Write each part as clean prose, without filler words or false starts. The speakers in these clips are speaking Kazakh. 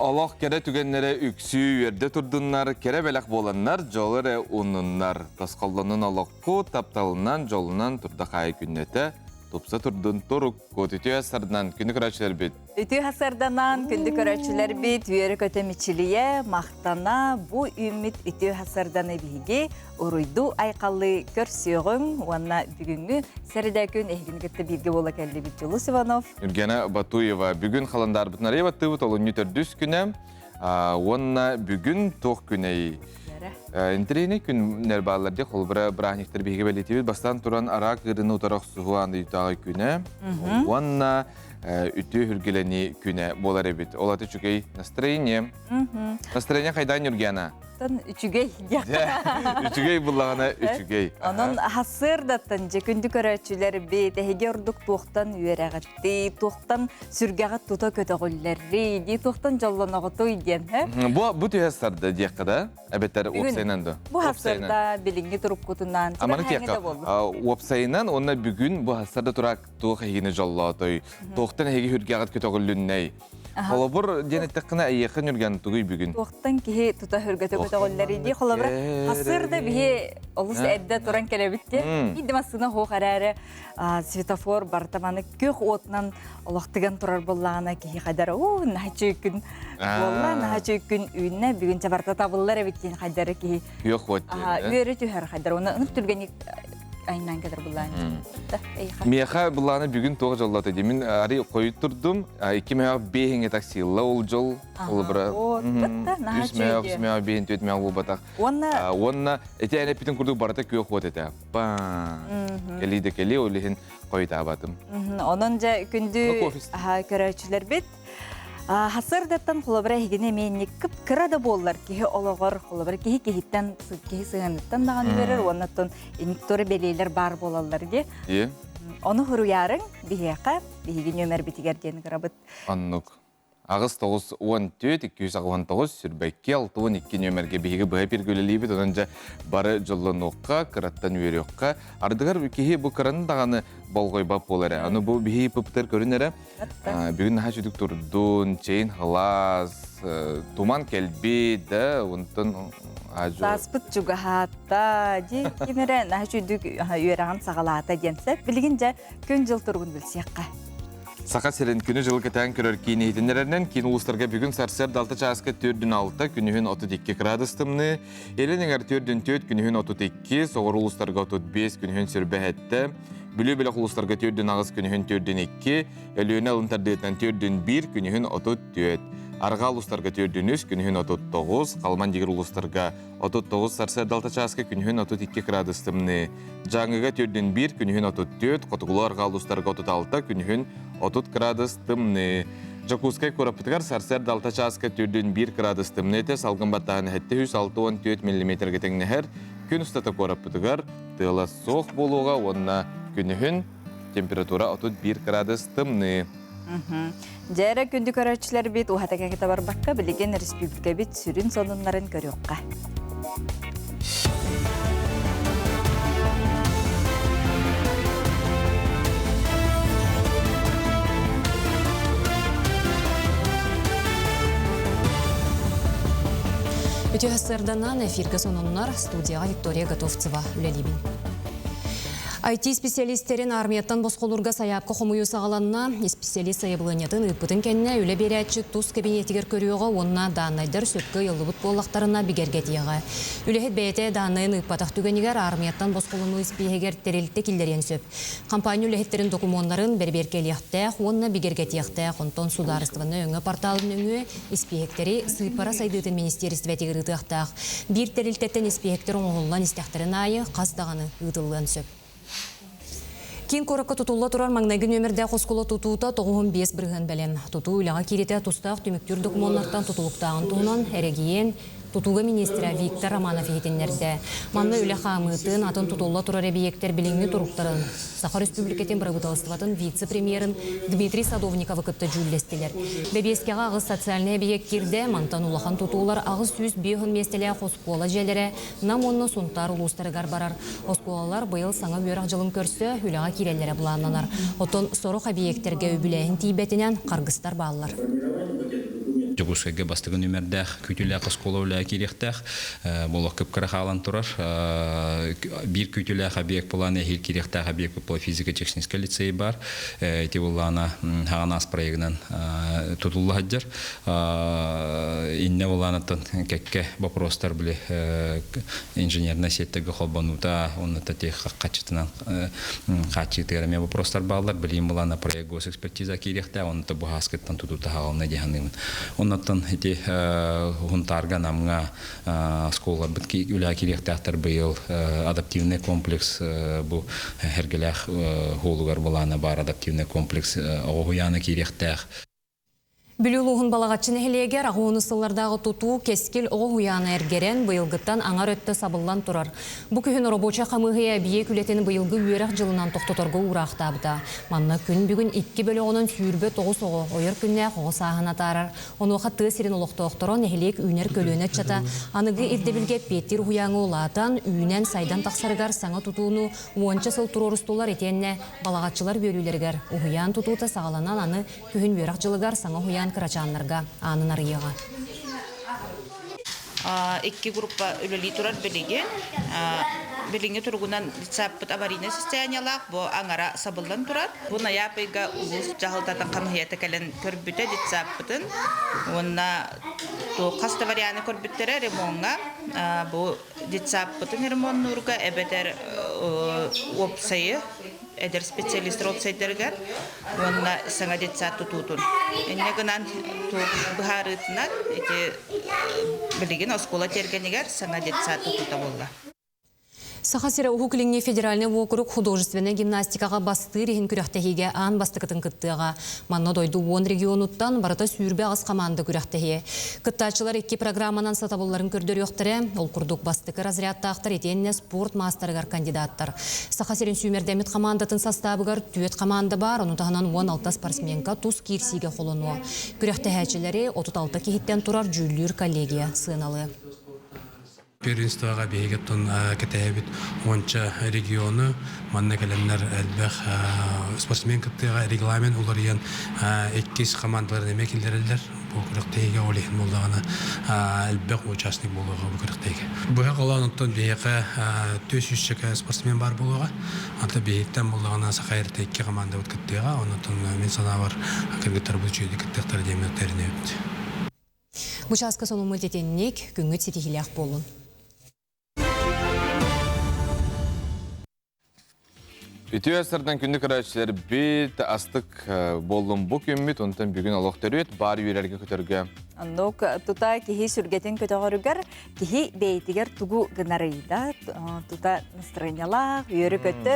Allah kere tügenlere üksü yerde turdunlar, kere belak bolanlar, jolere ununlar. Taskallanın Allah'ku taptalından jolunan turda kayı künnete. Topsa turdun toruk, kötütü asardan kündük öğretçiler bit. Ütü hasardanan kündük öğretçiler bit, üyeri kötemiçiliğe, mahtana, bu ümit ütü hasardanı bilgi, uruydu aykallı körsüğün, vanna bugünkü seridekün ehginlikte bilgi bola kelli bit Julus Ivanov. Ürgene Batuyeva, bugün kalandar bitnar evatı bu tolun yüter düz künem, vanna bugün toğ küneyi. Entrene gün nerbalarda kolbara brahnikler bilgi belirtiyor. Bastan turan arak ırını utarak suhuandı yutağı küne. Vanna ütü hürgeleni küne bolar ebit. Olatı çünkü настроение. Настроение kaydan yürgene. Üçügey. Üçügey bullağına üçügey. Onun hasır datınca kündük öğretçiler bit, ehge orduk tuğtan üyereğitti, tuğtan sürgeğat tuta kötü golleri, tuğtan jollanağı diyen. Bu tüy hasarda diye kadar. Ebetler opsayınandı. Bu hasırda bilingi turup kutundan. Amanı tiyaka, opsayınan ona bugün bu hasarda turak tuğ hegini jollatoy. Tuğtan hegi hürgeğat kötü gollüney. Kolabur denettekine yakın yürgen tuğuy bugün. Tuğtan ki tuta hürgete kötü golleri diye kolabur hasırda bir olus edde turan kelebitti. İddim aslında hoğ kararı svetofor bartamanı kök otnan olaqtıgan turar bollağına ki kadar nahçıykın bolla nahçıykın ünne bugün çabarta tabıllar ebittiğin kadar ki yok ot. Üyeri tüher kadar ona ınıp tülgenik aynan kadar bollağına. Miyaha bollağına bugün tuğ jollatı demin arı koyuturdum. 2 meha behin etak silla ol jol. Üç meha behin tüet meha bu batak. Onna ete ene pitin kurduk barata kök ot ete. Keli de keli olihin koyut abatım. Onunca kündü köröçüler bit. Hasırdattan kolabara higine menlik kıpkıra da bollar ki olağır kolabara ki hitten ki sığınıttan dağını verir ondan eniktori beleyler bar bolallar diye. Onu huruyarın bihiyaka bihigin ömer bitiger diyen kırabıt. Annuk. Ağız 9-14, 219 sürbekki 6-12 nömerge bihigi bıha bir göleliyip onunca barı jollanokka, kırattan üyeriyokka. Ardıgar kihi bu kıranın dağını bolgoy bap olara. Onu bu bihi pıptır görünere. Bugün daha çocuk turdun, çeyin halas, tuman kelbi de ondan ajo. Saspıt juga hatta kimere daha çocuk üyerağın sağalata diyense bilgince kön jıl turgun bilsiyakka. Sakat seren günü jıl keten körör kini hitinlerden kin uluslarga bugün sarser dalta çaska türdün alta günühün 32 gradustımını. Eleninger türdün töt günühün 32, soğur uluslarga 35 günühün sürbehette. Bülü bilek uluslarga türdün ağız günühün türdün 2, ölüğüne alıntardıqtan türdün 1 günühün 34. Arga uluslarga türdün 3 günühün 39, kalman digir uluslarga 39 sarser dalta çaska günühün 32 gradustımını. Жаңыга türdün 1 günühün 34, kotugulu arga uluslarga 36 günühün 30 gradus tımını. Jakutskay korapıtıgar sarser dalta çaska türdün 1 gradus tımını ete salgın battağını hette 106-14 mm geten neher gün ustata korapıtıgar tığla soğuk boluğa onna günühün temperatura 31 gradus tımını. Jere kündük öğretçiler bit uhataka kitabar bakka bilgen respublika bit sürün sonunların görüyorka. Ütü hasırdanan efirge sonunlar studiyaga Viktoria Gatovцева үлелибин. IT-специалисттерин армияттан босқолурга саяпқа хомую сағаланна, специалист сайабыланятын ыппытын кенне үле берәтчі туз кабинетигер көріуға онна данайдар сөпкі елдыбыт боллақтарына бігергетияға. Үлехет бәйте данайын ыппатақ түгенігер армияттан босқолуну испиегер терелітті килдерен сөп. Компания үлехеттерін документарын берберкелияқтақ, онна бігергетияқтақ, онтон сударыстығыны өңі порталын өңі испиектері сыйпара сайдытын министерстве тегірітіқтақ. Bir terelitetten испиектер оңғылан істяқтарын айы қастағаны ұтылын сөп. Кин коракка тутулла турар маңнайгын өмірде қоскула тутуыта 95 бірген бәлем. Туту үліға керете тұстақ түміктүр документтан тутулықтағын туынан әрегейен Тутуга министра Виктор Романов етенлерді. Манны үлі қамытын атын тутулла турар объекттер біліңні тұруқтарын. Саха Республикатын правительстватын вице-премьерін Дмитрий Садовников күтті жүллестелер. Бебескеға ағыз социальный объекттерде мантан улахан тутулар ағыз сүз бейхін местелі қоскуала жәлері нам онны сұнтар ұлыстарығар барар. Қоскуалар бұйыл саңа бөріқ жылын көрсі үліға керелері бұлананар. Отон соруқ объекттерге өбіләйін тейбетінен қарғыстар бағылар. Жогускайга бастыгын үмердәх, күтүләк осколовләк кирехтәх, болок кыпкыра халан турар. Бир күтүләк объект планы хил кирехтәх объект по физико-технический лицей бар. Эти буллана ханас проектынан тутулла хаҗар. Инне булланатын кекке вопростар биле инженерная сеттеге холбанута, онната тех качытынан качытыраме вопростар баллар, билим буллана проект госэкспертиза кирехтә, онната бу хаскыттан тутута халны дигәннән. Оннан эти гунтарга намга школа битки үлә кирехтәхтер быел адаптивный комплекс бу хергеләх холугар булана бар адаптивный комплекс огуяны кирехтәх. Бүлүлуғын балағатчын әхелегер ағуыны сыллардағы тұту кескел оғы хуяны әргерен бұйылғыттан аңар өтті сабыллан тұрар. Бұ күхін робоча қамығыя бие күлетін бұйылғы үйерақ жылынан тоқтоторғы ұрақтабыда. Манна күн бүгін 2 бөлі оғының сүйірбі тоғыз оғы ойыр күнне қоғы сағына тарар. Оны оқатты сирен олықты оқтырон әхелек үйнер көліне чата. Анығы ирдебілге петтер хуяңы олатан үйнен сайдан тақсарығар саңа тұтуыны уанча сыл тұрорыстулар етенне балағатчылар бөлілергер. Ухуян тұтуыта сағаланан аны күхін үйерақ жылығар саңа хуян кырачаннарга анын арыяга. 2 группа үлели турар билеген. Билинге тургунан саппыт аварийный состояниялак, бу аңара сабылдан турар. Бу ноябрьга улус жахылтатын камхията келен көрбүтө дитсаппытын. Онна то каста варианы көрбүттөрө ремонга, бу дитсаппытын ремоннурга эбетер опсайы эдер специалист опсайдергер. Онна саңа дитсат тутутун. Энне гынан то бахарытнат эти билеген оскола тергенигер саңа дитсат тутута болла. Сахасира Ухуклинге федеральный округ художественная гимнастикаға басты рехин күряқтахиге ан бастықытын кыттыға. Манна дойду 10 регионуттан барата сүйірбе ағыз команда күряқтахи. Кыттачылар 2 программанан сатабыларын көрдер yoқтыры, ол күрдік бастықы разрядтақтар етенне спорт мастерігар кандидаттар. Сахасирин сүймердемет командатын составыгар түйет команда бар, оны тағынан 16 спортсменка туз кирсиге қолыну. Күряқтахачылары 36 кехеттен турар жүллюр коллегия сыналы. Первенствоға бейгеттон кетәйбіт онча регионы манна кәлемнер әлбәқ спортсмен кіптіға регламент оларыян 2 командаларын әмек елдерілдер. Бұл күріқтейге олейін болдағына әлбәқ участник болуға бұл күріқтейге. Бұға қалан ұттан бейгі 400 спортсмен бар болуға. Anta бейгеттен болдағына сақайырты 2 команда өткіттіға. Онытын мен сана бар кіргіттар бұл жүйді кіттіқтар деметтеріне өтті. Бұчасқа соның мүлдетеннек күнгіт сетихилях болын. Үтü әсірдің күнді көрәтшілер бет астық болын бұ көммет, онтан бүгін алоқтар өт, бар үйерерге көтерге. Аннук тута кихи сүргетін көтіғарыгар, кихи бейтігер тугу гынарыйда, тута настроениялақ, үйері көті,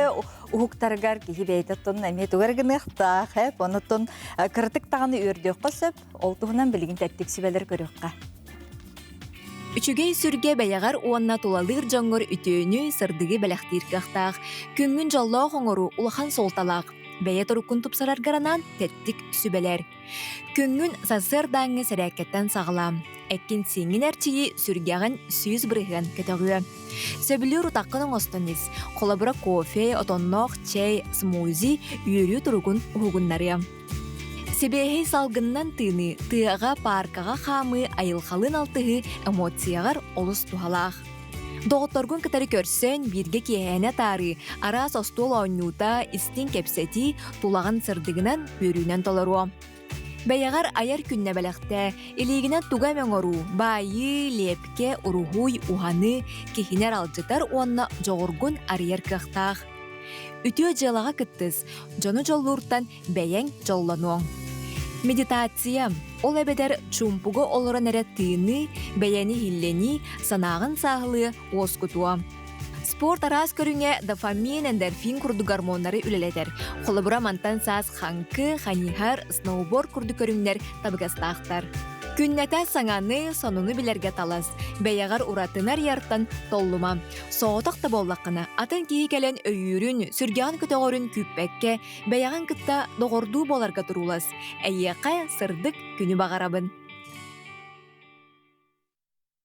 ұхуқтарыгар кихи бейтіттін әме тугар гынықтақ, онытын кіртік тағаны үйердек қосып, ол туғынан білген тәттік сүбелер көріққа. Үчүгей сүрге бәяғар уанна тулалыр жоңғыр үтөөнү сырдыгы бәләхтиргақтақ. Күнгін жоллоо хоңору улахан солталақ. Бәйе тұрукун тупсараргаранан тәттік сүбелер. Күнгін сасыр даңы сәрәкеттен сағылам. Әккен сеңін әрчиі сүргеғын сүйіз бірігін кетігі. Сөбілер ұтаққының останыз. Қолабыра кофе, отонноқ, чай, смузи, үйірі тұрукун ұғыннары. Себехей салгыннан тыны, тыаға паркаға қамы айылхалын алтығы эмоцияғар олыс тухалақ. Доғытторгун кітары көрсен бірге киэне тары, ара состол оңнута истин кепсети тулаған сырдығынан бөрінен толару. Бәяғар аяр күнне бәләқті, илігінен туға мәңору, байы, лепке, урухуй, уханы, кехінер алжытар онна жоғыргун арияр кықтақ. Үтіо жылаға кіттіз, жону жоллуртан бәйен жоллану. Медитация. Ол әбедер чумпуғы олыран әрі тыны, бәйәні хиллені, санағын сағылы оскутуа. Спорт арас көріңе дофамин, эндорфин күрді гормонлары үлелетер. Қолыбыра мантан саз ханкы, ханихар, сноуборд күрді көріңдер табығастақтар. Күннәтә саңаны сонуны білерге талас. Бәяғар уратынар ярттан толлума. Соғытақты боллаққына атын кейі кәлен өйірін, сүргеған күтіғырын күппәкке, бәяған күтті доғырду боларға тұрулас. Әйеққа сырдық күні бағарабын.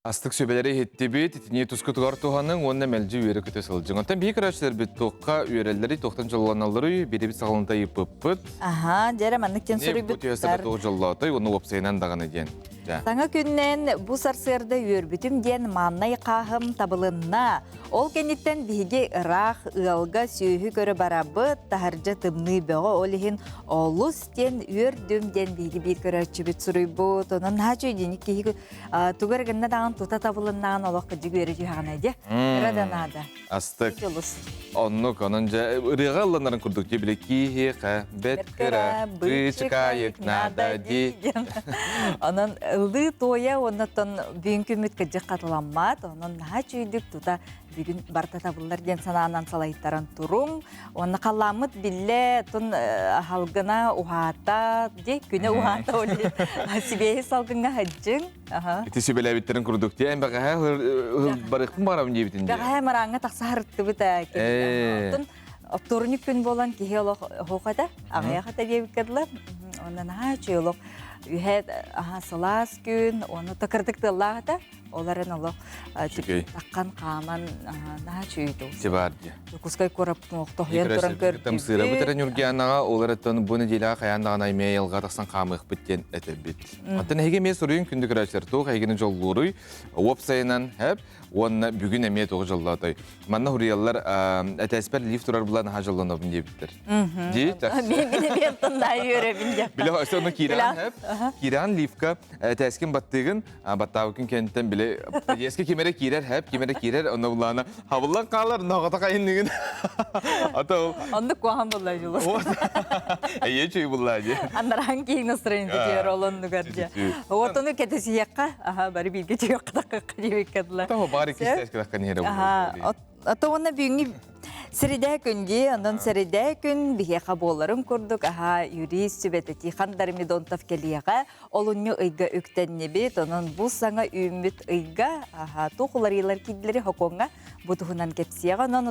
Астық сөбелері хетті бет, не тұсқы тұғар туғаның, онына мәлжі үйері күте сылжың. Онтан бейік рәшілер бет тоққа үйерелері тоқтан жолланалары бері бет сағылынтай ұпып-пыт. Аха, дәрі мәніктен сүрі Не бұт өйесі бет тоғы жоллатай, оны опсайынан дағаны ден. Саңа күннен бу сарсырды үйөрбүтүм ден маннай қағым табылынна. Ол кенеттен биге ырах, ылга, сүйі көрі барабы, тахаржа тымны бөғі олихин олус ден үйөрдүм ден биге бір көрі бүт сұрый бұд. Онын хачу денік кейгі тугар гынна дағын тута табылыннаған олық кіджі көрі жүйағын әде. Ыраданады. Астык. Оннук, onun рыгалланарын күрдік те біле кейі қа, бәткіра, бычықайық нада дей. Onun ылды тоя, оннаттан бүйін көмет кіджі қатыламмат, onun наға чүйдік тута бүгін барта табылар ден санаанан салайттарын турум. Оны қаламыт білі тұн халғына ухата, де күні ухата олі сібейі салғынға хаджың. Ити сөбелі әбіттерін күрдік те, бәға барықпын барам не бітінде? Бәға мараңға тақса харытты бұта. Опторник күн болан кеге олық хоқада, ағая қата бейбік кәділі. Ондан чүй олық үйәд салас күн, оны тұқырдықты лағыда, оларын олық таққан қаман чүйді. Себарды. Күскай көріптің оқты ұян тұрын көріп. Сыра бұтырын үргенаға, оларыттың бұны дейлі қаяндағын аймей елға тақсан қамық біттен әті біт. Аттын әге мен сұрыйын күндік рәшілер тоқ, әгінің жоллұрый, опсайынан әп, оны бүгін әме тоғы жолладай. Манна хұриялар әтәспәр лифт тұрар бұлан ға жоллан обын дебіттір. Мен тұндай өребін деп. Біле қойсы оны Киран әп, Киран лифтка әтәскен баттығын, баттауыкын кенттен біле, ескі кемері Кирар әп, кемері Кирар, оны бұлана хабылан қалар, нағата қайындығын. Онды қуаған бұлай жылы. Әйе чөй бұлай. Андаран кейін настроенді жер олынды көрді. Отыны кәтесі еққа, бәрі білге чөй қадаққа қадебек кәділі. Бары кистәшке даққан ері болды. Ата оны бүгінгі сіридә күнде, ондан сіридә күн біге қаболарын көрдік. Юрист сөбеті тиқандар медонтав келияға, олынны ұйға өктәнне бет, онын бұл саңа үйімбет ұйға, тоқылар елар кеділері хоконға бұтығынан кепсияға, онын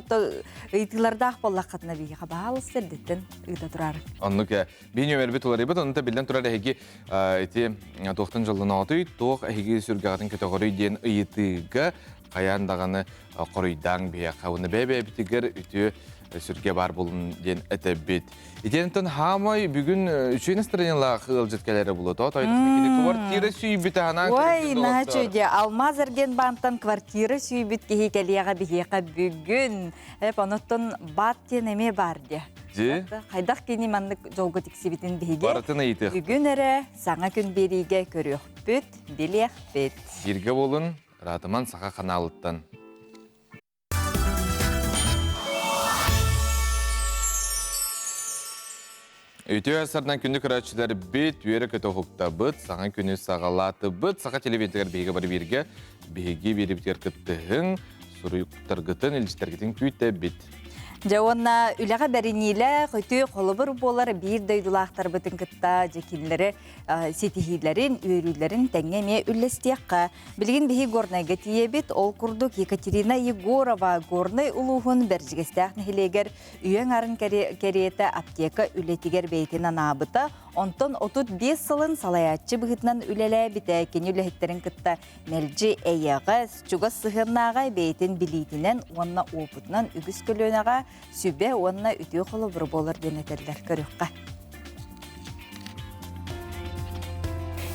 ұйтыларда ақбалла қатына біге қабағалы сәрдеттен ұйда тұрар. Онны ке, бейін өмір бет олар ебет, онында білден тұрар әйге тоқтың жылын ауты, тоқ әйге сүргағатын категорий ден ұйытыға, қаяндағаны қорыйдаң бейі қауыны бәбе бітігер үті сүрге бар болын ден әті бет. Етенітін хамай бүгін үшейін страденлаға қығыл жеткелері бұлыды. Квартира сүйбіті анан ой, начуде, алмаз әрген бантан квартира сүйбіт кеге кәлияға бігеға бүгін. Оныттын бат тен әме бар де. Қайдақ кені маңдық жолғы тіксебетін бейде. Барытын әйті. Бүгін әрі саңа күн береге көріқ бүт, білеқ бет. Ерге болын, Ратыман Сақа қаналыттан. Өте әсірден күнді күрәтшілер бет, үйері көті ұқықта бұд, саңа күні сағалаты бұд, сақа телевизиялар бейге бар берге, бейге беріптер күттіғін, сұруйықтырғытын, елжістергетін күйті бет. Жауанна үліға бәрінейлі құйты қолыбыр болар бір дөйдулақтар бұтын күтті жекелері сетихилерін, үйрілерін тәңеме үлістеққа. Білген бейі горнайға тиебет, ол күрдік Екатерина Егорова горнай ұлуғын бәржігістәқ нәхілегер үйен арын кәрееті аптека үлетігер бейтін анабыта, онтон 35 сылын салаятчы бұғытынан үлелі біті кені үліхеттерін күтті мәлжі әйеға, сүчуға сығырнаға бейтін білейтінен, онына опытынан үгіс көлінаға сүбе онына үтіе қолы бір болыр денетерлер көріққа.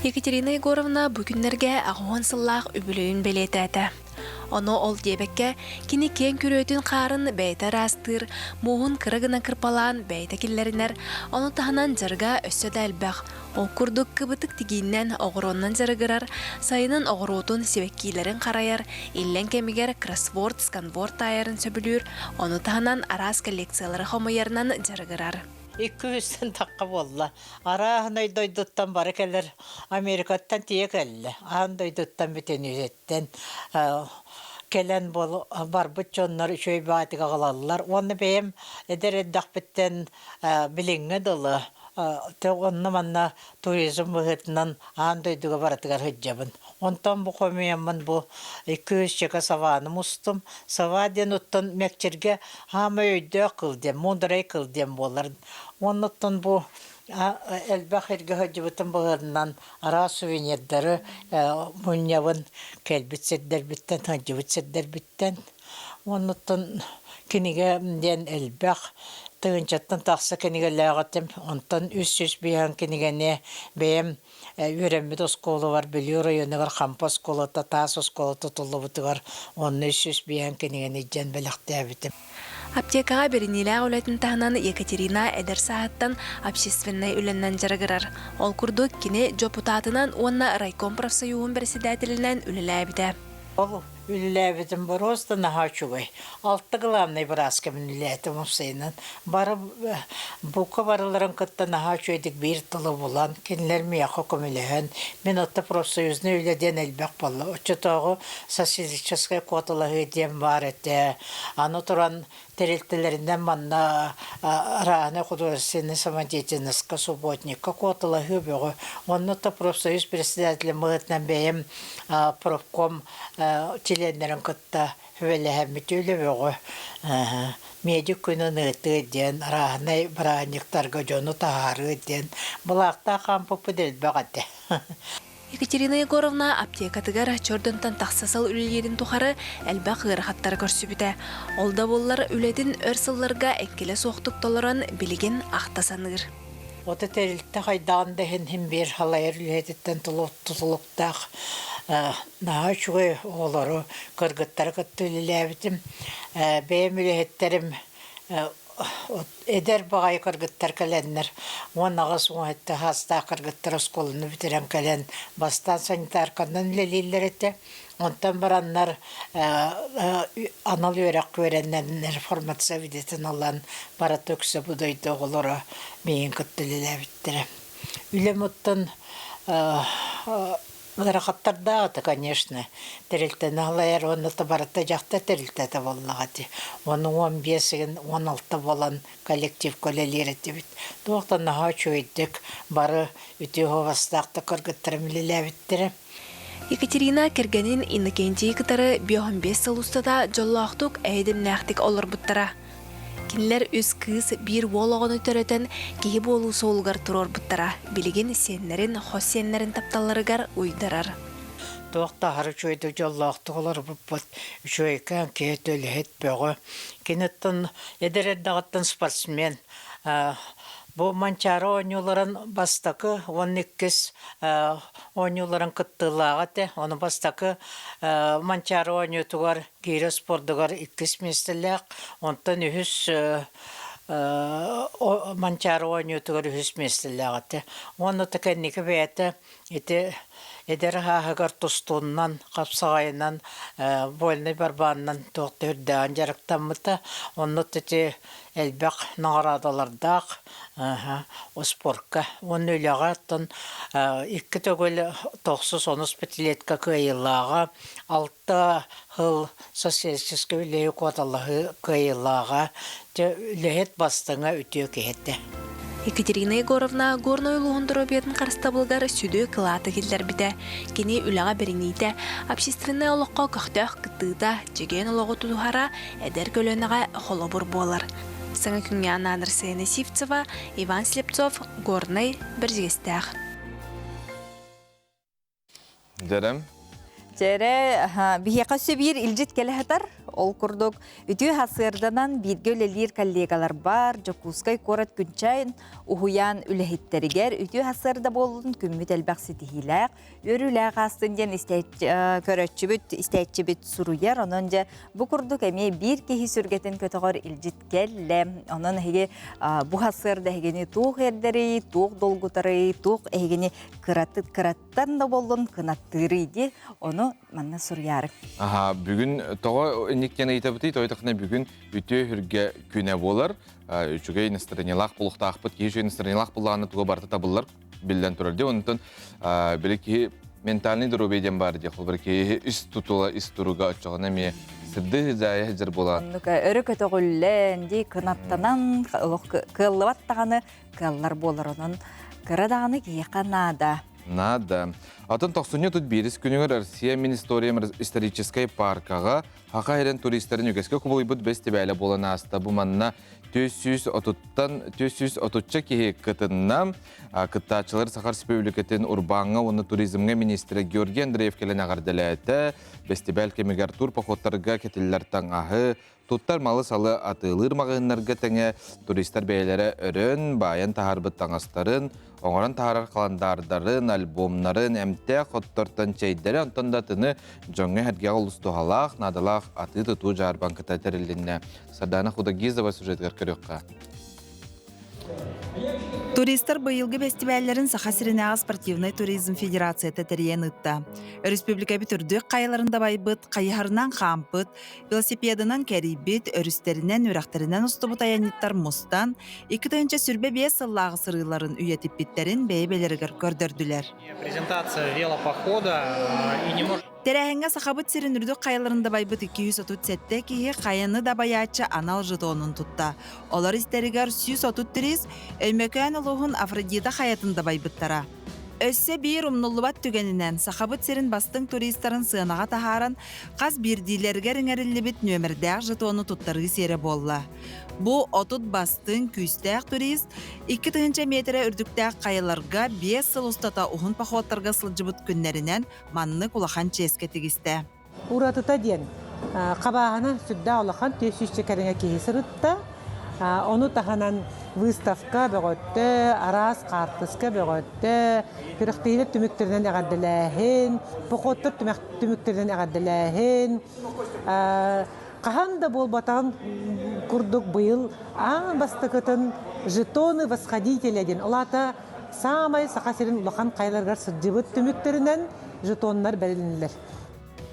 Екатерина Егоровна бүгінлерге ағуан сыллақ үбілуін белетәді. Оны ол дебекке кені кен күрөтін қарын бәйті растыр, мұғын кырығына кірпалан бәйті келлерінер, оны тағынан жырға өссі дәлбәқ. Ол күрдік кібітік тегіннен оғыроннан жырығырар, сайынан оғыротын себеккейлерін қарайар, иллен кемігер кроссворд, сканворд тайырын сөбілір, оны тағынан арас коллекциялары хомайарынан жырығырар. 200 таққа болла. Арағынай дойдуттан бары кәлер Америкаттан тие кәлі. Ағын дойдуттан бітен үйреттен кәлен бар бұт жонлар үшөй бәтіға қалалылар. Оны бәйім әдер әддақ біттен біліңі дылы. Онны манна туризм бұғытынан ағын дойдуға баратығар хүджабын. Онтан бұ қомиямын бұ 200 чека саваны мұстым. Саваден ұттын мәкчерге хамы өйді қылдем, мұндырай қылдем боларын. Оннықтан бұ әлбәқ ерге хүджабытын бұғырынан ара сувенердері мұнявын кәлбітседдер біттен, хүджабытседдер біттен. Оннықтан кенеге ден әлбәқ тығынчаттан тақсы кенеге ләғатым, онтан үс бейін кенегене бәйім үйренмет осколы бар, білі районы бар, қампа осколы, тас осколы тұтылы бұтығар, оны сөз биян кенеген ежен біліқті әбітім. Аптекаға берінелі ағылатын тағынан Екатерина әдір сағаттан общественный үленнен жарғырар. Ол күрдік кені жопутатынан онна райком профсоюғын бірседәтілінен үлілі әбіді. Ол үліләбітім бар оста наға чугай. Алты ғыламнай бір аскамын үліләтім ұпсайынан. Бары бұқы барыларын күтті наға чуйдік бір тұлы болан. Кенілер мияқы көміліген. Мен отты профсоюзны үледен әлбәк балы. Өтчетоғы социалистическай котылығы дем бар әтті. Аны тұран терелтелерінден манна раны художественный самодеятельностька субботника котылығы бөгі. Онны-то профсоюз председателі мұғытнан бәйім профком теленерін күтті хөвеліхәмет өлі бөгі. Медик күні нұғыты ден, рағынай бұрағынықтарға жону тағары ден. Бұлақта қампы бүділ бәғады. Екатерина Егоровна аптекатыгар чордонтан тақсасал үлелерін тұқары әлбәқ ғырғаттар көрсібіді. Олда боллар үлетін өрсылларға әккелі соқтық толырын білген ақтасанығыр. Оты тәрілтті қайдағында хен бер халайыр үлететтен тұтылықтақ. Наға чүгай олары кыргыттар күтті үлеләбітім. Бәйім үлеттерім Эдер бағай кыргыттар кәленнер. Онағыз оңетті хаста кыргыттар осколыны бітірен кәлен бастан санитаркандан лелейлер еті. Онтан бараннар анал өрек көреннен реформация видетін алан бара төксі бұдайды оғылары мейін күтті лелебіттірі. Үлем ұттын Рахаттарда, конечно, терилтен алайар, оны баратта жақта терилтеті боллағады. Оның 15-16 болан коллектив көлелері дебіт. Доқтан наға чөйдік, бары үті ғовастақты кыргыттырымлелі әбіттірі. Екатерина кергенин иннекенчей кытары 15 сыл устада жоллақтық әйдім нәқтік олар бұттыра. Кинлер үз кыз бір волағыны төретін кейі болу солғар тұрор бұттыра. Білген сенлерін, хос сенлерін тапталарығар ұйдарар. Тоқта хары чөйді жоллақтық олар бұппыт. Чөйкен кейт өлі бөгі. Кенеттен едерердағыттын спортсмен. Бұл манчары ойнуларын бастақы 12 ойнуларын күттілағаты. Оны бастақы манчары ойнутығар кейрі спордығар 2 местілік. Онтан үхіс манчары ойнутығар 3 местіліғаты. Оны тікеннекі бәйті Эдер хағығар тұстуыннан, қапсағайынан, бойылны барбанынан тоқты үрдіған жарықтамыты. Оны түті әлбәқ нағырадалардақ спортқа. Оны өліға аттын 2 төгілі 90 петилетка күйіліға, 6 хыл социалистическі үлейі қуаталығы күйіліға, үлейет бастыңа үтіе кейетті. Екатерина Егоровна горной луғындыру бетін қарыстабылғар сүді қылаты келдер біді. Кені үліға берінейді, общественный олыққа көқтөк күттіғда жеген олығы тұдуғара әдер көлініға қолы болар. Саңа күнге Анадыр Сейна Сивцева, Иван Слепцов, горной біржігістәқ. Дәрім? Жере бихеқа сөбір илжит келеһетар, ол күрдік. Үтүй хасырданан бірге өлелер коллегалар бар, жокускай корат күнчайын, ухуян үлехеттерігер, үтүй хасырда болын күмміт әлбәқ сетихиләк, өріләқ астынден көрөтчібіт, істәйтчібіт сұруяр, онынжа бұ күрдік әме бір кехи сүргетін көтіғар илжит келі. Онын әге бұ хасырда әгені туқ ердері, туқ долгутары, туқ әгені кыраттан да болын, кынаттыры еді, оны манна сұруяры. Бүгін тоға никкен айтабыты, тойтықына бүгін үті хүрге күне болар. Үчіге инстранелақ бұлықта ақпыт, кейші инстранелақ бұлағаны туға барты табылар білден тұрарде. Онытын білі ке ментальный дұрубейден бар де, бір ке үс тұтула, үс тұруға ұтчығына ме сырды зайы жыр болар. Өрі көті ғөлләнде кынаттанан, кыллываттағаны кыллар болар оның. Кырадағаны кейқа нада. Нада. Атын 90 тут беріс күнігер Россия Министориям исторической паркаға хақа ерен туристерін үгеске күбілі бұд бәсті бәлі болан аста. Бұ манна төсүс отутча кихи кытынна кыттачылар Сахар Республикатын урбанга оны туризмге министрі Георгий Андреев келен ағардылайты, бестибәл кемегер тур походтарга кетілілер таңағы, туттар малы салы атылыр мағынларға тәңе туристер бәйлері өрін, байын тахарбыт таңастарын, оңыран тахарар қаландардарын, альбомнарын, әмте хоттортан чейдері антондатыны жоңы әрге олыстуғалақ, надалақ аты тұту жарбан кыта тәрілінне. Сардана Худагизова сюжетгер көріққа. Туристар быйылгы фестивальлерин Саха-Сиренага спортивный туризм федерация тәтәрен ытта. Республика бүтүрдүк кайыларында байбыт, кайыһарынан хампыт, велосипедынан кәрибит, өрүстеринен, үрәхтеринен устубут аяниттар мустан, 2-нче сүрбе 5 сыллағы сырыларын үйетип биттерин бәйбелергер көрдөрдүләр. Презентация велопохода и не может... Терәһеңгә Сахабыт Сиренүрдүк кайыларында байбыт 237 киһи кайыны да баячы анал жетонун тутта. Олар истеригер 133 өймөкөн улуһун Афродита хаятында байбыттара. Өссө бир умнуллубат түгенинен Сахабыт Сирен бастың туристарын сыанага тахаран каз бирдилерге риңериллибит нөмердәк жетону туттарыгы сере болла. Бу отут бастың күстәк турист 2 метре үрдүктәк кайыларга 5 сыл устата ухун похоттарга сылжыбыт күннәреннән манны кулахан ческе тигисте. Уратыта ден кабагына сүддә алахан төсүс чекереңе кесиритта. Onu tahanan выставка бөгөттө, арас картыска бөгөттө, кырыктыйлы түмүктерден агадылаһын, похоттор түмүктерден агадылаһын. Каханда болбатан курдук быйыл бастыкытын жетоны восходителяден. Олата самай Саха-Сирен улахан кайларгар сыджыбыт түмүктеринен жетоннар берилинилер.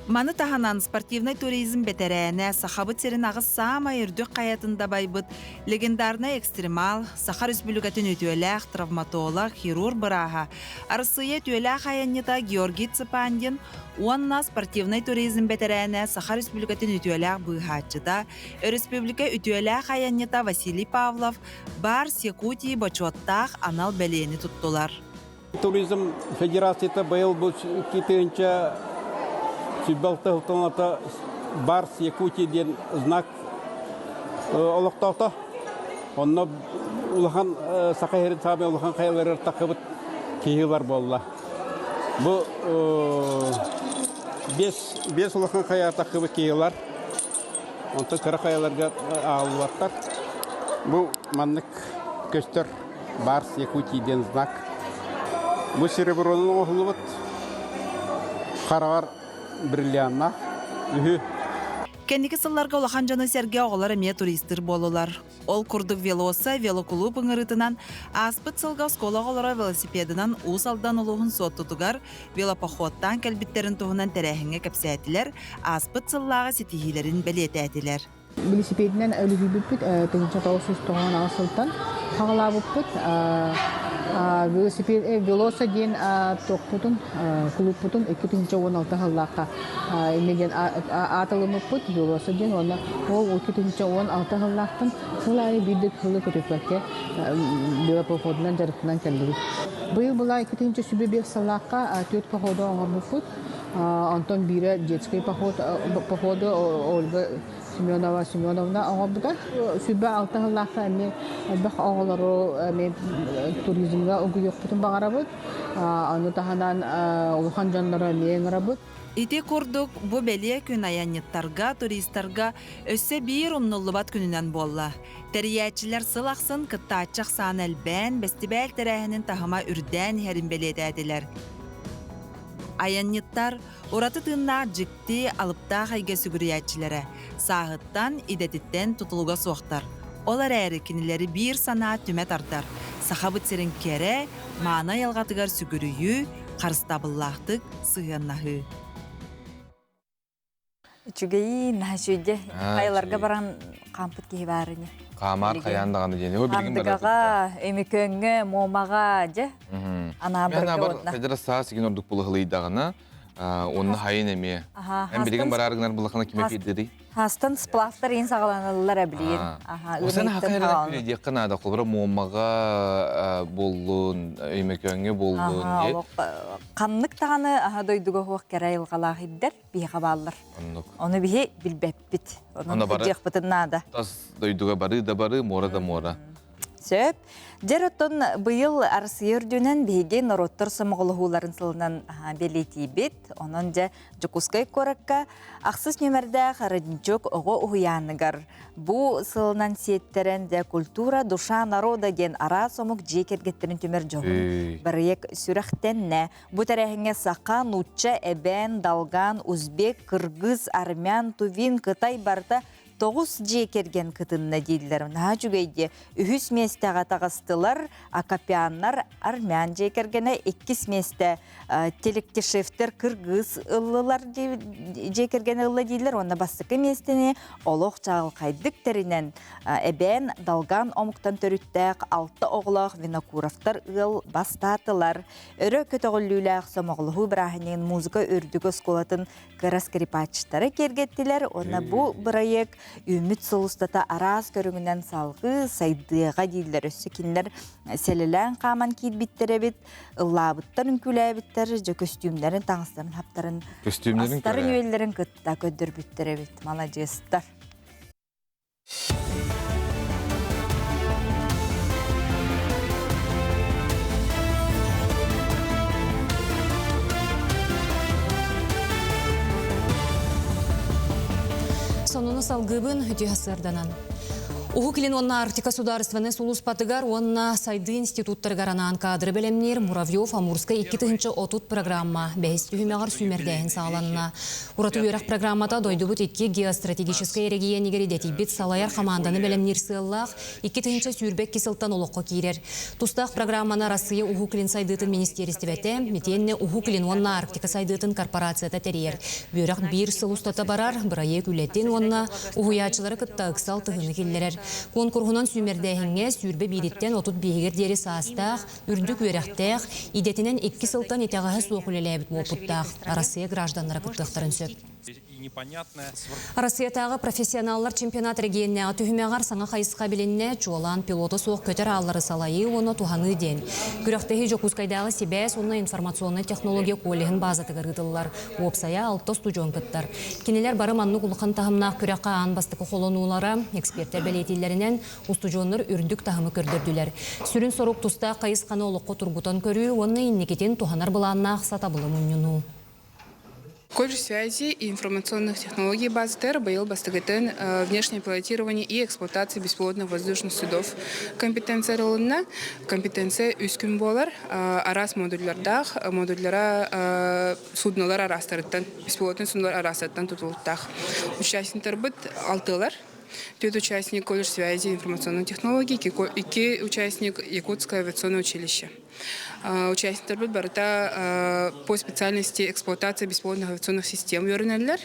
Маны таханан спортивный туризм бетерәне Сахабыт Сиренагы самай үрдүк каятында байбыт легендарный экстремал Сахар Республикатын өтүөләк травматолог хирург быраха арсыя түөләк аяннита Георгий Цыпандин уанна спортивный туризм бетерәне Сахар Республикатын өтүөләк быхачыда республика өтүөләк аяннита Василий Павлов бар Якутия бочоттах анал белени туттулар. Туризм федерациясы быйыл бу китенче Сибалтылтаната Барс Якутия знак олоқтаута. Онна улахан Саха-Сирен сабы улахан кайлары тақыбыт кейлар болла. Бу 5 улахан кайар тақыбыт кейлар. Онта кыра кайларга алыптар. Бу маннык көстөр Барс Якутия знак. Бу серебронун оғылыбыт қарағар бриллианна. Кенники сылларга улахан жаны серге оғылар эме туристер болулар. Ол курдук велоса, велоклуб ыңырытынан, аспыт сылга скола оғылара велосипедынан усалдан улуғын соттутугар, велопоходтан кәлбиттерін туғынан тәрәхіңе кәпсәтілер, аспыт сыллаға сетихилерін бәлетәтілер. Велосипедінен өлігі бүппіт, тегінші тауысыз туған асылтан, қағыла бүппіт, велоса ден тоқпутун, клубпутун 2-16 хыллаққа емеген атылымы пут, велоса ден, оны ол 2-16 хыллақтың сылайы бүйдік хылы көтөпәкке велопоходынан жарықтынан кәлдігі. Бұл бұла 2-ші сүбебек сыллаққа 4 походы оңа бұппут, Антон Бире детский походы Ольга Семеновна оңабыда сүбә 6 хыллаққа әме әлбәқ оғылары туризмға үгі yoqпутын бағарабыд, аны таханан улухан жанлары әме еңарабыд. Ити курдук бу беле күн аянниттарга, туристарга өссө бир умнуллубат күнүнөн болла. Териячилер сылақсын кыттачақ сан әлбән, бестибәл тәрәхінің тахыма үрдән хәрін белетәділер. Аянниттар ураты тынна жикти алыпта хайга сүгүриячилere, сағыттан идетиттен тутулуга соқтар. Олар әрі кинилери бир сана түмет артар. Сахабыт Сирен кере, мана ялғатыгар сүгүрүйі, қарыстабыллақтық сыйыннахы. Чүгейі нәшүйде қайларға баран қампыт кейі барыне. Қамар қаяндағаны дені. Қандығаға, өмекөңі, момаға же. Ана бір Федерация сеген ордук болы ғылыйдағына. Onun hayın emi. Hem bilgin bararıgnar bulakına kime fidiri. Hastан сплавтар ен сағаланылар әбілейін. Осаны хақы әрі біледі, қынада қолыра момаға болуын, өймекөңе болуын. Қанлық тағаны дойдуға хоқ кәрі илғалақ еддер, бейға балылар. Оны бейе білбәп біт. Оны күджек бұтыннада. Тас дойдуға бары да бары, мора да мора. Сөп. Дер оттон бұйыл арсыйыр дүнен бейге народтар сымығылығуларын сылынан белеті бет. Онын жа жүкускай коракка ақсыз нөмірді қарадынчок оғы ұғыяныгар. Бұ сылынан сеттерін де культура душа народа ген ара сомық жекергеттерін төмір жоғын. Бірек сүріқтен не. Бұ тәрәхіңе сақан, ұтча, әбән, далган, узбек, кыргыз, армян, тувин, Қытай барда 9 жекерген кытынна дейділер. Наға жүгейде үхіс местеға тағыстылар, акапианнар армян жекергені, 2 месте телектешефтер кыргыз ылылар жекергені ылы дейділер. Онна бастықы местіне олық жағыл қайдықтарынан әбән далган омықтан төріттәк 6 оғылақ винокуровтар ыл бастатылар. Өрі көтіғіліләқ сомағылығы бірахінен музыка өрдігі сколатын кырас крипачтары кергеттілер. Онна бұл бірайек үміт сұлыстата араз көріңінен салғы сайдыға дейділер. Өссі кендер сәлілән қаман кейд біттері біт, ұллабыттарын күләбіттер, жө көстюмдерін, таңыстарын, хаптарын, астарын өйлерін күтті көдір біттері біт. Маладжестар. Сонуны салгыбын үті хасырданан. Угу килин онна Арктика сударстваны сулус патыгар, онна сайды институттар гаранан кадры белемнер Муравьев Амурска 2-тыгынчы отут программа бәйсті хүмеғар сүймердәйін сағаланына. Урату үйрақ программата дойдубут 2 геостратегическая регионигері детейбет салаяр команданы белемнер сыллақ 2-тыгынчы сүйірбек кесілттан олыққа кейрер. Тустақ программана Россия угу килин сайдытын министерістібәті, метенне угу килин онна Арктика сайдытын корпорацията терер. Бүйрақ бір сылустата барар, бірайек үлеттен онна угуячылары кытта ықсал тығыны келлерер. Конкурсунан сүймердәйінге сүйірбе бейдеттен отут бейгер дері састақ, үрдік өрәқтәқ, идетінен 2 сылтан етеғағы соқылеләбіт опыттақ. Россия гражданлары күттіқтарын сөп. Россиятағы профессионаллар чемпионат регионнағы түхімеғар саңа қайысқа білінне чуалан пилоты соқ көтер аллары салайы оны туханы ден. Күріқтегі жокускайдағы себәс оны информационный технология коллегін базаты ғырғыдылар. Опсая 6 студион кыттар. Кенелер бары манны құлықын тағымнақ күріққа ан бастықы қолонуылары, эксперттер бәлетейлерінен ұстудионлар үрдік тағымы көрдірділер. Сүрін соруқ тұста қайысқаны олыққы тұрғытан көрі, оны иннекетен туханар бұланнақ сатабылы мұнюну. Колледж связи и информационных технологий базы ТЭР был бастыгытын внешнее пилотирование и эксплуатация беспилотных воздушных судов. Компетенция ролына, компетенция үскін болар, арас модульлердах, модульлера суднолар арастырыттан, беспилотный суднолар арастырыттан тутулуттах. Участниктер быт 6-лар. 2 участник колледж связи и информационных технологий, 2 участник Якутское авиационное училище. Участниктер быт барыта по специальности эксплуатация беспилотных авиационных систем юринеллер.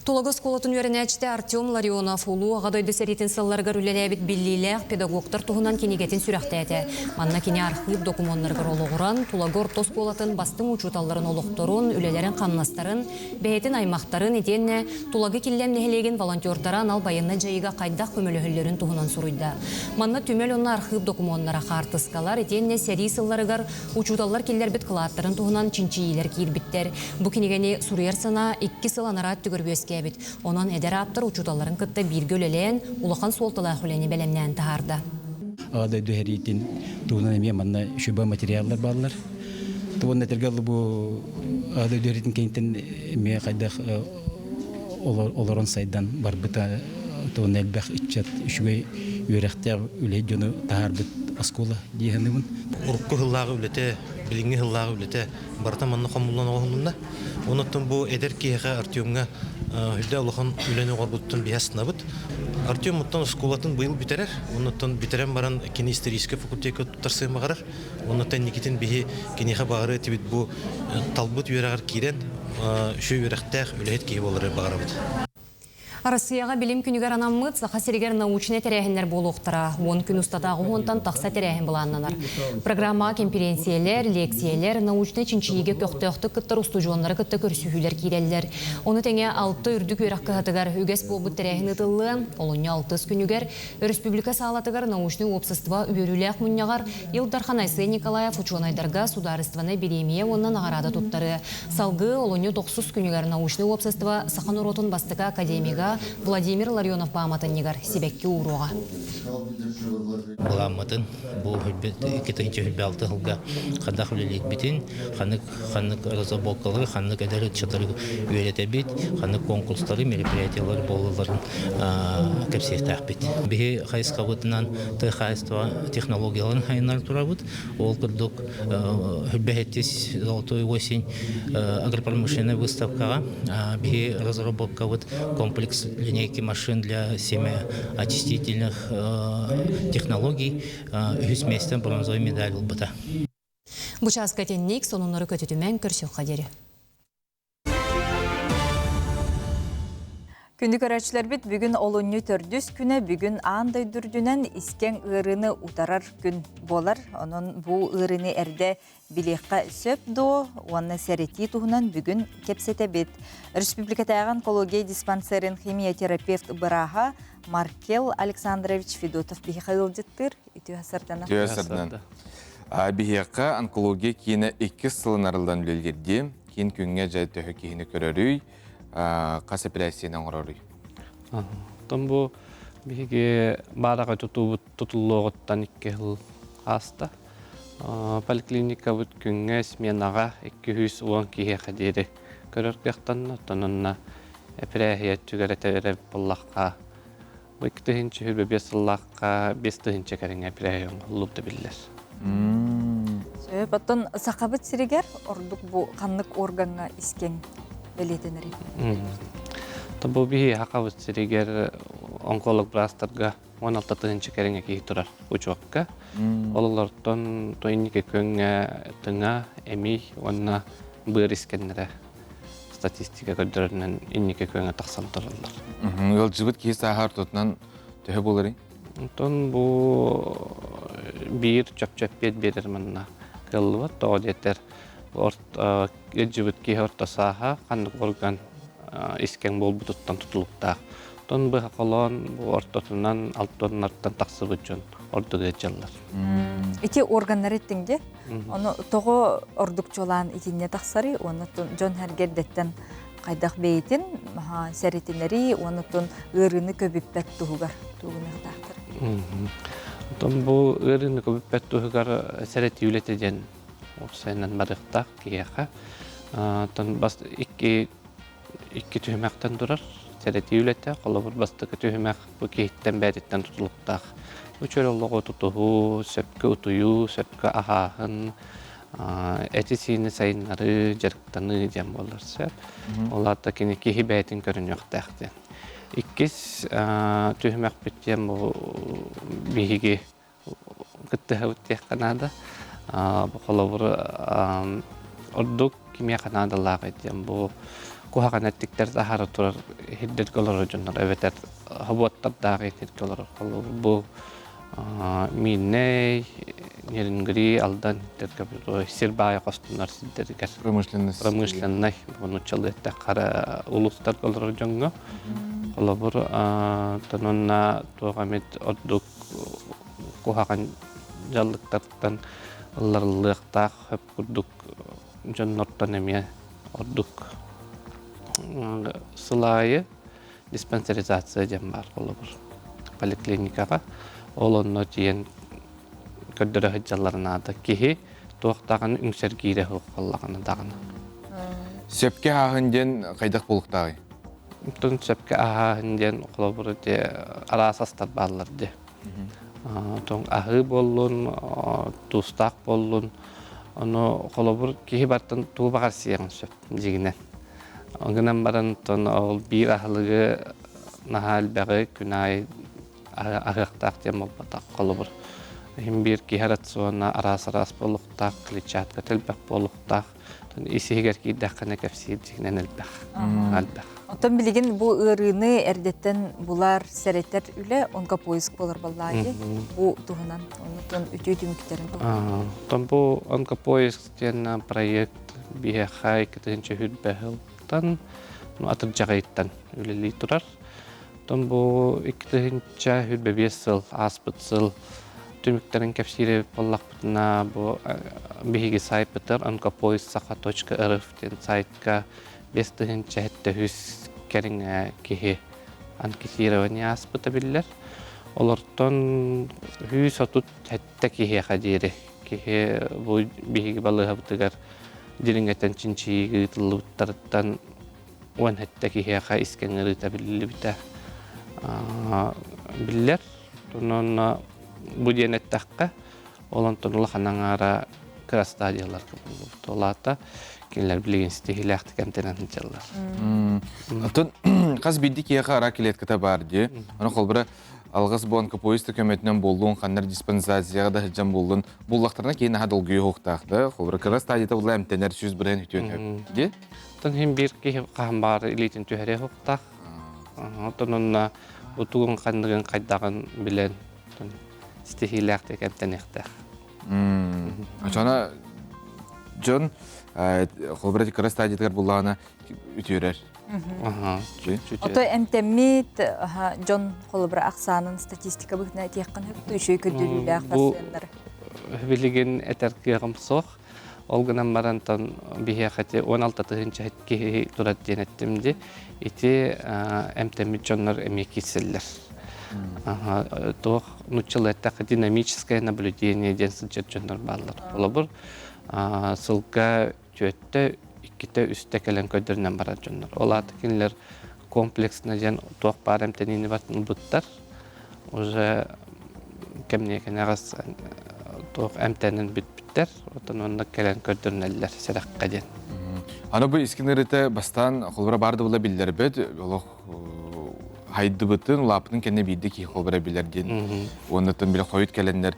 Тулагы сколатын өрінәчті Артем Ларионов улу ағадойды сәретін сылларға рүлеләбіт біллиләқ педагогтар туғынан кенегетін сүрәқтәді. Манна кене архив документларға олығыран, тулагы орто сколатын бастың учуталларын олықтырын, үлелерін қаннастарын, бәйетін аймақтарын етенне, тулагы келлем нехелеген волонтердарын ал байынна жайыға қайдақ көмілігілерін туғынан сұруйда. Манна түмел онна архив документлара қартысқалар, етенне сәрі сылларығар учуталлар келлер бет қылаттарын туғынан чинчийлер кейірбіттер. Бұ кенегені сұруярсына 2 сыл анарат түгірбес Онан әдер аптыр учуталарын кытта бір көлелен улақан солтылақ үләне бәлемнен тағарды. Ағадай дөһәрейтін туғынан әме манна шөбі материаллар балылар. Туғын әтергалы бұл ағадай дөһәрейтін кәйінтін әме қайдақ оларын сайдан бар бұта туғын әлбәқ үтчат үшігей өрәқтәғ үлей жоны тағарбыт аскола дейгенімін. Урукку хыллағы үлете, билинги хыллағы үлете барта манна қамылан оғылында. Онаттан бұл әдер кейіға Артемға Хүлде Аллахан үләне ғарбуттан биясына бұд. Артем мұттан сколатын бұйыл бітерер. Онаттан бітерен баран кені историйскі факультетке тұттарсыйма қарар. Онаттан некетін бейі кенеға бағары тебет бұл талбыт үйерағар кейден шөй үйерақтақ үләйет кейі болары бағары бұд. Россияға билим күнігер анаммыт, сақа серегер научне тәрәхінлер болуқтыра. 10 күн ұстатағы онтан тақса тәрәхін бұланнанар. Программа, конференциялер, лекциялер, научне чинчиеге көқтіқті күттір ұстужуанлары күтті көрсүйілер кейделер. Оны тәңе 6 үрдік өрақ қығатығар үгес болбыт тәрәхін ұтылы, олуnya 6 күнігер, Республика сағалатығар научны опсыства үйеріләқ мұннағар, Илдарханайсы Николаев ученайдарға сударыстваны беремие оннан ағарады тұттары. Салғы олуnya 9 күнігер научны опсыства Сахан Уротун бастыға академига Владимир Ларионов паматыннегар себекке уруға. Буламатын бу кетенче хилбалты хылга хадах үлелек битин ханнык разработкалары ханнык эдер чатыр үйрете бит ханнык конкурстары мероприятиялар болуларын кепсехтах бит бихи хайскавытынан техайства технологияларын хайнар турабыт ол кырдык хилбехеттис золотой осень агропромышленная выставкага бихи разработка комплекс линейки машин для семяочистительных технологий үсместен бронзовый медаль улбыта. Бұчас кәтеннек сонунлары көтетімен көрсек қадері. Күнді көрәтшілер бит бүгін олуңы төрдүс күні бүгін андай дүрдінен isken ырыны утарар күн болар. Onun bu ырыны әрде билеққа сөп до, оны сәрети туғынан бүгін кепсете бит. Республикатағын экология диспансерин химия-терапевт Быраха Маркел Александрович Федотов бейхайылдеттір. Түйәсірден. Бейхеққа онкология кейіні 2 сылын арылдан білдерді. Кейін күнге жай төхі кейіні көрерүй. Қас операцияның ұрарый? Тон бұл бейге бараға тұтылуғыттан 2 жыл аста. Поликлиника бұд күнге сменаға 210 кейе қадері көрір қияқтан. Тонынна операция түгәрі боллаққа. Бұл 2-тігінші хүрбе 5 жыллаққа 5-тігінші кәріңе операция ұлыпты білдер. Баттон сақабыт сирегер ордук бу қанлык органға isken белетенери. Бұл бейі хақабыт сирегер онколог брастарға 16-тігінші кәріңе кей тұрар ұчуаққа. Олылардың тойынеке көнгә тыңа әмей онына бұр іскенлері статистика көддерінен иннеке көнгә тақсан тұралар. Ол жібіт кейсі ағар тұтынан төхі болыры? Тон бұл бір чөп-чөп бет берер мұнына кыллы бар. Тоғы детер жібіт кейі ортасаға қандық орган isken бол бұтыттан тұтылықтақ. Тон бұл қақылан бұл ортатынан алтын арттан тақсы бұтчын ордығы етчалар. Ити органдар еттіңде, оны тоғы ордық жолан итіне тақсары, оны жон әргердеттен қайдақ бейтін, сәретінері, оны ұрыны көбіппәт тұғығар, тұғыны тақтыр. Тон бұл ұрыны көбіппәт тұғығар сәреті үлетеден осайынан барықтақ кейеға. Тон бас ikki tühümäkten durar. Säreti ülete, qola bir bastıqı tühümäk bu kehitten bäditten tutuluqtaq. Bu çörolluğu tutuhu, söpke utuyu, söpke ahahın, etisini sayınları, jarıqtanı jem bolar söp. Olarda kini kehi bädin körün yoqtaqten. İkkis tühümäk bitjem bu bihigi gıttıha üttiyak kanada. Bu qola bir orduk kimya kanada lağıdjem bu kuhakan ettikler zahara turar hiddet kolor junnar eveter habottad dağı hiddet kolor bu minne neringri aldan terkabir sirbaya kostunlar sidderger pромышленный bunu çalıetta qara uluslar kolor junga kolor tanonna tuğamet odduk kuhakan jallıktardan allarlıqtaq hep kurduk jannattan emiye odduk сылайы диспансеризация жем бар болобур поликлиникага олонно тиен көддөрө хыджаларына да кихи токтаган үңсер кире хоккаллаганы дагына сөпке ахынден кайдак болуктагы тон сөпке ахынден болобур де арасастар баллар де тон ахы боллун тустак боллун оно болобур кихи бартын туубагар сиен сөп жигинен Ondan baran ton ol bir ahlığı nahal bağı günay ahıqtaq dem olbataq qolubur. Hem bir kiharat sonra aras boluqtaq klichatka telbaq boluqtaq. Ton isiger ki daqana kafsir jignen elbaq. Albaq. Отон билигин бу ырыны эрдеттен булар сереттер үле онкопоиск болар баллайды. Бу туһунан онтон үтү-үтүмүктерин туһунан. Тон бу онкопоиск тен проект бихай кетенче хүтбәһылтан атыр жагайттан үлели турар. Тон бу 2-нче хүтбәбесел аспытсыл түмүктерин кепсире боллакпытына бу биһиги сайпытыр onkopoisk.rf тен сайтка 5-нче хүс кериңе кихи анкетирование аспыта биллер. Олортон хүс отут хәтта кихи хадире. Кихи бу биһиги балыга бутыгар дириңетен чинчиги тыллыттардан он хәтта кихи ха искеңери табилли бита. Биллер тонон бу денеттакка олонтон улаханаңара крастадиялар толата кинлер билген стихилахты кемтенен жаллар. Атын каз бидди кияга ара келетката бар ди. Аны холбура алгыс бу онкопоиск көмөтүнөн болдун кандар диспансерияга да жан болдун. Буллактарына кийин хадыл гүйө хоктакты. Холбура крастадията була эмтенер сүз бирен үтөн ди. Тон хим бир ки кам илитин төһөрө хоктак. Тонунна утугун кандыгын кайдаган билен стихилахты кемтенехте. Ачана Джон холбура крастадиятар буллана үтүрөр. Ото эмтемит Джон холбура аксанын статистика быгына тияккан өшөй көдүлүлөр аксандар. Билген этеркегем сох. Олгынан барантан бихехате 16-нчы хетки турат денеттимди. Ити эмтемит Джоннор эмекиселлер. То нучилетта динамическое наблюдение денсинче Джоннор баллар. Олабыр сылга төттө икките үстө келен көдөрүнөн бара Джоннор. Олар кинлер комплексно жан тох бар эмтенини батын буттар. Уже кемне кенагас тох эмтенин биттер. Отон онда келен көдөрүнөлөр серакка ден. Аны бу искинерите бастан холбура барды була биллер бет. Олох хайды бытын лапның кенне бидди ки холбура билерден. Оннотон биле койут келендер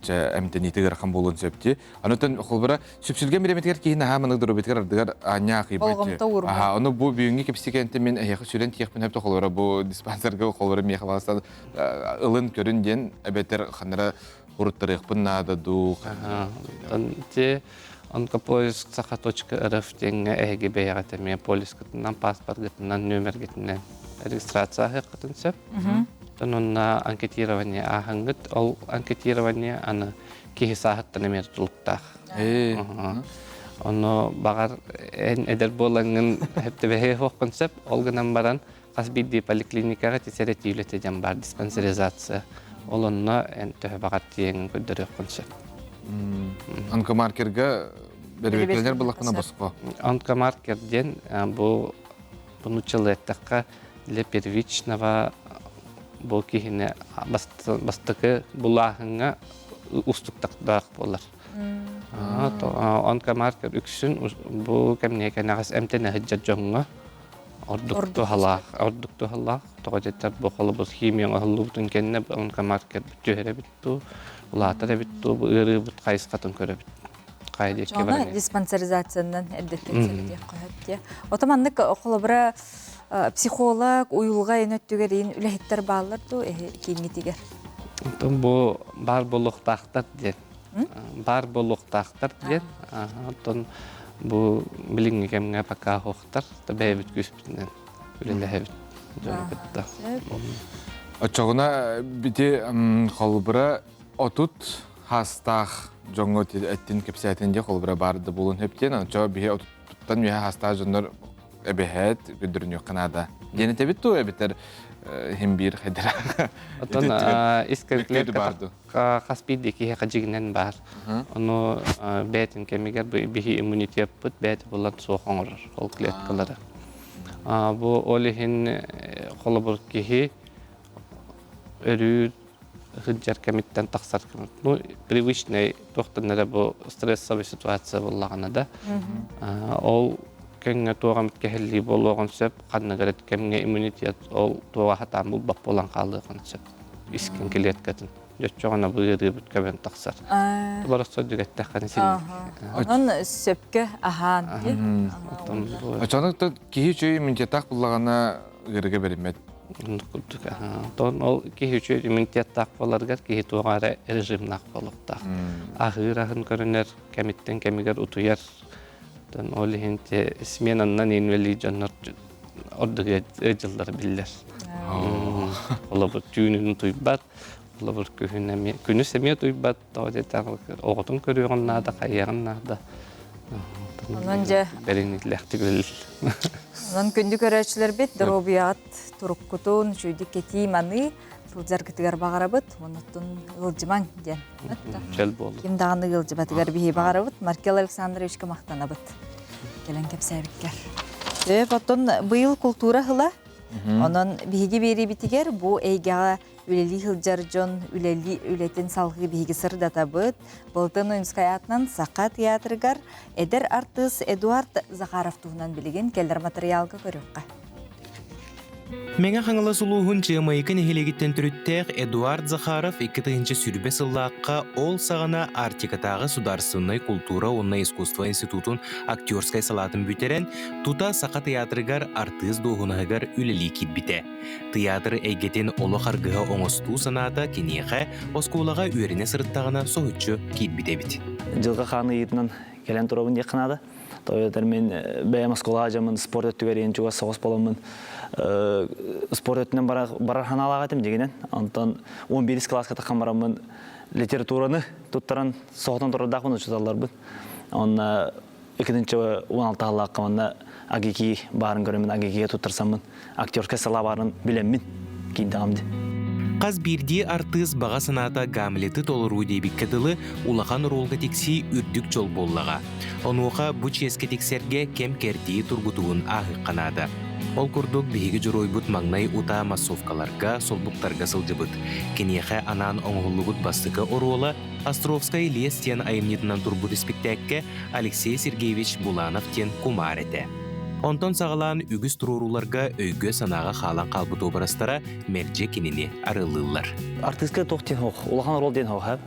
эмтенити гархан болон сөпти. Анотон холбура сүпсүлген биреметер кийин хаманы дөрөбеткер ардыгар аня кыйбайты. Аны бу бүгүнкү кепсикенте мен аяк сүрен тиякпын хепте холбура бу диспансерге холбура мехаластан ылын көрүнден эбетер ханара уруттарыпын нада ду. Те onkopoisk.rf тенге эге беягатеме полискатынан паспортгатынан номергатынан регистрация хакытын сөп. Тонунна анкетирование ахангыт, ол анкетирование аны кихи сааттан эмертулуктах. Оно багар эдер болаңын хептебе хоккон сөп, олганан баран касбидди поликлиникага тесерети үлете жан бар диспансеризация. Олонна энтө багат тиен көдөрөккөн сөп. Онкомаркерге бербекелер булакына баско. Онкомаркерден бу нучилеттакка для первичного бу кихине бастыкы булахыңа устуктак болар. Онкомаркер үксүн бу кемне кенагас эмтене хыджаҗоңга ордукту халак тоготеттер бу холбус химия халлуктун кенне онкомаркер бүтөре битту. Улатар битту ыры бут кайыскатын көрөбүт. Кайдек Жана диспансеризациядан эддеттерди коет. Отомандык холбура психолог уюлга өнөттүгөрин үлехиттер баалар ду кийингитигер. Бу бар болуктактар ден. Бар болуктактар ден. Тон бу билинге кемге пока хоктар табебит күспүнөн үлелехебит. Жөнөктө. Очогуна бити холбура отут хастах жоңго эттин кепсетинде холбура барды булун хептен анча бие отуттан мия хаста жоннор эбехет күдүрүнү канада. Денете битту эбетер химбир хедер. Отон искерклер барды. Хаспиди ки хажигнен бар. Оно бетин кемигер бихи иммунитет пут бет булан сохоңор ол клеткалары. Бу олихин холбур ки өрү хыджар кемиттен таксар кемит. Ну, привычный тохтанара бу стрессовый ситуация боллагана да. Ол кеңге тугам кехли болгон сөп, каныгырат кемге иммунитет ол туга хатам бул бап болан калдыгын сөп. Искен келеткатын. жөтчөҕөна быырыы бүт көбөн тахсар. Булар сөдүгеттәхкән син. Он сөпкө ахан. Очонукта кихи чөй иммунитеттак буллагана гырыга беримет. Тон ол кихи чөй иммунитеттак боларгар кихи тугара режимнак болуктак. Ахырахын көрүнөр кемиттен кемигер утуяр. Тон ол хинте сменаннан инвели жаннар ордуга жылдар биллер. Ола бу түйүнүн туйбат. Ола бу күнү семья туйбат. Тоодетар оготун көрүгөннада кайягыннада. Ононжа беренилектигил. Онон күндү көрөчүлөр бит дробият туруккутун чүйдүк кети маны сылжар кытыгар багарабыт. Онуттун ылжымаң ден. Жел болду. Ким даганы ылжыбатыгар бихи багарабыт. Маркел Александровичка мактанабыт. Келен кепсәбиткер. Потон быйыл культура хыла. Онон биһиги бери битигер бу эйгага үлели хылжар жон үлели үлетин салгы биһиги сырдатабыт. Былтын Уинскаятнан Сака театрыгар эдер артыс Эдуард Захаров туһунан билеген келдер материалга көрөккө. Меңе хаңылы сулуғын жымайыкын хелегіттен түріттеғ Эдуард Захаров 2-тігінші сүрбе сыллаққа ол сағана Артикатағы Сударственной культура онна искусство институтын актерскай салатын бүтерен тута Сақа театрыгар артыз доғынығығар үлелі кетбіте. Театр әйгетен олы қарғыға оңысту саната кенеға осколаға өріне сырыттағына соғытшы кетбіте біт. Жылға қаны етінен келен тұрабын деқінады. Тойлар мен бәйім осколаға жамын спорт өттігерен жүға соғыс боламын. Спорт өттінен барар ханалаға әтім дегенен. Антон 11 классқа таққан барамын литератураны тұттаран соғытан тұрардақпын ұшыталар бұд. Онна 2-16 алаққа онна агеки барын көремін, агекиге тұттарсамын. Актерскай сала барын білемін кейіндағымды. Қаз бірде артыз баға саната Гамлеті толыру дейбік кәділі улақан ролға текси үрдік жол боллаға. Онуға бұч еске тексерге кем кәрдей тұргутуын ағы қанады. Ол күрдік бейгі жүройбұт маңнай ұта массовкаларға, солбуқтарға сылжыбыт. Кенеға анан оңғылығыт бастықы оруылы Островскай лестен айымнетінен тұрбұт спектәкке Алексей Сергеевич Буланов тен кумар еті. Онтон сағалан үгіз тұруруларға өйгі санаға қалан қалбыт обырастара мәрже кеніне арылылар. Артистка тоқтен хоқ, улахан рол ден хоқ,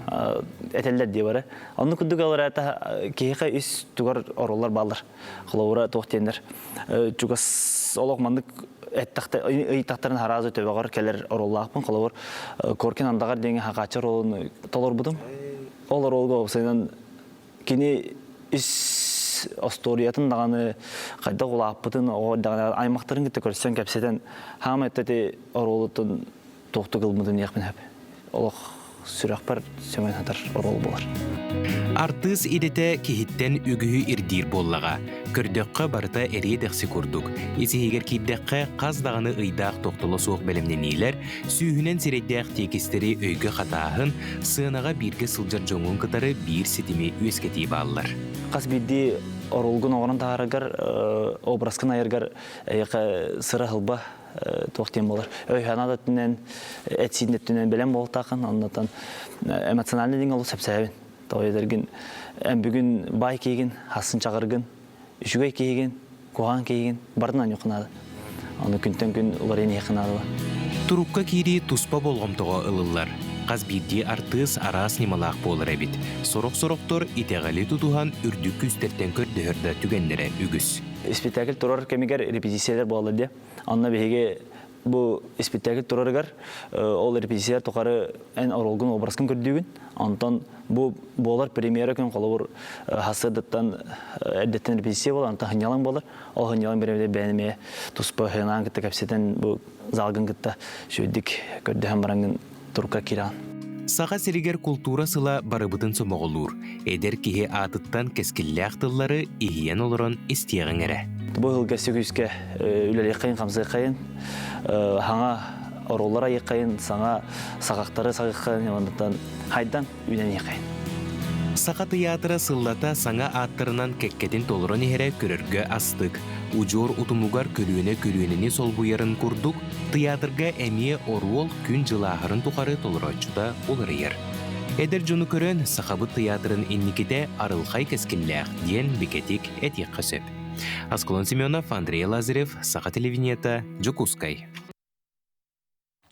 әтелдер де бары. Оны күдік алыр әті кейіға үс түгір оролар балыр. Құлауыра тоқтендер. Жүгіс олық мандық ыйтақтарын харазы төбеғар келер ороллақпын. Құлауыр көркен андағар денге хақачы ролын толыр бұдым. Ол ролға опсайдан кені үс осториятын дағаны қайда құлаппытын, аймақтарын кетті көрсен кәпседен хам әттеті оролытын тоқты қылмыдын еқпін әп. Олық сүрақ бар, сөмен хатар орол болар. Артыз едеті кехіттен үгігі ирдир боллаға. Көрдіққа барыта әрі дәқсі көрдік. Есігер кейдіққа қаз дағаны ұйдақ тоқтылы соқ бәлімненейлер, сүйінен середдіқ текістері өйгі қатағын, сығынаға бірге сылжар жоңын қытары бір сетіме өскеті балылар. Қаз бірде оролғын оғырын тағарығар, образқын айырғар сыра ғылба тоқтен болар. Өйханада түнен, әтсейінде түнен бәлем бол тақын, оннатан эмоциональный ден олы сәпсәйбін. Тауедерген бүгін бай кейген, хасын чағыргын, үшігай кейген, қоған кейген, бардынан юқынады. Оны күнтен күн олар ене еқынады ба. Турукка кейді туспа болғымтыға ылылар. Қаз бірде артыз арас немалақ болыр әбет. Сорық-сорықтор итеғалі тұтуған үрдік күстертен көрдіғірді түгендері үгіз. Спектакль тұрар кәмегер репетициялар болады де. Анна бейге бұл спектакль тұрарығар ол репетициялар тұқары ән оролғын образқын көрдігін. Антон бұл болар премьера күн қолауыр хасырдаттан әдеттен репетиция болар. Антон хынялың болар. Ол хынялың беремеде бәнеме тұспа хынан күтті кәпсетен бұл залғын күтті шөйдік көрдіған бараңын тұрқа керан. Саға серігер культура сыла барыбытын сомоғылур. Эдер кеге атыттан кескілі ақтылары игиен олырын істеғін әрі. Бұл ғылға сөкүйіске үлелі қайын, қамсы қайын, хаңа ороллара еқайын, саңа сағақтары сағыққайын, хайдан үйнен еқайын. Сақа театры сыллата саңа аттырынан кәккетін толырын ехері көріргі астық. Ужор утумугар көрүөнені сол бұйарын күрдік, театрға әмие оруол күн жылағырын тұқары толырачуда олар ер. Эдер жоны көрін сақабы театрын инникеде арылқай кәскілләқ ден бекетик әтек қысып. Асколон Семенов, Андрей Лазарев, Сақа телевинета, Джокускай.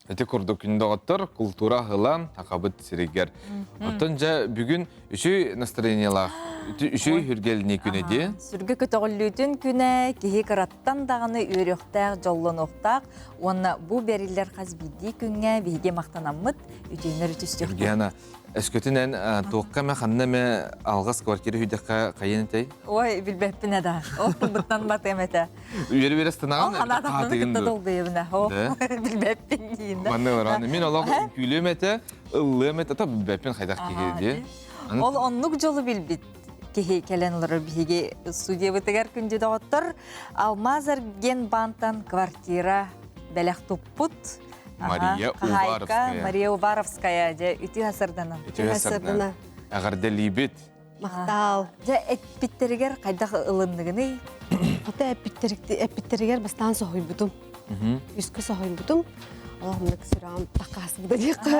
Эти курдук күнді оттыр, культура хылам, тақабыт сирегер. Оттан жа бүгін үші настроениялақ, үші хүргеліне күні де. Сүргі көтіғіллүтін күні, кеге қараттан дағыны өріқтақ, жоллын оқтақ, оны бұ берілер қаз бейді күнге, бейге мақтанамыд, үтейінер үтістіқ. Үргена, әскөтінен тоққа мә қанна мә алғас квартиры хүйдіққа қайын әтей? Ой, білбәппін әді. Ол бұттан бат әмәті. Үйері берес тынаған? Ол қанатақпын күтті долды ебіне. Білбәппін дейін. Манны ұраны. Мен олақ күйлем әті, ұллым әті, білбәппін қайдақ кейді. Ол онлық жолы білбіт. Кеге кәлен олары біге студия бұтығар күнде доғыттыр. Алмазар ген бантан квартира бәләқ тұппыт. Мария Уваровская. Мария Уваровская, же үті ғасырданын. Үті ғасырдан. Ағарда лейбет. Мақтал. Же әппеттерігер қайдақ ылындығыны? Ата әппеттерігер бастан соғой бұтым. Үскі соғой бұтым. Олағымда кісірам тақас бұда деқі.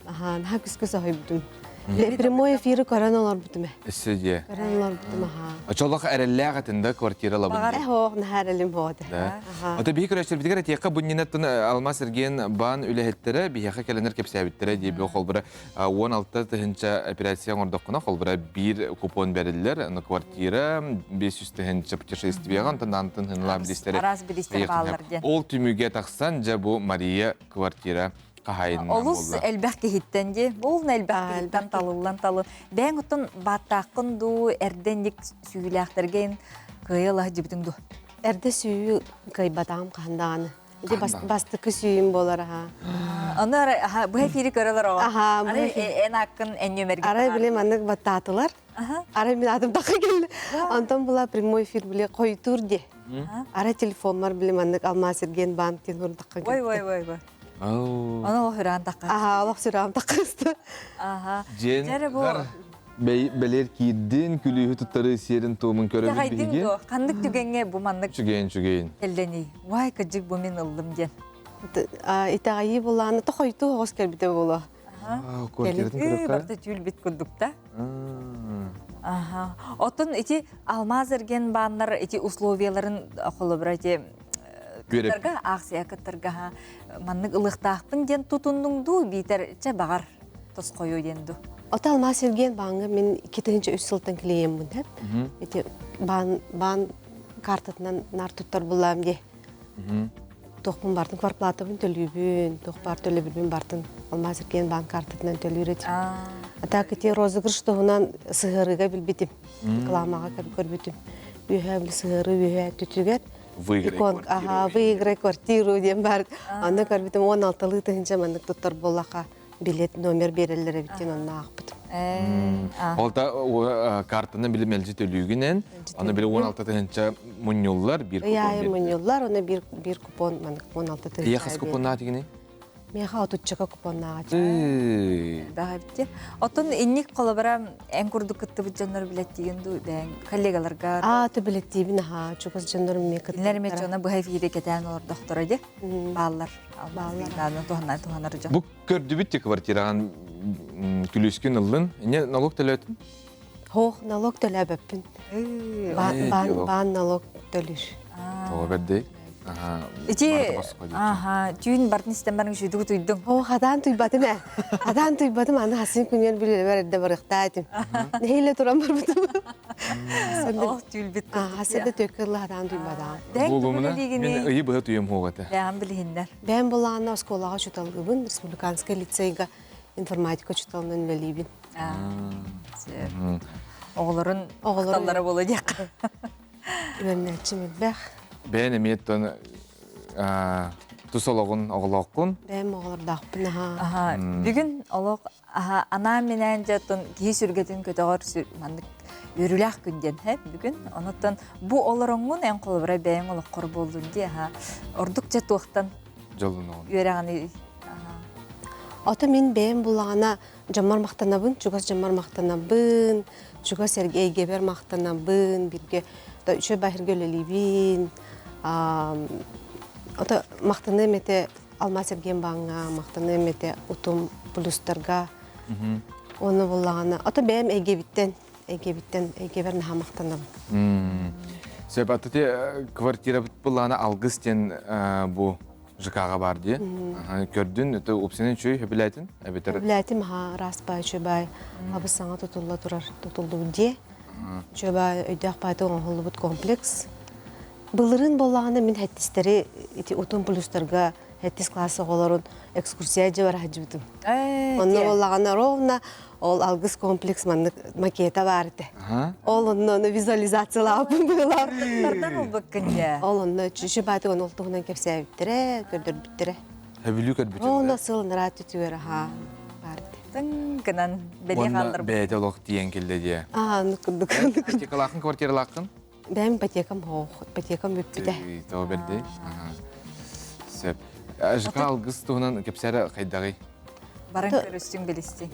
Наға күскі соғой бұтым. Прямой эфирі көрін олар бұтым. Үсі де. Көрін олар бұтым. Очолық әрәлі ағатында квартира лабынды. Бағар әхоқ, нәхәр әлім ходы. Ота бейі көрәшілер бітігер әтеққа бұнненеттін алмас әрген бан үләхеттері бейеққа кәленер кепсәбіттері дейбі қолбыры 16 тұхынша операцияң ордаққына қолбыры бір купон бәрілер. Квартира 500 тұхынша путешествияған тандантын хынылам дестері. Араз білістер бағалар ден. Ол түміге тақсан жа бұл Мария квартира қағайыннан болды. Олыс әлбәқ кехеттен де, болын әлбәқ кехеттен талылан талы. Бәң ұттын баттақын ду, әрдендік сүйіләқтерген қиылақ жібітің ду. Әрді сүйі қайбатағым қандағаны. Бастықы сүйім болар. Оны бұй фири көрілер оға. Ары ән ақын ән нөмерге. Арай білем анық баттатылар. Арай мен адым тақы келі. Антон бұла прямой эфир біле қой тұр де. Арай телефонмар білем анық алмасырген банктен ұрын тақы келі. Ой. Оны ол хүран тақы. Ол хүран тақысты. Жен бәлер кейден күлігі тұттары серін туымын көрімін бейге? Қандық түгенге бұмандық Чүгейін. келдені. Вай, күджік бұмен ұлдым ден. Итағайы боланы тұқойты оғыз кәрбіте болу. Квартиратын көріп қар? Барды түйіл бет күрдікта. Отын ити алмаз ерген бағынлар ити условияларын қолы бір әте кыттырга, ақсия кыттырга маннык ылықтақпын ден тұтындыңду бейтер ча бағар тұс қойу денду. Ота алмаз ерген бағынға мен 2-3 сылтын кілейем бұн әп. Бағын картатынан нар тұттар бұлам де. Тоқпын бартын кварплатабын төлібін, тоқпар төлібін бартын алмаз ерген бағын картатынан төлірет. Ата кете розыгрыш тоғынан сығырыға білбетім. Кыламаға көрбетім. Үйе біл сығыры, үйе түтігер. Выиграй квартиру дем бар. Анда көрбетім 16-лы тұхынша мандық тұттар болақа билет номер берелері біттен онына ақпытым. Олта картаны білім әлжі төлігінен, аны білі 16 тұхынша мұньоллар, бір купон берді. Мұньоллар, оны бір купон, 16 тұхынша. Еқыз купон нағатығыне? Меха отуччака купон нағатығы. Бағы бітте. Отын инник қолабыра ән күрді күтті бұд жанлар білет дегенду, бәң коллегаларға. Ты білет дейбін, чүгіз жанлар ме күтті. Нәрі мет жоны бұғай фейді кетән олар доқтора де. Балалар. Туғанар жон. Бұл көрді бітті квартираған күліскін ұлын. Не налог төлі өтін? Хоқ, налог төлі әбәппін. Бан налог төліш. Тоға бәрді? Түйін бартын істен барың жүйдігі түйдің. Адан түйбатым ә. Адан түйбатым, аны хасын күнен білі бәрді барықта әдім. Нейлі тұрам бар бұтым. Ол түйіл бітті. Хасырды төкірлі адан түйбатам. Болуымына мен ұйы бұғы түйім хоғаты. Бән білігіндер. Бән болағына осколаға чүталғыбын, республиканская лицейға информатика чүталының өлейбін. Оғылырын ақталары болу дек. Өмнәтші мүлбәқ. Бән әметтен тұсалығын оғылаққын? Бән оғылырдақпын. Бүгін олық ана менен жатын кей сүргетін көтіғар өріләқ күнден бүгін. Онықтан бұл оларыңын ән қолыбыра бәйін олық қор болдың де. Ордық жат уақтан өрәғаны. Ота мен бәйін бұлағына жамар мақтанабын, жүгас жамар мақтанабын, жүгас егебер мақтанабын, бірге үші бәхірге өлелейбін. Ота мақтаны әметі алмас ерген бағыңа, мақтаны әметі ұтым плюстарға. Оны бұлағына. Ота бәйім егебіттен, егебер наға мақтанабын. Сөйіп, атыте квартира бұлағына алғыстен бұл ЖК-га бар дие. Көрдүн, это опсенен чөй хөбіләйтін, әбетер. Біләтім, распай, чөбай, абысаңа тұтылла тұрар, тұтылды де. Чөбай, өйдәқ байды оңғылы бұд комплекс. Бұлырын болағаны мен әттістері, ұтын плюстарға, әттіс классы оларын экскурсия же бар әджі бұдым. Оны болағаны ровна, ол алгыс комплекс макета барды. Ол оны визуализациялап бұлар. Тардан ол бүккінде. Ол оны чөбайды оны ұлтығынан кепсе әбіттірі, көрдір біттірі. Әбілі көт бүтін. Оны сылыныра түтігері барды. Тыңгынан бәле қалдыр. Бәйті олық дейін келді де. Нүкірдік. Ипотекалақын, квартиралақын? Бәйім ипотекам өппіді. Тау берді. Сөп. ЖК алғыз тұғынан кепсәрі қайдағы? Барын көрістің білісті.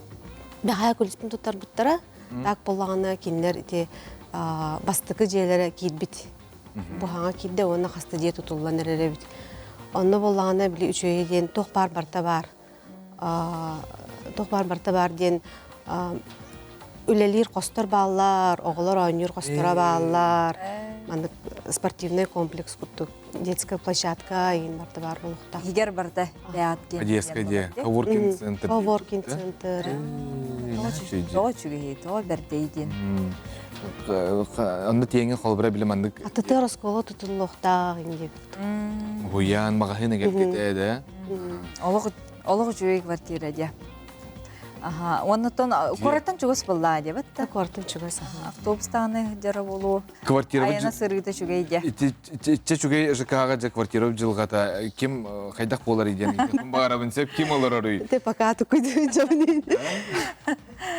Бәғая көліспін тұттар бұттара. Так болағына кендер бастықы жерлері кейдбіт. Бұғаңа кейдді, оны қасты де тұтылған әрері біт. Оны болағына білі үшөйе ден тоқпар барта бар. Тоқпар барта бар ден үлелер қостар балар, оғылар ойныр қостара балар. Спортивный комплекс күттік. Детская площадка ең барта бар болуқта. Егер барда бәят кен. Одесска де, коворкинг центр. Коворкинг центр. Тоғы чүгей, тоғы бәрдейден. Онда теңін қолбыра білім андық. Атытыр оскола тұтылуқта ең Хуян, мағахын әгер кетеді. Олығы жүгей квартира де. Оннан кораттан чугас болла де бітті? Кораттан чугас. Автобустаны жара болу. Айына сырыйда чугей де. Че чугей ЖК-ға же квартира жылғата. Кем қайдақ болар еден? Кім бағарабын сеп, кем олар орой? Те пока тұқыды жауынен.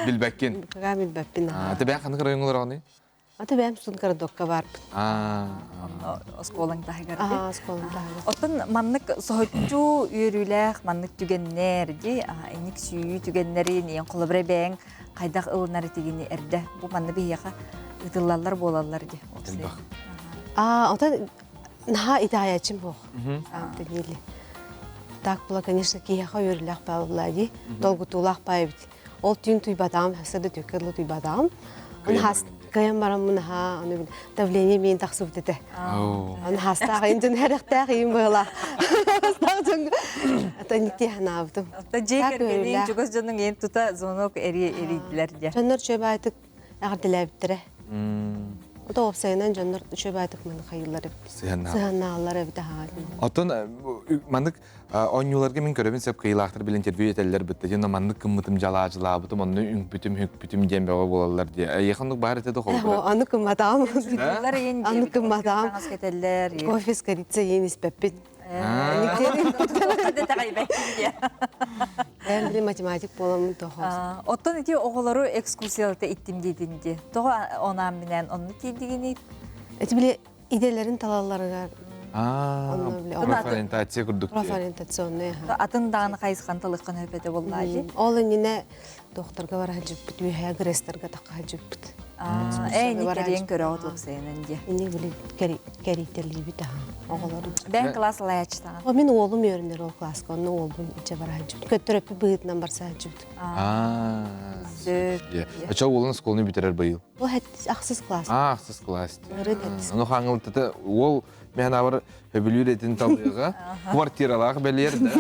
Білбәккен? Пока білбәкпен. Аты бәң қанық район олар ағыны? Аты бәм сұнқары доққа барбын. Осколың тағы көрді? Осколың тағы. Оттын маннык соғытчу үйріләқ, маннык түгеннер де, әнік сүйі түгеннерін, ең қолы бірі бәң қайдақ ұлынары тегені әрді. Бұл манны бейеға ұтылалар болалар де. Оттан наға итаячым бұл. Так бұла, конечно, кейеға үйріләқ бәуілі де, долғы тұлақ бәйбіт. Ол түйін тұйбадам, әсірді төкерлі тұйбадам. Кайын барам мұнаға, давление мен тақсып деді. Оны хастағы инжен әріқтағы ең бұғыла. Ата нетте хана абдым. Ата жекергенен жүгіз жонның ең тұта зонок әрейділер де. Жоннар чөбі айтық әғірділі әбіттірі. Ота опсайынан жоннар чөбі айтық мұны қайылар әбіт. Сығанна алар әбіті хағалын. Отын, мандық ойнуларға мен көребін сәп қиылақтыр білі интервью етелер бітті. Жена мандық кыммытым жала-жыла бұтым, оны үңпүтім, хүкпүтім дем бәуі болалар де. Еқындық бар етеді қолы? Аны кымматам. Аны кымматам. Кофес корица ең іспәппет. Әм білі математик боламын тоқыз. Оттан ете оғылары экскурсиялықта иттім дейдінде. Тоға онан менен оны дейдігені? Әті білі иделерін талаларыға. Профориентация күрдік. Профориентационный. Атын дағаны қайысқан талыққан өпеті болды. Ол үніне доқтарға бар әжіп бүт, үйәе грестерға таққа әжіп бүт. Әйні кәрен көрі отылық сейінен де. Әйні білі кәрейттерлі бүт оғылары. Бән класс лайачы таған? Мен оғылым өріндер ол классқа, оны оғылым үтче бар әжіп бүт. Көттір өпі бұйытынан барса әжіп бүт. Әча оғылын сколыны бітерер бұйыл? Ол ақсыз класс. Ақсыз класс. Оны қаңылтыды, ол мен авыр өбілі ретін талыға квартиралағы бәлер да.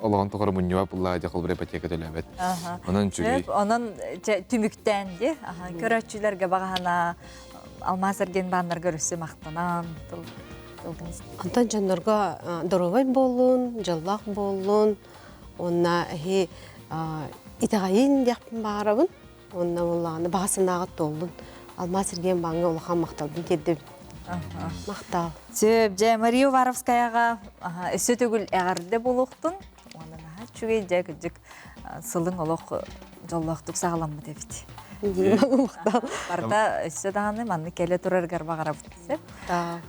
Олағын тұғыры мұннева бұллаға де қолбір ипотека төләбет. Онын чүгей. Онын түміктен де, көрәтшілерге бағана алмазырген бағандар көрісі мақтанан. Антон жанларға дұрывай болуын, жаллақ болуын, онына итағайын дияқпын бағарабын, онына олағаны бағасынағыт толын. Алмазырген бағанға олақан мақталдың кедді. Мақтал. Сөп, жа Мария Варовскаяға өсі төгіл әғарды болуқтың, онына чүгей жа күджік сылың олық жоллақтық сағаламы дебіт. Барда өсі дағаны манны кәлі тұрар ғарба ғарап өтсеп.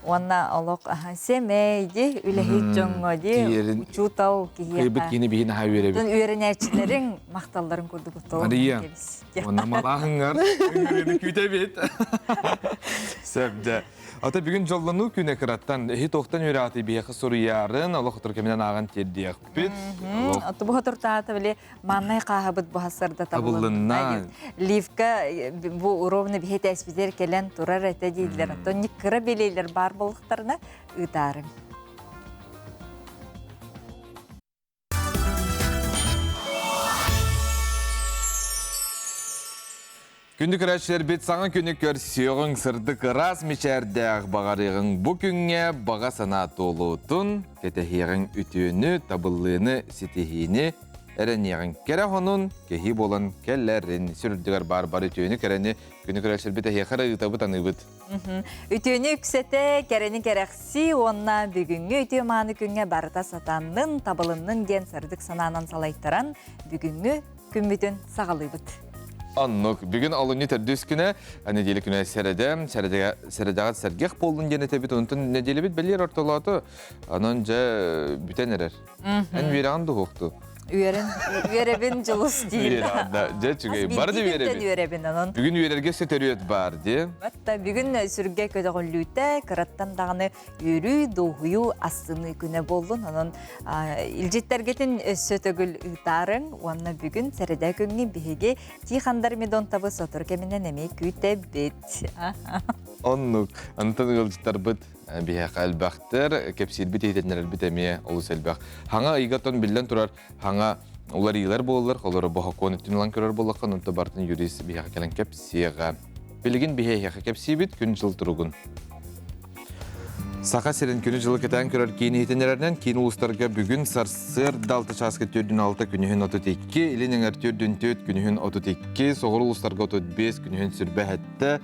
Онына олық семейді, үләхет жоңғы де, учутау кейеға. Көйбіт кені бейін аға өре бет. Өрен әчілерін мақталдарын көрді күтті. Мария, онына малағыңар, өңірені күте бет. Сөп, жа. Ата бүгін жоллану күні қыраттан хит оқтан өрі аты бейқі сұрыярын, олық тұркеменен аған тердейік бет. Оты бұға тұртағаты біле маңнай қағыбыт бұғасырда табылынна. Ливка бұл ұровны бейт әспетер келен тұрар әті дейділер. Тоны қыры белейлер бар болықтарына ұтарым. Күнді көрәтшілер бет саңа күні көрсеуің сырды қырас мечәрдәғ бағарығың бұ күнге баға санаты олуытын, кетехеғің үтіні, табыллыны, сетехіні, әрінеғің кәрі ғонын, кехи болын кәлләрін, сүрілдігер бар үтіні кәріні күні көрәтшілер бет әхеқары ұтабыт аныбыт. Үтіні үксеті кәріні кәрәқсі, онна бүгінгі үті маны күнге барыта сатанның, табылынның ден сырдық сананан салайттаран, бүгінгі күнбүтін сағалыбыт. Аннық, бүгін алуыны түрдіс күні, неделі күні сәрдеғат сәргеқ болдың дені тәбіт, онтын неделі біт бәлер орталаты, анан жа бүтен әрер. Ән вері анды хоқты. Үйеребін жылыс дейілді. Бүгін үйерерге сөтөріет бар, де? Бүгін сүрге көдіғылүйті, қыраттан дағыны үйрі, доғыю, астыны күні болдың. Оның илжеттергетін сөтөгіл ұйтарын, онына бүгін сәреді күнге бігеге тиқандар медон табы сотыр кемінен әмей күйті бет. Оннық, антын ұлжеттар бұд. Бияқ әлбәқтір, кепсел біт ететінер әлбіт әме олыс әлбәқ. Хаңа ұйғаттан білден тұрар, хаңа олар ийлер болылар, олары бұхақуан үттін ұлан көрер болаққан, ұнты бартын юрис бияқ кәлін кепсеға. Білген бияқ кепсе бит күн жыл тұрғын. Сақа серін күні жылы кетен көрер кейін етінерінен, кейін ұлыстарға бүгін сарсыр далты часқы 4-6 күнігін 32, елінің әр 4-4 күнігін 32, соғыр ұлыстарға 35 күнігін сүрбә әтті,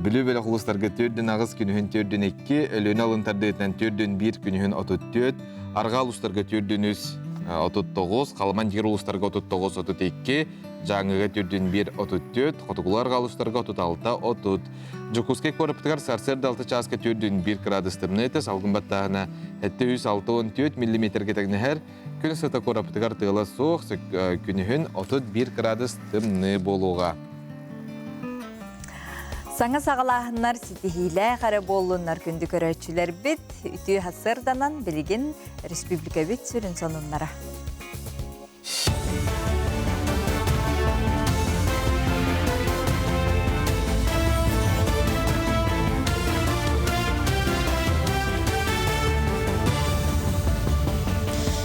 Білу бөлі құлыстарға 4-9 күнігін 4-2, өліні алынтарды етінен 4-1 күнігін 34, арға ұлыстарға 4-39, қалман жер ұлыстарға 39-32, жаңыға 4-1-34, қотығыларға ұлыстарға 36-30. Жүкуске көріптігар сарсерді 6 часқа 4-1 градустымны еті, салғын баттағына 706-14 мм кетігіні әр, күні сыта көріптігар тығыла соқ, күнігін 31 градустымны болуға. Саңа сағалағынар сетихилі қары болуынар күнді көрәтшілер бет, үті хасырданан білген республика бет сүрін сонынлара.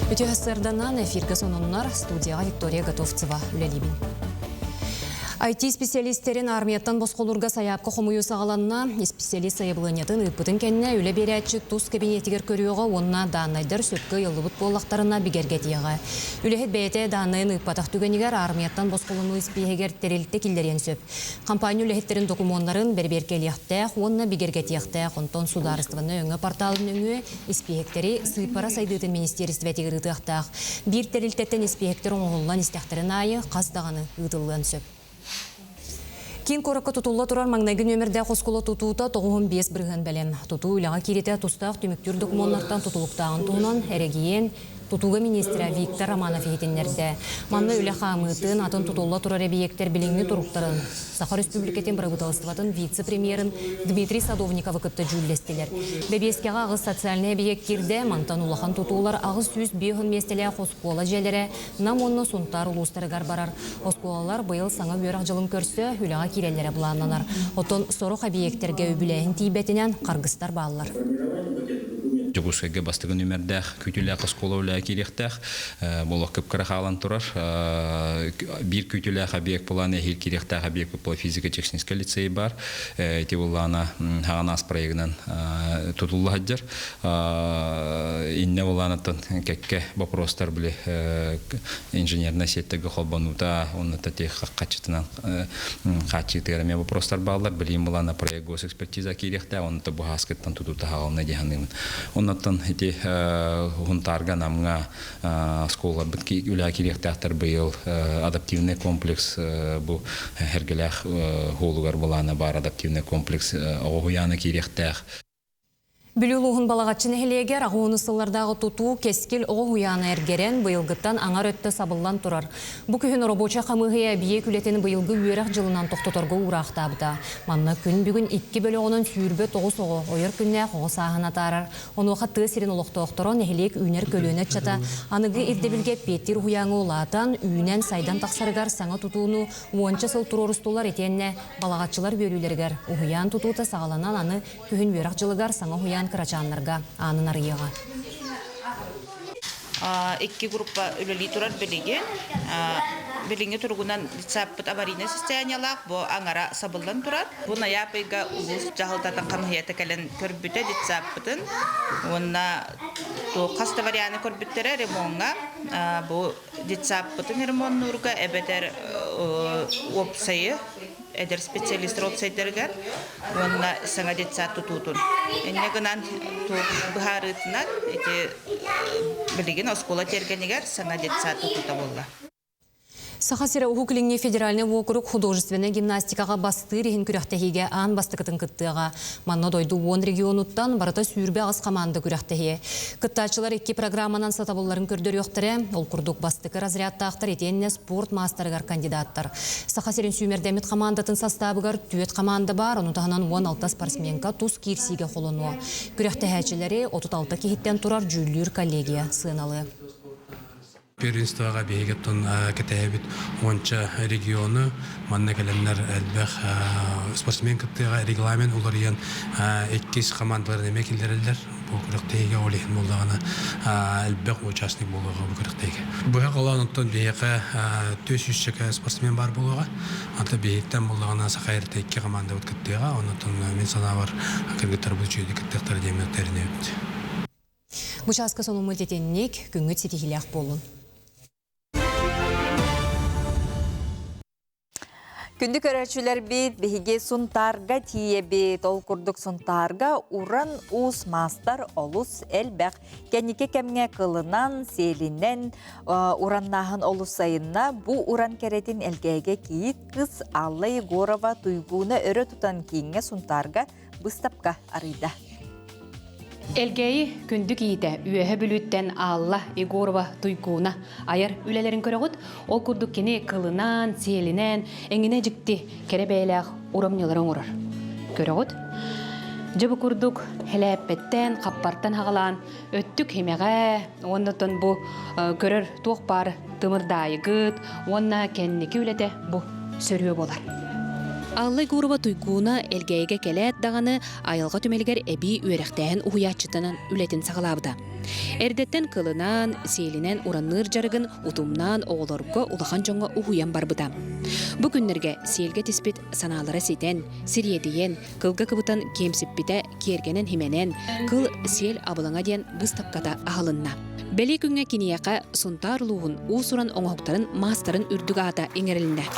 Үті хасырданан эфирге сонынлар студияға Виктория Готовцева үлелейбін. IT-специалисттерин армияттан босқолурга саяпқа қомую сағаланна, специалист сайабылынетін үппітін кәніне үлі берәтші тұз кабинетігер көріуға онна данайдар сөпкі елдыбыт болақтарына бігергетияға. Үліхет бәйті данайын үппатақ түгенігер армияттан босқолуну испейгер терелітті келдерен сөп. Компания үліхеттерін документарын берберкелияқтақ, онна бігергетияқтақ, онтон сударыстығыны өңі порталын өңі испейгектері сыйпара сайдытын министерстве тегірітіқтақ. Bir тереліттеттен испейгектер оңғылан істяқтарын айы қастағаны ұтылған сөп. Кин коракка тутулла турар маңнайгын өмірде қоскула тутуыта 95 бірген бәлен. Туту үліға кереті тұстақ түміктүр документтан тутулықтағын туынан әрегейен Тутуга министра Виктор Романов етенлерді. Манны үлі қамытын атын тутулла турар әбиектер біліңні тұруқтарын. Саха Республикатын бірабыталыстыватын вице-премьерін Дмитрий Садовникова күтті жүлдестілер. Бәбескеға ағыз социальный әбиектерді мантан улахан тутулар ағыз сүз бейхін местелі қоспуала жәлері нам онны сұнтар ұлыстарығар барар. Қоспуалар бұйыл саңа бүйрақ жылын көрсі үліға керелері бұлананар. Отын сорық әбиектерге өбіләйін тейбетінен қарғыстар бағылар. Жогускайга бастыгын өмердәх, күтүлә кыскола үлә кирехтәх, болық кыпкыры халан турар. Бир күтүлә объект планы хил кирехтәх объект по физико-технический лицей бар. Эти булана ханас проектынан тутулла хаджар. Инне буланатын кекке вопростар биле инженерная сеттеге холбанута, онда тех качественно качетерме вопростар баллар билим булана проект госэкспертиза кирехтә, онда бу хаскыттан тутута халны дигәннән. Оннан эти хунтарга намга школа битки үлә кирехтәхтер быел адаптивный комплекс бу хергеләх холугар булана бар адаптивный комплекс огуяны кирехтәх. Бүлілуғын балағатшыны хелегер ағуыны сыллардағы тұту кескел оғы хуяны әргерен бұйылғыттан аңар өтті сабыллан тұрар. Бұ күйін робоча қамығы әбие күлетін бұйылғы үйерақ жылынан тоқтыторғы ұрақтабыда. Манна күн бүгін 2 бөлі оның сүйірбе 9 оғы ойыр күнне қоғы сағын атарар. Оны қатты сирен олықты оқтырын әхелек үйнер көліне чата. Анығы ирдебілге петтер хуяңы олатан үйнен сайдан тақсарығар саңа тұтуыны уанча сыл тұрорыстулар етенне балағатшылар бөлілергер. Ухуян тұтуыта сағаланан аны күн үйерақ жылығар саңа хуян Крачанларга анын арыяға. iki группа үлели турар билеген. Билинге тургунан саппыт аварийный состояниялак, бу аңара сабылдан турат. Бу ноябрьга улус жахылтатын камхията келен көрбүтө дитсаппытын. Онна то кастоварияны көрбүттере ремонга. Бу дитсаппытын ремоннурга эбетер опсайы эдер специалисттер опсайдергер. Онна саңа дитсат тутутун. Эне гынан то бахарытынан эти билеген оскола тергенигер саңа дитсат тутута болла. Сахасира Ухуклинге федеральный округ художественная гимнастикаға басты рейін күряқтахиге ан бастықытын кыттыға. Манна дойду 10 регионуттан барыта сүйірбе ағыз команда күряқтахи. Кыттачылар 2 программанан сатабыларын көрдер yoқтыры, ол күрдік бастықы разрядтақтар етенне спорт мастерігар кандидаттар. Сахасирин сүймердемет командатын составыгар түйет команда бар, оны тағынан 16 спортсменка туз кирсиге қолыну. Күряқтахачылары 36 кехиттен турар жүллүр коллегия сыналы. Первенствоға бейгеттон кәтәйбіт 10 регионы, манна кәлемнер әлбәқ спортсмен кіттіға регламент олар ен 2 командаларын әме келдерілдер. Бұл күріқтейге олейін болдағына әлбәқ участник болуға бұл күріқтейге. Бұға қалан ұттан бейгі 400 спортсмен бар болуға. Анта бейгеттен болдағына сақайырта 2 команда өт кіттіға. Онытын мен сана бар кіргіттар бұл жүйді кіттіқтар демектеріне өтті. Бұшасқа сонымы детеннек күңіт сетихилях болын. Күнді көрәчілер бет, бігіге сұнтарға тие бет, ол күрдік сұнтарға уран ұс мастар олыс әлбәқ. Кәнеке кәмге қылынан, селінен, ураннағын олыс сайынна, бұл уран кәретін әлгәйге кейі қыз Алла Егорова тұйгуны өрі тұтан кейінге сұнтарға бұстапқа арыйда. Элгейи күндүк ийте үйөһө бүлүттен Алла Егорова туйкуна аяр үлелерин көрөгөт ол курдук кини кылынан, селинен, эңине жикти керебейлах урамняларын урар. Көрөгөт жыбы курдук хелеппеттен, каппартан хагалан өттүк хемеге, оннотон бу көрөр туох бар тымырдайыгыт, онна кенники үлете бу сөрүө болар. Алла Егорова туйкуна элгейге келет даганы айылга түмелгер эби үйрәхтәһен уһуячытынан үлетин сагалабыда. Эрдеттен кылынан, селинен уранныр жарыгын утумнан оголорго улахан жоңго уһуян барбыда. Бу күннерге селге тиспит санаалары ситен, сириедиен, кылга кыбытан кемсиппите кергенен хименен, кыл сел абылаңа ден быстапката ахалынна. Бели күнгө кинияка сунтар лугун уусуран оңоктарын мастарын үрдүг ата эңерилинде.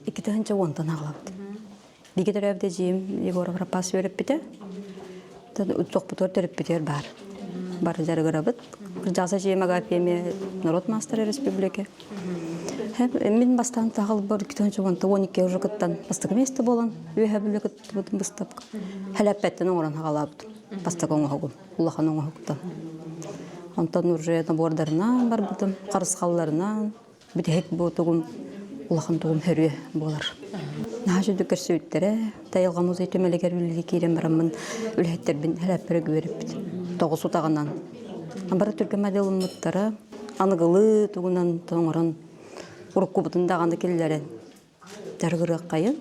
Ikitahınca ondan ağlabdı. Bir gider evde ciyim, Егоров rapaz verip biter. Çok butor terip biter bar. Bar jarı görabıt. Jasa ciyim agapiyeme Народ Мастера Республики. Мен бастан тағыл бар 12 уже кыттан бастық месті болан. Үйе бүлі кытты бұдым бұстапқа. Хәләппәттен оңыран ағалабды. Бастық оңығы Улахан оңығы кыттан. Онтан уже набордарынан бар бұдым. Қарыс қалыларынан. Бітек бұдығым. Улахан туғым хөрі болар. Нағашы дүкірсі өттері, тайылға мұзай төмелегер үлігі кейрен барамын үлхеттербін әләппірі көріп біді. Тоғыз ұтағынан. Бары түркі мәделім мұттары, анығылы тұғынан тоңырын, ұрық көбітін дағанды келілері дәргірі қайын,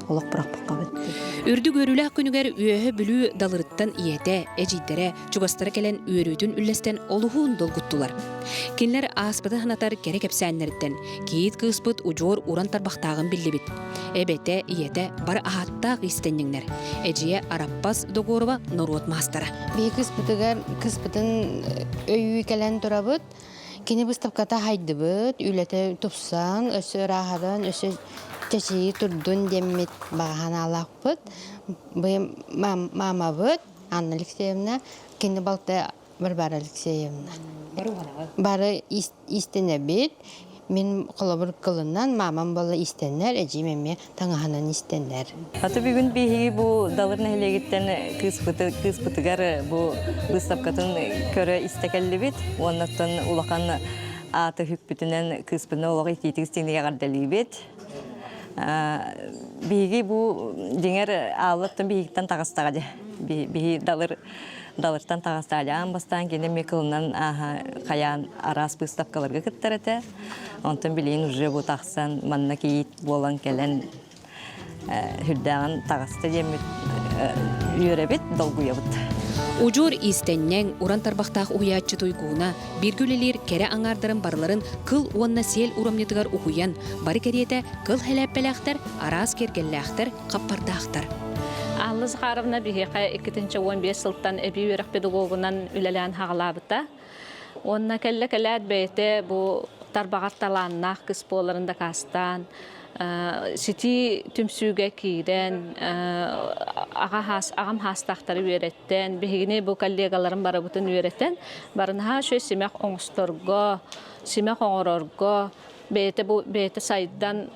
олақ бұрақ баққа бітті. Үрдү көрүләк күнүгер үйөһө бүлүү далырыттан иете, эжиддере, чугастара келен үйөрүүтүн үллестен олуһуун долгуттулар. Кинлер ааспыты ханатар керек эпсәннерден, киит кыспыт ужор уран тарбактагын биллибит. Эбете иете бар ахаттаак истенниңнер. Эжие Араппас Догорова Народ Мастера. Би кыспытын өйүү келен турабыт, кини выставката хайдыбыт, үлете тупсан, өсө рахадан, өсө Чачи турдун деммит багана алакпыт. Быйым мама быт, Анна Алексеевна, кини балта Барбара Алексеевна. Бары истене бит. Мен колобур кылынан мамам бала истенер, эжимеме таңаханан истенер. Аты бүгүн биһиги бу далырны хелегиттен кыспытыгар бу выставкатын көрө истекелли бит. Оннаттан улахан аты хүкпүтүнөн кыспыны олого ититигистиңиге гардали бит. Биги бу деңер алыттан бигиттен тагыстагы. Биги далыртан тагыстагы. Бастан кене мекылынан каян арас выставкаларга кыттырыты. Онтан билин уже бу таксан манна кийит болан келен хүрдәгән тагыста демит үйрәбит долгуябыт. Ужур истеннен уран тарбақтақ уяатчы туйгуна, биргүлелер кәрі аңардарын барларын кыл уанна сел урамнетігар ухуян, бары кәриеті кыл хәләппәләқтір, арас кергелләқтір, қаппардақтыр. Аллыз қарымна бігеқа 2-15 сылттан әбі өріқ педагогынан үләлән хағалабыта. Онна кәлі-кәләт бәйті бұл тарбағатталаннақ кіс боларында кастан, сити түмсүгө кийден агам хастактары үйреттен бигине бу коллегаларым бары бутун үйреттен барынха шөй семек оңусторго семек оңорорго бете сайдан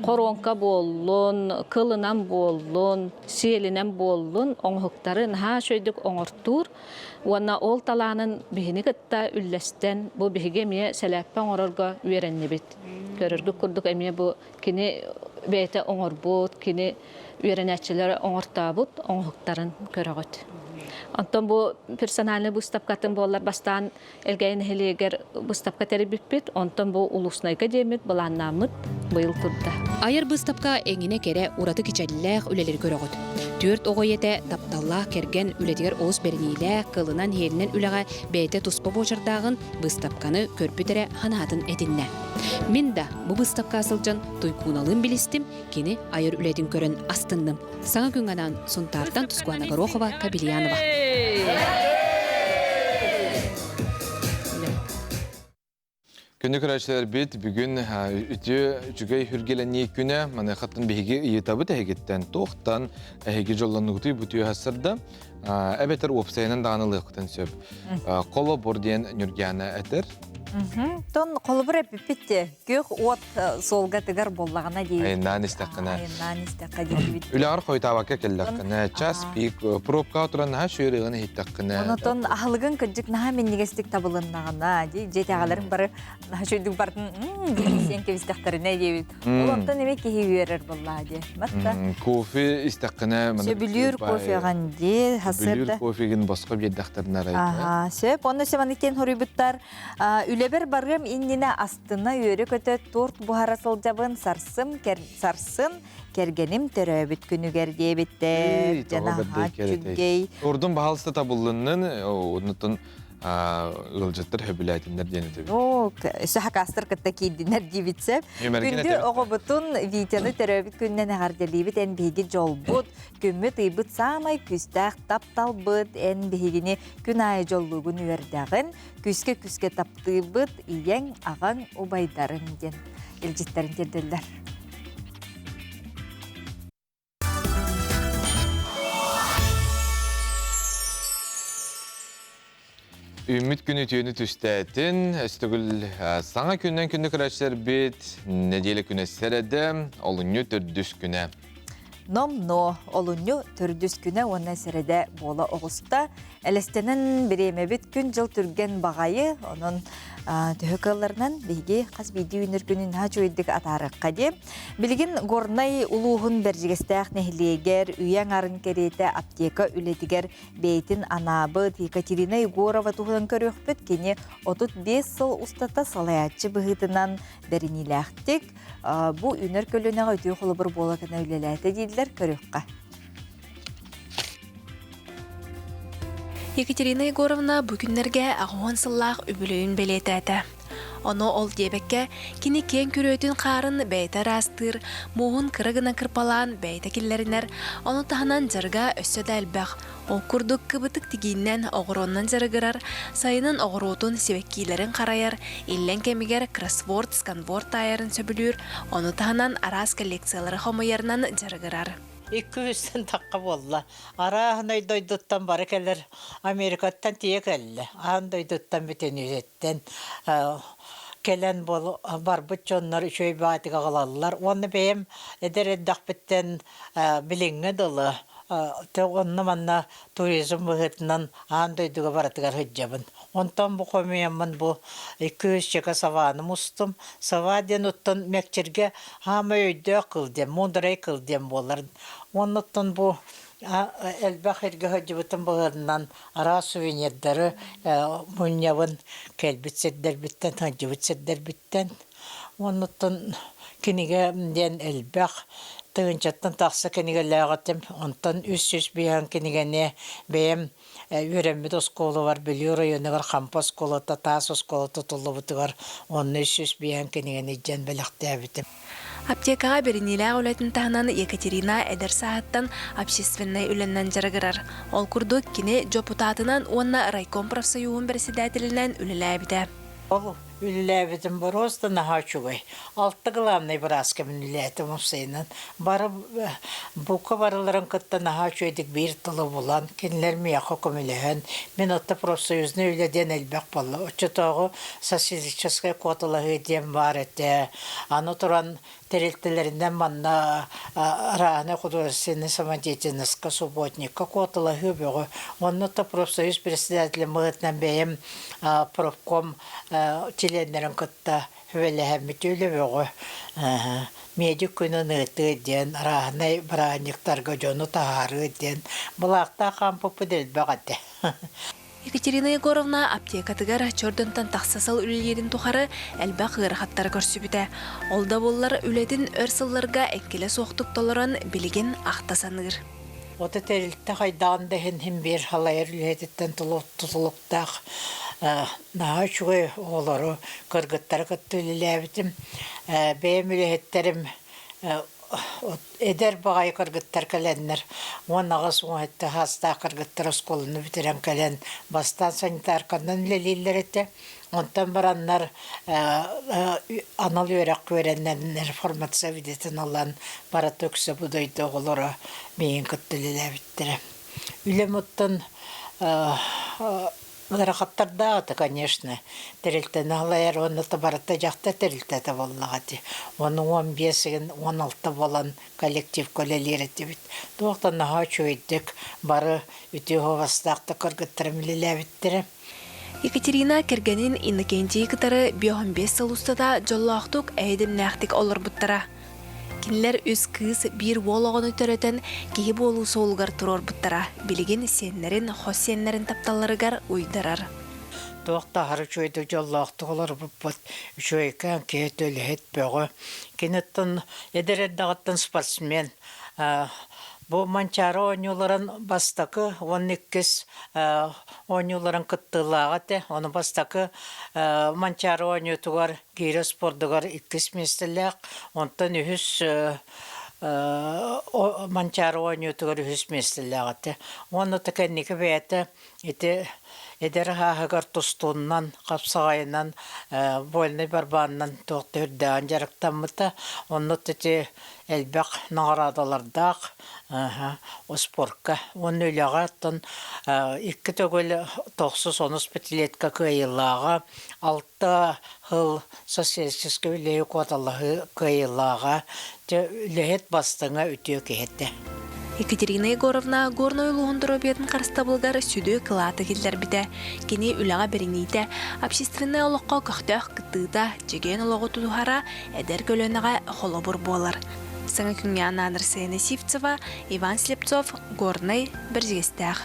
коронка боллун кылынан боллун селинен боллун оңуктары наха шөйдүк оңортур уана ол таланын бигини кытта үллестен бу биге мие селеппен оңорорго үйреннебит көрөргү курдук эме бу кини бете оңорбут кини үйренәчилер оңортабут оңуктарын көрөгөт. Антон бу персональный буставкатын болар бастан элгейн хелегер буставка тербиппит, антон бу улуснайга демит баланнамыт быйыл турда. Айыр буставка эңине кере ураты кичелләх үлелер көрөгөт. Төрт оғойете тапталлах керген үлетигер оз берниле кылынан херинен үлеге бейте туспа бочардагын буставканы көрпүтере ханатын этинне. Мен да бу буставка асылжан туйкуналын билистим, кини айыр үлетин көрөн астындым. Саңа күнганан Сунтардан Тускуана Горохова, Кабильянова. Күнді көрәшілер бет бүгін үті жүгей хүргеленне күні маны қаттын бейге иетабы тәйгеттен тоқтан әйге жолланы ұты бұты ғасырда әбетер опсайынан дағанылықтан сөп. Қолы борден нүргені әтір. Тон қолыбыр әпіппетте, көк от солға тігір боллағына дейін. Айнан істеқіні. Айнан істеқі дейін. Үлі ағыр қойтабаққа келдіқіні, час пик, пробқа отыран ға шүйіріғіні хиттіқіні. Онытон ағылығын күнжік наға мен негестік табылыннағына, жет ағаларын бары шүйдік бардың сен кебістіқтарына дейбіт. Олонтан емек кеге үйерір болла де. Кофе істеқіні. Сөбілер кофеған де, хасырда. Білер кофеген басқа беддіқтарына райды. Сөп, оны семанықтен хорыбыттар үлебер барғым инніне астына үйері көті торт бұхара сылжабын сарсын кергенім төрөбіт күнігер дейбіттер. Жана хат жүгей. Ордың бағалысты табылының, онытын ылжыттыр хөбіләйтіндер денеті. Өсі хақастыр кітті кейдінер дейбітсеп. Күнді оғы бұтын витяны төрөбіт күннен ағарделейбіт ән бейгі жол бұд. Күмміт ұйбыт самай күстәқ таптал бұд ән бейгіне күн айы жоллығын үйердіғын. Күске тапты бұд иен аған ұбайдарын ден. Елжеттерін терділдер. Үміт күні түйіні түстәтін, өстігіл саңа күннен күнді күрәшілер бет, неделі күні сәреді, олыню түрдіс күні. Номно олуню түрдүс күнә онна сәрәдә бола оғыста. Әлестенен біреме бит күн жыл түрген бағайы, оның төхікаларынан бейге қас бейді үнір күнін хачу едік атарыққа де. Білген горнай улуғын бәржігістәқ нәхілегер, үйен арын кереті аптека үлетігер бейтін анабы Екатерина Егорова туғын көріқ бүт кені 35 сыл ұстата салаятчы бұғытынан бәрінеләқтік. Бұ үнір көлінеға өтеу қолы бір болатына үлеләті дейділер көріққа. Екатерина Егоровна бүгінлерге ағуан сыллақ үбілуін белетәді. Оны ол дебекке кені кен күрөтін қарын бәйті растыр, мұғын кырығына кірпалан бәйті келлерінер, оны тағынан жырға өссөді әлбәқ. Ол күрдік кібітік тігіннен оғыроннан жырығырар, сайынан оғыротын себеккейлерін қарайар, иллен кемігер кроссворд, сканворд тайырын сөбілір, оны тағынан арас коллекциялары хомайарынан жырығырар. 200'den takka bolla. Ara hanay doyduttan bari keller Amerika'tan tiye kelle. Han doyduttan biten yüzetten. Kelen bol barbıç onlar şöyle bir ağalarlar. Onu beyim eder eddak bitten bilinge dolu. Te onu manna turizm bıhıtından han doyduğa baratıgar hıccabın. Ondan bu komiyamın bu 200 çeka savanı mustum. Savadyen uttan mekçirge hama öydü kıldım, munduray kıldım boların. Ondan bu elbahirge hıccabıtın bıhırından ara suvenirleri munyavın kelbitsedder bitten, hıccabitsedder bitten. Ondan kinige den elbah тыгынчаттан тақсы кенигелләгәтем, онтан үс биян кенигене бәем үреммит осколы бар, Белю районыгар Хампа сколы, Тас сколы тутулы бутыгар, онны үс биян кенигене жан бәләктәбитем. Аптекаға берінелі үлетін тағынан Екатерина әдір сағаттан общественный үленнен жарғырар. Ол күрдік кені жопутатынан онна райком профсоюғын председателінен үлілі әбіді. Ол үліләбітім бұросты наға чугай. Алты ғыламнай бір аскамын үліләтім ұпсайынан. Бары бұқы барыларын күтті наға чуйдік бір тұлы болан. Кенілер мияқы көміліген. Мен отты профсоюзны үледен әлбәк балы. Өтчетоғы социалистическай котылығы дем бар әті. Аны тұран терелтелерінден манна раны художественный самодеятельностька субботника котылығы бөгі. Оны отты профсоюз председателі мұғытнан бәйім профком теленерін күтті хөвеліхәмет өлі бөгі. Медик күні нұты ден, рағынай бұрағынықтарға жоны тағары ден. Бұлақта қампы пүдел бәғады. Екатерина Егоровна аптекатыгар чордонтан тақсасал үлелерін тухары әлбәқ ғырқаттар көрсүбіті. Олда боллар үлетін өрсылларға әккелі соқтық толыран білген ақтасанығыр. Оты тәрілтті қайдағын дәхін бір халайыр үлететтен тұтылықтақ. Наға чүгей олары көргіттар күтті үлеләбітім. Бәйім үлеттерім эдер бағай кыргыттар кәләннер. Онағыз оңетті хаста кыргыттар осколыны бітірен кәлән бастан санитаркандан лелейлер етті. Онтан бараннар анал өрәк көрәннен информация видетін алан бара төксі бұдайды оғылары мейін күттілілі біттірі. Үлем ұттын Ғырақаттарда аты, конечно, тәрілтені алайыр, оны баратта жақта тәрілтәді болағады. Оны 15-16 болан коллектив көлелер еті біт. Доқтан наға чөйдік, бары үті ғовастақты көргіттірі мілілі біттірі. Екатерина кергенин Иннокентий кытары 15 сыл устада жоллақтық әйдім нәқтік олар бұттыра. Кинлер үз кыз bir волоғыны төретін кейі болу солғар тұрор бұттыра. Білеген сенлерін, хос сенлерін тапталарығар ұйдарар. Тоқта хары чөйді жоллақты олар бұппыт. Чөйкен кейт өлі бөгі. Кенеттін едерет спортсмен. Бұл манчары ойнуларын бастақы 12 ойнуларын күттілағаты. Оны бастақы манчары ойнутығар кейрі спордығар 2 местілік. Онтан үхіс манчары ойнутығар 2 местіліғаты. Оны тікеннекі бәйті Эдер хағығар тұстуыннан, қапсағайынан, бойны барбанынан тоқты үрдіған жарықтамыты. Оны түті әлбәқ нағырадалардақ спортқа. Оны өліға аттын 2 төгілі 90 петилетка кайылаға, 6 хыл социалистическі үлейі қуаталығы кайылаға, үлейет бастыңа үтіе кейетті. Екатерина Егоровна горной луғындыру бетін қарыста бұлғар сүді қылаты келдер біді. Кені үліға бірінейді, общественный олыққа көқтіқ күттіғда жеген олығы тұдуғара әдер көлініға қолы бұр болар. Саңа күнге Анадыр Саяна Сивцева, Иван Слепцов, горной бірзгестәғ.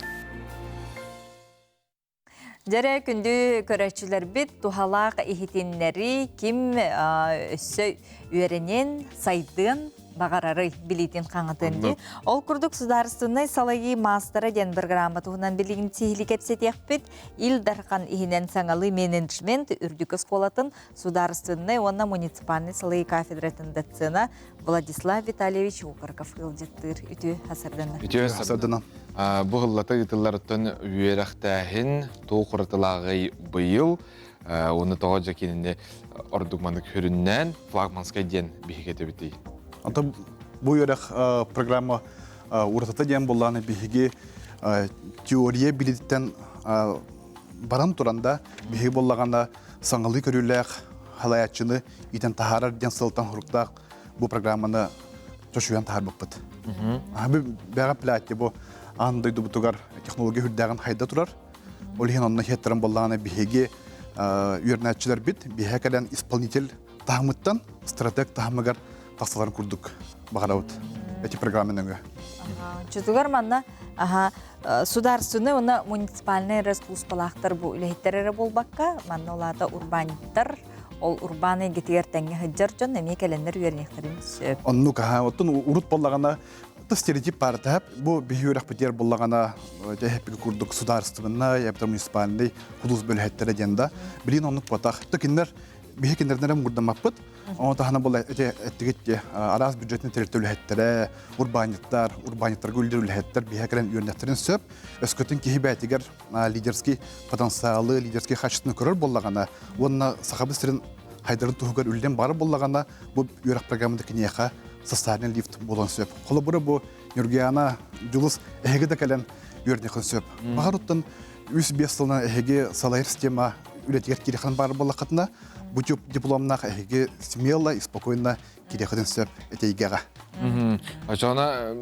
Жарай күнді көрәтшілер бит тухалақ ихитиннәри ким өссі үйерінен сайдын бағарары билетін қаңытынды. Ол күрдік сударыстығынай салайы мастера ден бір грамотуғынан билігін тихілік әпсетек бит, ил дарқан ихінен саңалы менеджмент үрдік сколатын сударыстығынай онна муниципальный салайы кафедратын датсына Владислав Витальевич Укарков ғылдеттір. Үті хасарданы. Үті хасарданы. Бұғыллата ұтыларыттың үйерақтәхін тоқ құрытылағы бұйыл, оны тоға жакенінде ордугмандық хүріннен флагманскай ден бейгеті бітей. Anta bu yörək proqramı uğratata deyən bollarını bihiги teoriya bilidikten baran turanda bihiги bollaganda sаңалы көрүләк халаятчыны итен тахарар ден сылтан хуруктак bu программаны төшүгән тахар буппыт. Бәга платье бу андайды бутугар технология хүрдәгән хайда турар. Ул хен онны хеттерен боллаганы биһиги үйрәнәтчеләр бит, биһәкәдән исполнитель тахмыттан стратег тахмыгар тасаларын курдук багараут. Эти программаны. Чутугар манна сударственный оны муниципальный ресурс палахтар бу илехтерере болбакка, манна олата урбаниттар ол урбаны гетигер тәңге хыджар жон эми келендер үйернектерин сөп. Онну каха оттон урут боллагана стереотип бар тап бу бихюрах битер боллагана жехепи курдук сударствына яптар муниципальный худус бөлһәттер агенда билин онну потах токиннер бихекендерден гурдамаппыт он тахана бола эттигетте араз бюджетин теритөлһәттере урбаниттар гүлдүлһәттер бихекрен юрнәттерин сөп өскөтүн кихибәтигер лидерский потенциалы лидерский качествоны көрөр боллагана онна сахабысырын хайдарын тугар үлден бар боллагана бу юрак программада кинеха социальный лифт болон сөп. Холобура бу Нургиана Жулус эхеге декален юрнехын сөп. Багаруттан 3-5 жылына эхеге салайыр система үлетигер кирехан бар боллақатына бу дипломнах эхеге смело и спокойно кирехан сөп этейгега. Ачана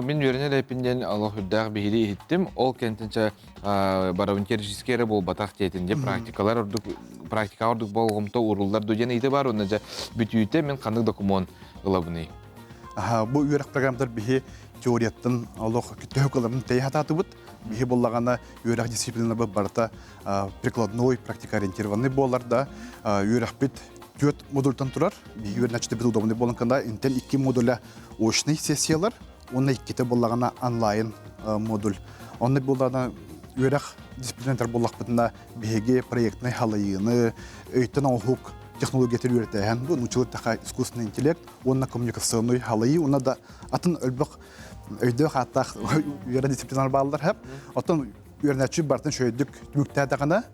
мен юрне лепинден Аллах хүддәг бихири иттим. Ол кентенче баравынтержискере бол батак тетинде практикалар ордук болгомто урулдар дөжен иде бар. Онда бүтүйте мен кандык документ ылабыны. Бу юрак программдар бихи теорияттан Аллах күтөкөлөрүн тейхататыбыт. Бихи боллагана юрак дисциплиналар барта прикладной практикоориентированный боларда юрак бит 4 модультан турар. Бихи начты бит удобный болганканда интел 2 модуля очный сессиялар, онна 2 боллагана онлайн модуль. Онны боллагана юрак дисциплиналар боллакпытына бихиге проектный халайыны, өйтөн охук технологиятер үйретәһән, бу научилыктагы искусственный интеллект, онна коммуникационный халайы, онна да атын өлбөк өйдө хаттах юра дисциплинар балдар хәп. Атын үйрәнәчү бартын шөйдүк түмүктәдә гына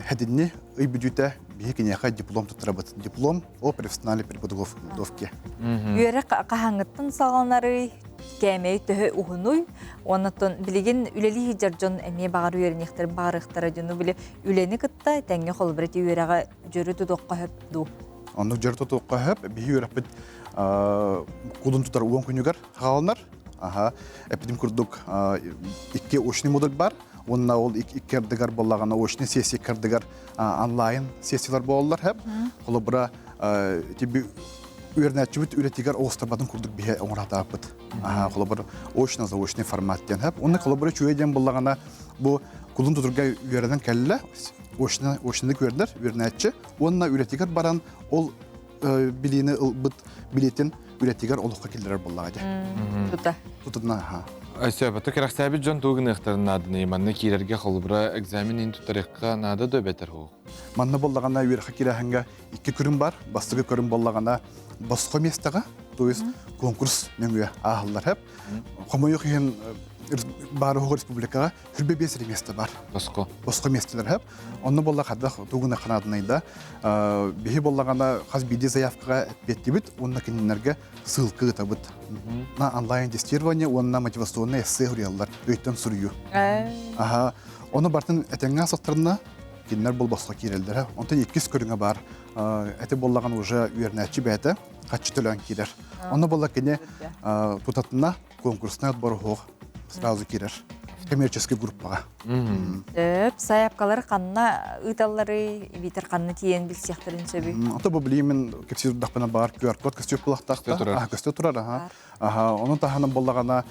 хәдинне ый бюджеты бихекенеха диплом тутырабыт. Диплом о профессиональной подготовке. Үйрәк кахаңыттын салганнары кәмей төһө ухунуй, оннан билеген үлели хиҗарҗон эме багар үйрәнектер барыктар җону биле үлени кытта тәңге холбрати үйрәгә җөрү тудыкка хөп ду. Онны җөрү тудыкка хөп би үйрәп кулун тутар уон күнүгәр хаалнар. Эпидем курдук 2 очный модуль бар. Онна ол 2 кардыгар боллагана очный сессия кардыгар онлайн сессиялар болалар хәп. Холобра тиби үйрәнәчүбит үрәтигәр остабадын курдук бихе оңратапыт. Холобра очный заочный форматтан хәп. Онны холобра чуйдән боллагана бу кулун тутурга үйрәдән кәллә очныйны күрдер үрәнәче. Онна үрәтигәр баран ол билине бит билетин үрәтигәр олукка килдерер боллага. Тутына Айсәбә, токерак сәбит жон тугын ихтарын надыны, манны килерге холбра экзаменин тутарыкка нады да бетер ху. Манны боллагана үрәхә кирәһәнгә 2 күрүм бар, бастыгы күрүм боллагана басқа местага, то есть конкурс нәмгә ахлар хәп. Комойы хен бар республикага хүрбе 5 место бар. Басқа местелер хәп. Онны боллага хадда тугын ханадынайда бихи боллагана хаз биди заявкага беттибит, онна киннәргә ссылка табыт. На онлайн тестирование, онна мотивационный эссе хурьялар, өйттен сурью. Оны бартын этеңгә саттырына киннәр бул басқа кирелдер. Онтан 2 көрүңә бар. Эте боллаган уже үйрәнәче бәте, качы төлән кирер. Оны болла кине тутатына конкурсны отбор хох сразу кирер. Коммерческий группага. Саяпкалар канна ыталлары битер канны тиен билсехтерин сөбү. Ата бу билимен кепсир дакпана бар QR код көстөп булактакта. Көстө турар. Оны таханы боллагана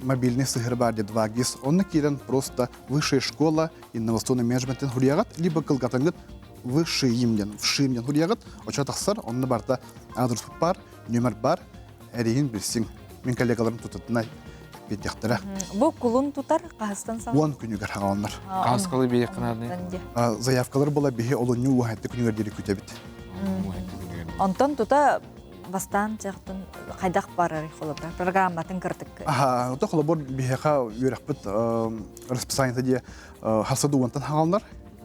мобильный сыгыр бар дед вагис. Он кирен просто высшая школа инновационный менеджмент хулиягат либо кылгатангыт высший имден, вшимден хулиягат. Оча тахсар онны барта адрес бар, номер бар. Эрин билсин. Мен коллегаларым тутатына бедяктара. Бу кулун тутар Казакстан сам. 10 күнүгөр хагалар. Каскалы бейек кынады. Заявкалар бола бихе олоню уахатты күнүгөр дери күтебит. Онтон тута бастан жактын кайдак барар холобра программатын кырдык. Ота холобор бихеха юракпыт расписаниеда де хасаду онтан хагалар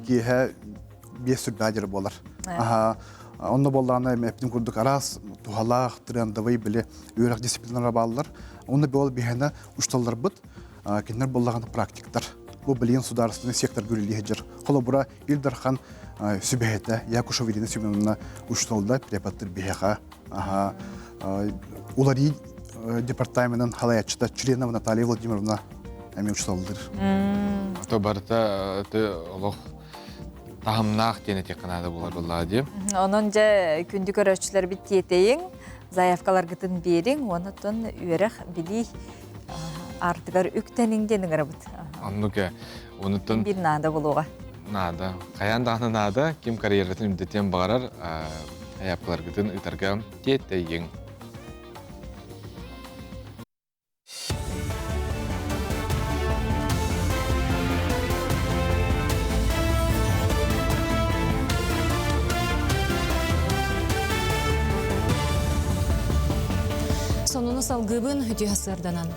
киhe 5 сүрбәдер болар. Онда болланы мәптин курдук арас тухалах трендовый биле юрак дисциплинара баллар. Онда бул бихена ушталлар бит, кинер боллаган практиктар. Бу билен сударственный сектор гүрилиһежер. Холобра Илдархан Сүбәһәтә Якушев Ирина Семеновна ушталда преподаватель бихеха. Улари департаментын халаячта членов Наталья Владимировна әме ушталдыр. То барта Аллах тахамнах дене теканада булар буллади. Онон же күндү көрөчүлөр бит тиетейин, заявкалар гытын бериң, онотон үйрәх били артыгар үктениңден гырабыт. Аннуке онотон бир нада булуга. нада. Қаян дағны нада, кем карьератын үмдетен бағарар, аяпқылар күтін ұйтарға тетті ең. Сонуны салгыбын үті асырданан.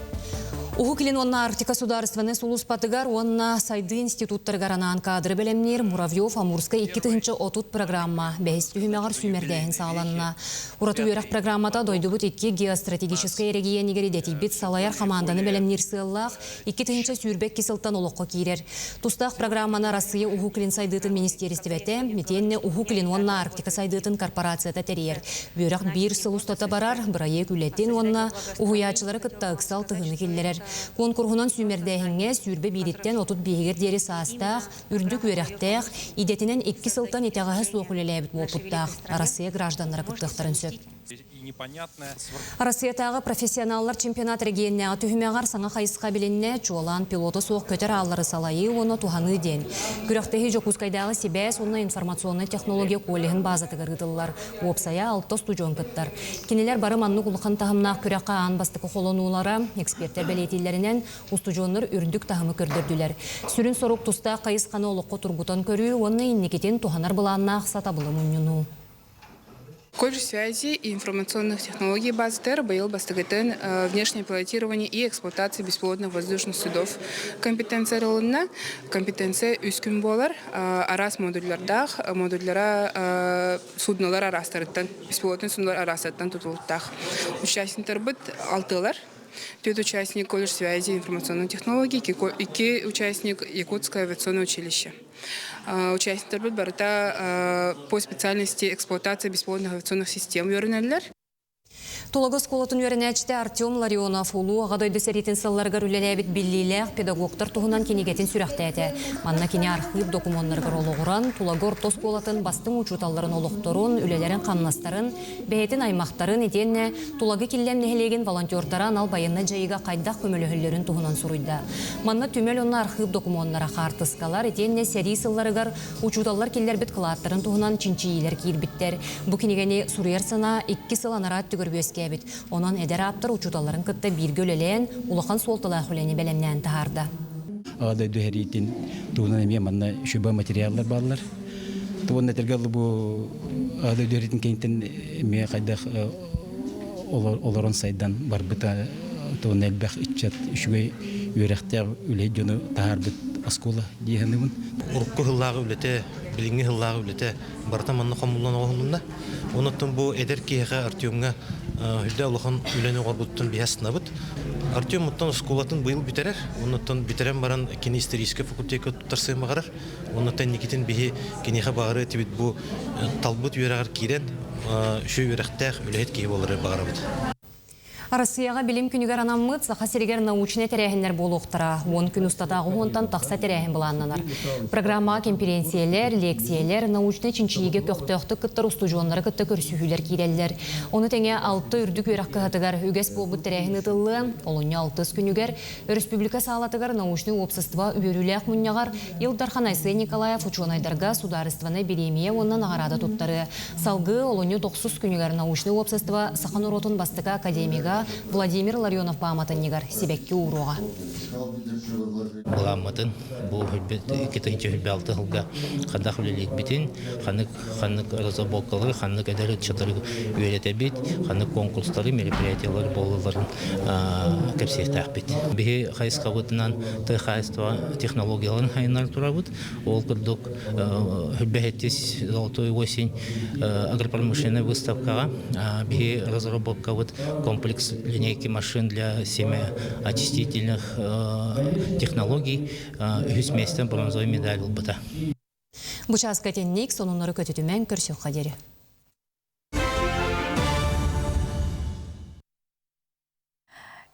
Угу килин онна Арктика сударственный сулус патыгар, онна сайды институттар гаранан кадры белемнер Муравьев Амурская 2-нчы отут программа бәйсті хүмеғар сүймердәйін сағаланына. Ураты үйрек программата дойдубут 2 геостратегическая регионигері детейбет салаяр команданы белемнер сыллақ 2-нчы сүйрбек кесілтан олыққа кейрер. Тустақ программаны Россия угу килин сайдытын министерістібәті, метенне угу килин онна Арктика сайдытын корпорацията терьер. Бүйрек бір сылустата барар, бірайек үлеттен онна угуячылары кытта ықсал тығыны келлерер. Конкурсунан сүймердәйінге сүйрбе бириттен отут бейгер дері састақ, үрдік өрәқтәқ, идетінен 2 сылтан етеғағы соқылеләбіт опыттақ. Россия гражданлары күттіқтарын сөп. Россиятағы профессионаллар чемпионат регионына түхімеғар саңа қайысқа білінне жолан пилоты соқ көтер аллары салайы оны туғаны ден. Күріқтегі Жокускайдағы себәс оны информационный технология коллегін базаты ғырғыдылар. Опсая 6 студион кыттар. Кенелер бары манны құлықын тағымнақ күріққа анбастықы қолонуылары, эксперттер бәлетелерінен ұстудионлар үрдік тағымы көрдірділер. Сүрін сорук тұста қайысқаны олыққы тұрғытан көрі, оны иннекетен туғанар бұланнақ сатабылы мұньыну. Колледж связи и информационных технологий базы ТЭР был бастыгытын внешнее пилотирование и эксплуатация беспилотных воздушных судов. Компетенция ролына, компетенция үскін болар, арас модульлердах, модульлера судналар арастырыттан, беспилотный судналар арастырыттан тутулуттах. Участниктер быт 6-лар. 2 участник колледж связи и информационных технологий, 2 участник Якутское авиационное училище. Участниктер быт барыта по специальности эксплуатация беспилотных авиационных систем юринеллер. Тулагы сколатын өрінәчті Артем Ларионов улу ағадойды сәретін салларғар үлеләбіт біллиләқ педагогтар туғынан кенегетін сүрәқтәді. Манна кене архив документларғар олығыран, тулагы орто сколатын бастың учуталларын олықтырын, үлелерін қаннастарын, бәйетін аймақтарын етенне, тулагы келлем нәхелеген волонтертаран ал байынна жайыға қайдақ көмілігілерін туғынан сұруйда. Манна түмел онна архив документлары қартысқалар, етенне сәрі сылларығар учуталлар келлер біт қылаттарын туғынан чинчийлер кейірбіттер. Бұ кенегені сұруярсына 2 сыланарат түгірбеске Онан эдер аптыр учуталарын кытта bir gölelen улахан солтала хүләне белемнән тахарда. Ада дөһәритин тугынан эме манна шуба материаллар баллар. Туган нәтергәле бу ада дөһәритин кентен эме кайдах олорон сайдан бар бита туган элбәх ичат шугай үрәхтә үле җоны тахарбит аскола дигәннән. Урукку хыллагы үлете, билинге хыллагы үлете барта манна камуллан огыннда. Онуттан бу эдер киһәгә Артемга Хүлдә улахан үләне горбуттан биясына бит. Артем муттан школатын быйыл битерер. Онуттан битерен баран кини исторический факультетка тутарсыма гарар. Онуттан никитин бихи киниха багыры тибит бу талбут юрагар кирен шу юрактах үләт ки болары багырабыт. Россияға білім күнігер анаммыд сақа серегер научне тәрәхінлер болуқтыра. 10 күн ұстадағы онтан тақса тәрәхін бұланнанар. Программа, конференциялер, лекциялер, научне чинчиеге көқтіқті күттір ұстужонлары күтті көрсүйілер кейлелер. Оны тәңе 6 үрдік өрақ қығатығар үгес болбыт тәрәхін ұтылы, олуnya 6 күнігер, Республика сағалатығар научны опсыства үйеріләқ мұннағар Илдархан Айсы Николаев ученайдарға сударыстваны беремие оннан ағарады тұттары. Салғы олуnya 9 күнігер научны опсыства Сахан Уротын бастыға академиға Владимир Ларионов паматын негар себекке уруға. Буламатын бу хүлбет 2-нче хүлбе 6 жылга кадак үлелек битин, ханнык разработкалары, ханнык эдер чатыр үйрәтә бит, ханнык конкурслары, мероприятиялар болуларын кепсехтәк бит. Бе хайска бутынан техайства технологияларын хайнар турабыт. Ол кырдык хүлбәһеттис золотой осень агропромышленная выставкага, бе разработка вот комплекс линейки машин для семяочистительных технологий үсместен бронзовый медаль булбыта. Бучас катенник сонунары көтүтүмен көрсөк кадери.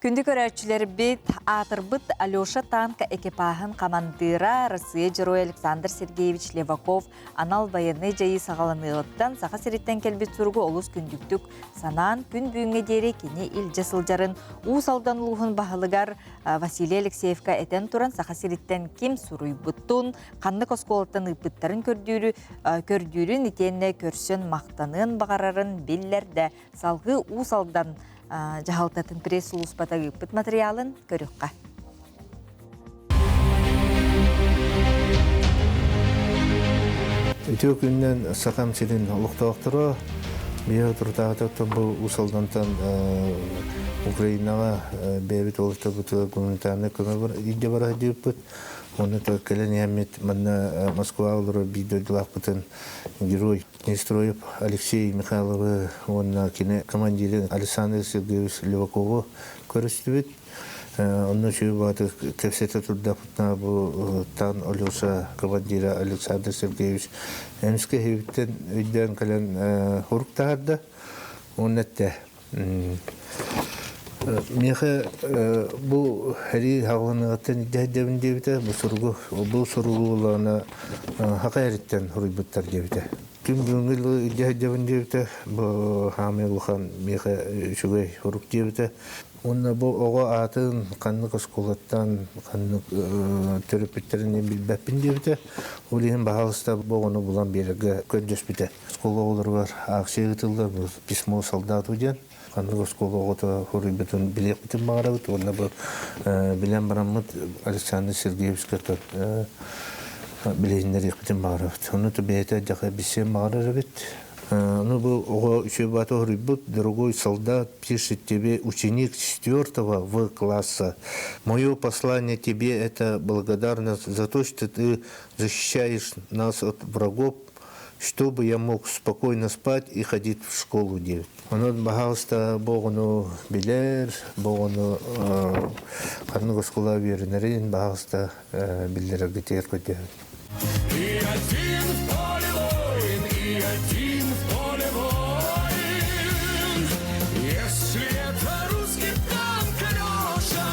Күнді көрәтчілер бет атырбыт Алеша танка экипахын командира Россия Герой Александр Сергеевич Леваков анал военный жайы сағаланыгыттан сақа сереттен келбет сұрғы олыс күндіктік санан күн бүйінге дере кене ил жасылжарын уысалдан ұлғын бағылыгар Василий Алексеевка әтен туран сақа сереттен кем сұруй бұттун қанны косколаттан ұпыттарын көрдюрін итенне көрсін мақтанын бағарарын беллерді салғы уысалдан жахалтатын пресс улуспатагы пыт материалын көрүкка. Өтө күннен сакам сидин улуктаактыры бия туртаатан бу усалдантан Украинага бебит олуста буту гуманитарный көмөк бар иде бара деппит. Оны то келен ямет манна Москва олору бидойлак бутун герой Нестроев Алексей Михайловы он кине командиры Александр Сергеевич Левакову көрүстүбүт. Онно чүй баты кепсете турда путна бу тан Алеша командира Александр Сергеевич эмске хевиттен өйдөн келен хуруктарды оннетте Меха бу хәри хагылыгытын дәдәвин дебите бу сургу булана хакайрыттан хурбуттар дебите. Күн бүгүнгү дәдәвин дебите бу хамилхан меха шугай хурук дебите. Онна бу ого атын канны косколаттан канны терапевттерин билбеппин дебите. Улин баалыста богону булан берге көдөспите. Школалар бар, акчегытылдар, письмо солдату ден. Канны школаларда хурбутун билектин багарабыт. Онна бу билен барамыт Александр Сергеевич кетет. Билендер икитин багарабыт. Ону төбете жака бисем багарабыт. Ну, был еще другой солдат пишет тебе, ученик 4 класса. Мое послание тебе — это благодарность за то, что ты защищаешь нас от врагов, чтобы я мог спокойно спать и ходить в школу делать. Он пожалуйста, Богу билер, Богу кануга школа вернерин, пожалуйста, билер гитерку делать. И один в поле воин, и один в поле воин, если это русский танк Алеша.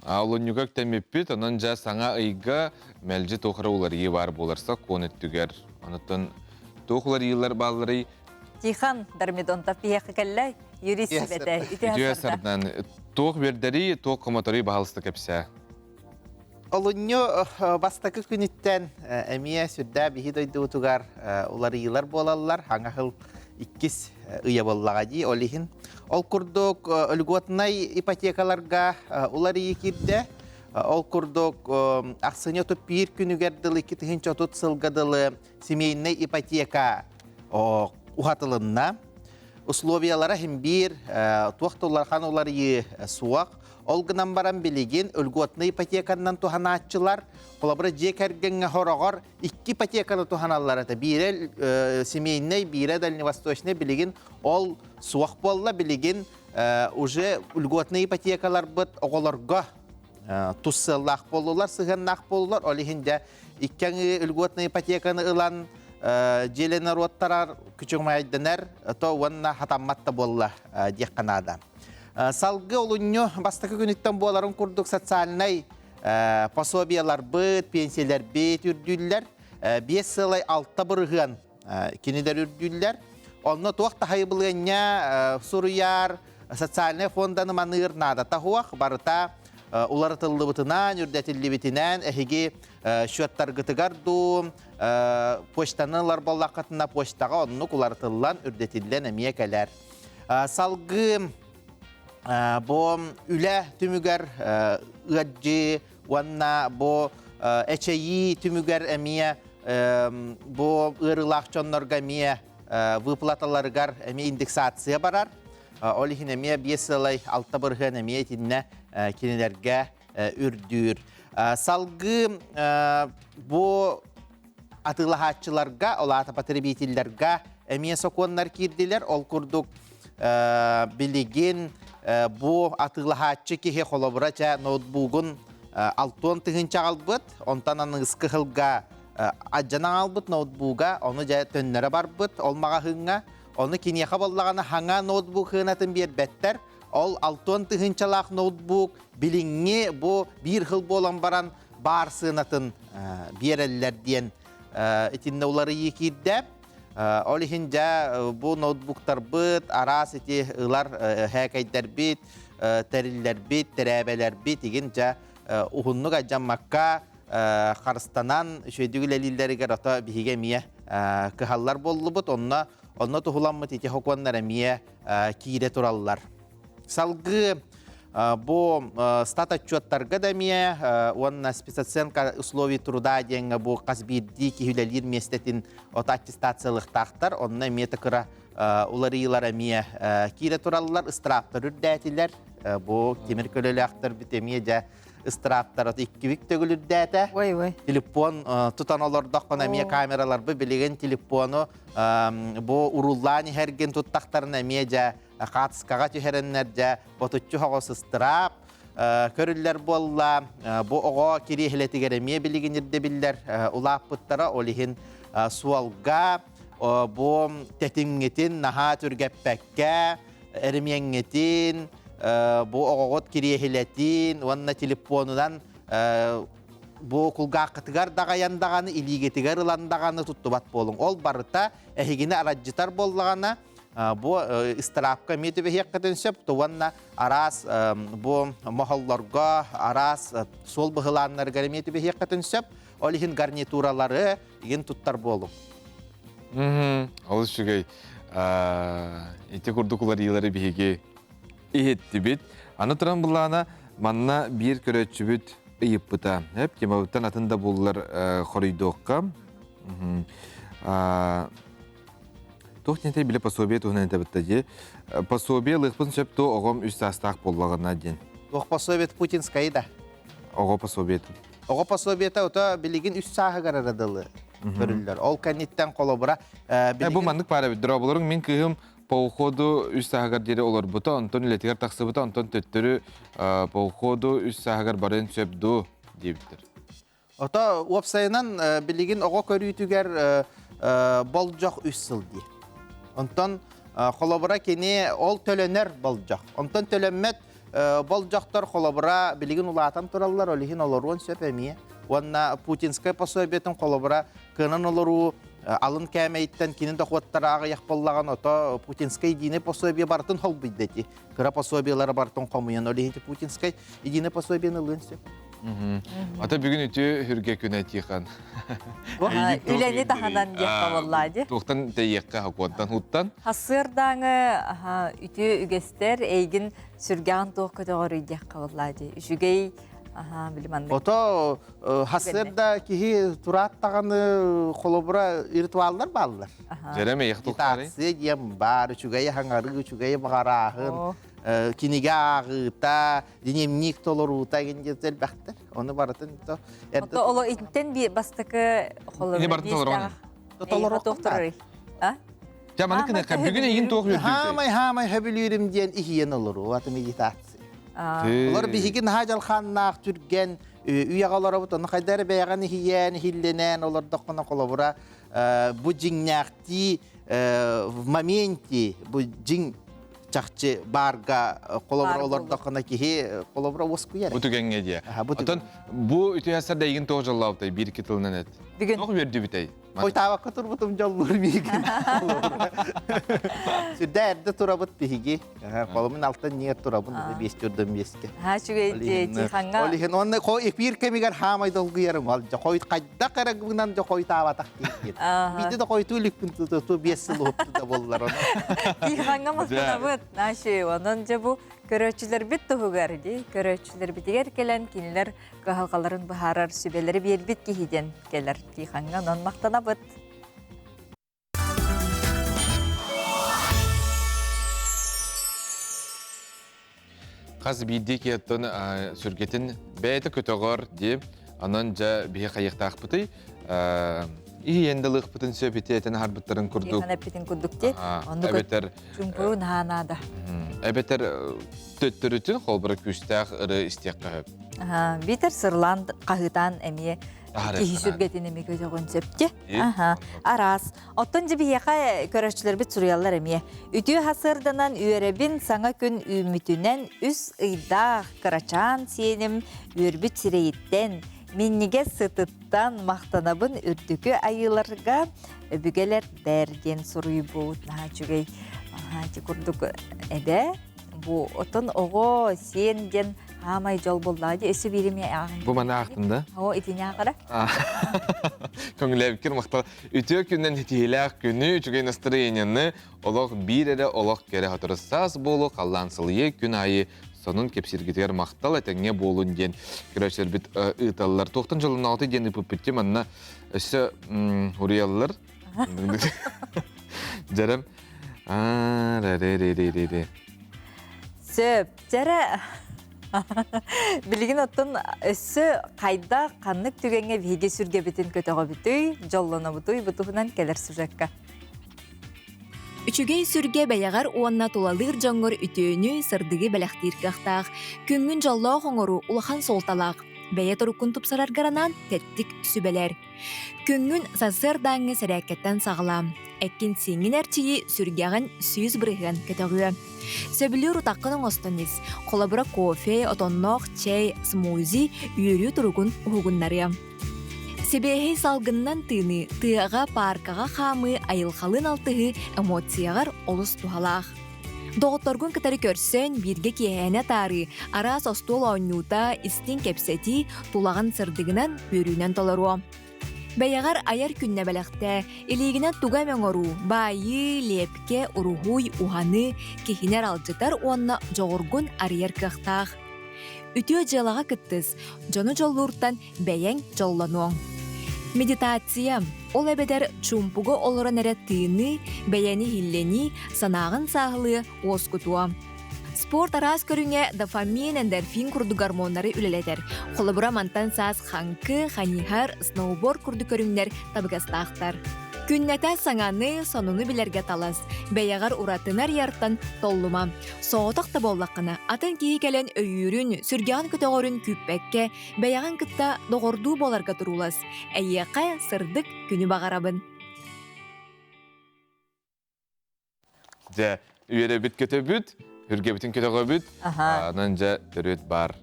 Аулынюгак тәмеппит, анан жа саңа ыйга мәлжі тоқыра олар ие бар боларса, конеттігер. Анаттан тоқылар иелер балыры. Тихан Дармидон тапияқы кәлләй, юрист бәді. Үтіе сардан тоқ бердері, тоқ коматоры бағалысты кәпсә. Олыньо бастакы күніттен әмия сүрдә бихи дойды ұтуғар олар иелер болалар, хаңақыл иккис ұя боллаға дей, олихин. Ол күрдік үлготнай ипотекаларға олар ие кирді. Ол күрдік ақсыне тұп бір күнігерділі, кетігін чотут сылғадылы семейный ипотека ухатылынна. Условиялары хем бір туақтылархан олар ие суақ. Олгынан баран білеген үлготны ипотеканнан туханаатчылар, қолабыры жекергенге хорағар 2 ипотеканы туханалар. Бірі семейный, бірі дальневосточный білеген ол суақ болла білеген уже үлготны ипотекалар бұд оғыларға туссылақ болулар, сығыннақ болулар. Олихінде 2 үлготны ипотеканы ұлан желені роттарар күчіңмайдынар, то онына хатамматта болла декқанада. Салгы олыньо бастакы күніттен боларын күрдік социальный пособиялар бұд, пенсиялар бет үрдүллер, 5 сылай 6 бұрғын кенедер үрдүллер. Онны туақта хайбылыня сұруяр социальный фонданы маныр нада тахуақ барыта уларатылы бұтынан, үрдәтілі бітінен, әхеге шуаттар ғытығарду, почтанылар болақатына почтаға онны уларатылан үрдәтілден әмие кәлер. Салгы бо үлә түмүгәр ыаджы, уанна бо эчейи түмүгәр әмие, бо ырылақ чоннорға мие выплаталарғар әмие индексация барар. Олихин әмие 5 сылай 6 бұрғын әмие тінне кенелерге үрдүр. Салгы бо атылахатчыларға, олата потребительлерға әмие соқуаннар кирдилер, ол күрдік білеген бу атылахатчы кеге қолабырача ноутбугын 6 тығын чағалбыт, онтан аны ысқы қылға Ajjana albut notebook'a onu tönlere barbıt olmağa hınga. Onu kiniyaka bollağana hanga notebook hınatın bir better. Ol 6 tıhınçalak notebook bilingi bu bir hıl bolan baran bar sığınatın bir eller diyen itinde uları yikirde. Olihince bu notebooklar bit, aras iti ılar hekayder bit, teriller bit, terebeler bit, igince uhunluk acam makka Karstanan şöydüğül elilleri garata bihige miye kıhallar bollu bit, onna tuhulanmı titi hokvanlara miye kire turallar. Salgı bu stat отчёттарга да мие он спецоценка условий труда деньги bu казбирди кихүлелир местетин от аттестациялык тактар онна метакыра уларыйлар мие кире тураллар ыстраптар үрдәтилер bu темир көлөлөктөр битемие жа ыстраптар от 2 вик төгүлүрдәтә телефон тутан олордоккона мие камералар билеген телефону bu уруллани hergen туттактарына мие жа Қатысқаға түйеренлерде ботучу хоғыс ыстырап, көрілер болла, бұ оға керехілетігері ме білігінерді білдер, ұлап бұттара олихін суалға, бұ тәтімгетін наға түргәппәкке, әрімеңгетін, бұ оғағыт керехілетін, онына телефонудан bu kulga qıtıgar dağayandağını, iligetigar ılandağını tuttu bat bolun. Ol barıta, ehigini aracıtar bollağına, bu istirapka metübe hekkaten söp, tuvanna aras bu mahallarga, aras sol bıhılanlarga metübe hekkaten söp, olihin garnituraları igen tuttar bolun. Ol şugay, iti kurdukular yılları bihigi ihetti bit. Anıtıran bulağına manna bir körötçü bit ıyıp bıta. Hep kemavuttan atında bullar xoruydoqqa. Тоқ тенте біле пособие туғынан әнті біттәде. Пособие лықпын сөп то оғым үст астақ боллағына ден. Тоқ пособие путинскай да. Оғы пособие. Оғы пособие та білеген үст сағы қарарадылы көрілдер. Ол кәнеттен қолы бұра. Бұл мандық бары біттір абылырың мен күйім Пауходу үст сағығар дері олар бұта, онтон үлетігер тақсы бұта, онтон төттірі пауходу үст сағығар барын сөпді дейбіттір. Ота уапсайынан білеген оғы көрійтігер бол жоқ үст сыл дей. Онтон қолабыра кені ол төленер бол жоқ. Онтон төленмет бол жоқтар қолабыра білеген ұлатан тұралар, олығын оларуын сөп әмейе. Онна путинскай пособиетін қолабыра кынан олару алын кәмейттен кенін доқуаттарағы яқпаллаған ота путинскай едине пособие бартын хол бұйдеті. Кыра пособиялары бартын қомуян олығынты путинскай едине пособиені лын сөп. Ата бүгін үті хүрге күн әтейқан. Үләне таханан яққа боллады. Тоқтан тәйеққа хақуаттан хуттан. Хасырдаңы үті үгестер әйгін сүргән тоқ көтіғыр яққа боллады. Үшігей біліманды. Ото хасырда кихи тураттағаны қолыбыра ритуалдар балылар. Жереме еқтоқтары? Гитаксы дем бар, үшігей хаңары, үшігей бағарағын. Кинеге ағыта, динемник толырута гендетел бәқтір. Оны барытын. Ото олы интен бір бастықы қолы Не бартын толыру? Толыру тоқтыры. Жаманы кіне бүгін егін тоқ өрдіңді? Хамай хөбілерім ден ихиен олыру, аты медитация. Олар бихигин хажал ханнақ түрген, үйеғалары бұт, оны қайдары бәйған ихиен, хилленен, олар доқына қолабыра. Бұ жиңнәқти в моменте, бұ жиң чақчы барға қолабыра олар доқына кихи, қолабыра оску ер. Бұ түгенге де. Бұ үті әсірді егін тоқ жалаутай, бір кетілінен әд. Тоқ өрді бітай. Қойтаға күтір бұтым жаллыр бейгін. Сүрді әрді тұрабыт бейгі. Қолымын алтын ниет тұрабын, бес түрдің беске. Шүгей тиханға. Олеген, оны бір кемегер хамай долғы ерім. Қойт қайда қарағынан қойтаға тақ дейін. Биді де қойты үлікпін тұту бес сыл өпті де болылар. Тиханға мақтана бұд. Нашы, оның жа бұл көрөчілер бит тұғығар де. Көрөчілер бітігер келен, кенелер қағалқаларын бұхарар сүбелері бер бит кейден келер. Тиханға нон мақтана бұд. Қаз бейді кеттін сүргетін бәйті көтіғыр деп, анан жа бейі қайықтақ бұты. Iyi endalıq bütün söhbəti etən harbitlərin kurduk. Yaxan əpitin kurduk de. Onu götür. Çünkü nağanada. Əbətər töttürütün xolbara küstəq ırı istəyək qəhəb. Biter sırlan qahıdan əmiyə Кихи сүргетин эми көтөгөн сөпте. Арас. Оттон жибияка көрөчүлөр бит суруялар эми. Үтүү хасырданан үйөребин саңа күн үмүтүнен үс ыйда карачан сеним үрбүт сирейттен минниге сытыттан мактанабын үрдүкү айыларга бүгелер дерден суруй буут нахачугей. Курдук эде бу отон ого сенден хамай жол болдады эсү бириме агын. Бу мана актында? О итине агара. Көңүлөбүкер мактал. Үтөө күндөн хитилак күнү чугай настроениени олох бирере олох кере хатырсас болу каллансылые күн айы сонун кепсиргитер мактал этеңе болун ден көрөчөр бит ыталлар 90 жылын 6 ден ыпыппытте манна өсө урияллар. Жарам Сөп, жара билигин оттон өссө кайда каннык түгенге веге сүрге битин көтөгө бүтүй, жоллоно бутуй бутугунан келер сюжетка. Үчүгей сүрге бәягар уанна тулалыр жоңгор үтөөнү сырдыгы бәләхтир кахтаах, күнгүн жоллоо хоңору улахан солталаак, бәйе торуккун тупсарар гаранан теттик сүбелер. Күнгүн сасыр даңы сәрәкеттен сағылам. Эккин сиңин әрчиyi сүргәгін сүйіз бірігін көтөгүө. Сөбілер утаққының остонис, қолабыра кофе, отонноқ, чай, смузи, үйірі тұрғын ұғыннары. Себехей салгыннан тыны, тыаға паркаға қамы, айылхалын алтығы эмоциягар олыс тухалақ. Доғытторгун кытары көрсен, бирге киэхәне тары, арас остол оңнута, истин кепсети, тулаған сырдығынан бөрінен толару. Бәягар аяр күнне бәләхтә, илигінен туга мәңору, байы, лепке, урухуй, уханы, кехинер алжытар уанна жоғыргун арияр кықтақ. Үтіо жалаға кыттыз, жону жоллуртан бәйәң жоллануң. Медитация, ол әбедер чумпуға олыран әрі тыыны, бәйәні хиллені, санағын сағылы оскутуа. Спорт арас көріңе дофамин, эндорфин күрді гормонлары үлелетер. Қолыбыра мантан саас ханкы, ханихар, сноуборд күрді көріңдер табығастақтар. Күннәтә саңаны сонуны білерге талас. Бәягар уратынар ярттан толлума. Соғытақта боллаққына атын кейі кәлен өйірін, сүргеған күтіғорын күппәкке, бәяган күтті доғырду боларға тұрулас. Әйеққа сырдық күні бағарабын. Үйері біт көті бүт, үрге бүтін көтіға бүт, ананжа түрет бар.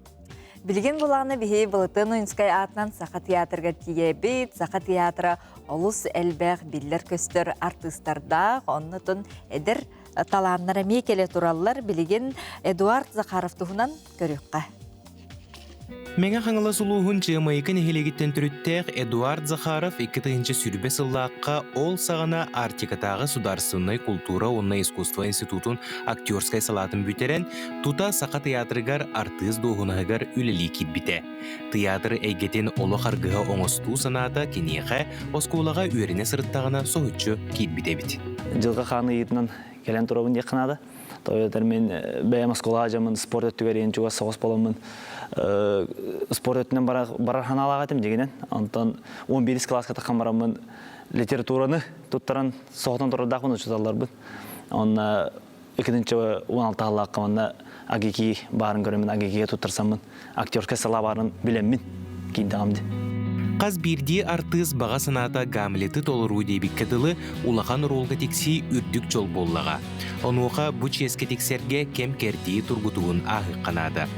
Билген буланы бихи былытын уинскай атынан Сақа театрға тиебит, Сақа театры олус әлбәқ биллер көстер артыстарда, оннытын әдір таланнара мекеле тураллар билген Эдуард Захаров туғынан көріққа. Меңа қаңылы сұлуғын жымайықын хелегеттен түріттәқ Эдуард Захаров 2-ші сүрбе сыллаққа ол сағана Артикатағы Сударственной культура онна искусство институтын актерскай салатын бүтерен тута Сақа театрыгар артыз доғынығығар үлелі кетбіте. Театр әйгетен олы қарғыға оңысту саната кенеға осколаға үйеріне сырыттағына соғытшы кетбіте біт. Жылға қаны етінен келен тұрабын деқінады. Тойлатар мен бәйім осколаға жамын спорт өттігер ең жүға соғыс боламын. Спорт өттінен барар ханалаға әтім дегенен. Антон 11 класска таққан барамын литератураны тұттаран соғытан тұрардақ мұны жүзалар бұд. Онна 2-16 аллаққа мұнна агеки барын көремін, агекиге тұттарсамын, актерскай сала барын білемін кейіндағымды. Қаз бірде артыз баға саната Гамлеті толыру дейбік кәділі улахан ролға текси үрдік жол боллаға. Онуға бұч еске тексерге кем кердей тұргутуын ағы қанады.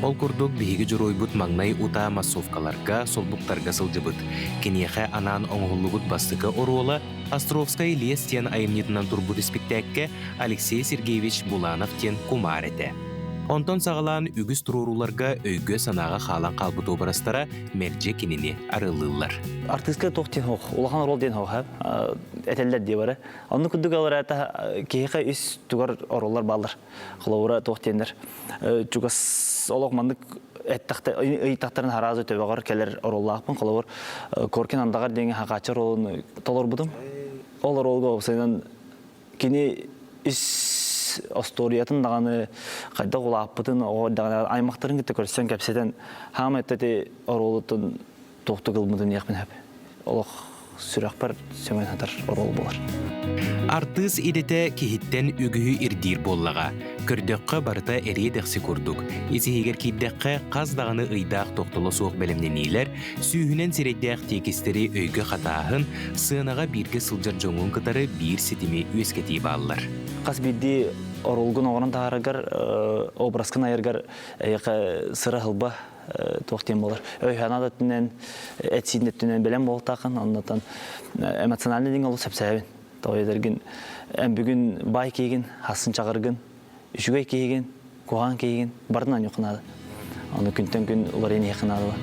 Ол күрдік бейгі жүройбұт маңнай ұта массовкаларға, солбуқтарға сылжыбыт. Кенеға анан оңғылығыт бастықы оруылы Островскай лестен айымнетінен тұрбұт спектәкке Алексей Сергеевич Буланов тен кумар еті. Онтон сағалан үгіз тұруруларға өйгі санаға қалан қалбыт обырастара мәрже кеніне арылылар. Артистка тоқтен хоқ, улахан рол ден хоқ, әтелдер де бары. Оны күдік алыр әті кейіға үс түгір оролар балыр. Қылауыра тоқтендер. Жүгіс олық мандық әйттақтарын харазы төбеғар кәлер ороллақпын. Қылауыр көркен андағар денге хақачы ролын толыр бұдым. Ол ролға опсайдан кені үс осториятын дағаны қайда құлаппытын, аймақтарын кетті көрсен кәпседен хам әттәте оролытын тоқты қылмыдым неқпін әп. Олық сүрақ бар, сөмен хатар орол болар. Артыз идете кехиттен үгігі ирдир боллаға. Көрдөккө барыта эриедекси курдук. Исихигер кийдекке қаз дағаны ыйдаақ тоқтылы соқ белемненейлер, сүйінен сиреддеақ текістері өйгі қатағын, сынаға бірге сылжар жоңын кытары бір сетими өскети балылар. Қас бидді оролгун оғырын тағарығар, образкын айырғар сыра хылба тоқтен болар. Өйхана да түнен, әтсейін түнен білем бол тақын, оннатан эмоциональный ден олу сәпсәбін. Тауедерген бүгін бай кейген, хасын чағыргын, үшігай кейген, қоған кейген, бардынан юқынады. Оны күнтен күн олар ене еқынады ба.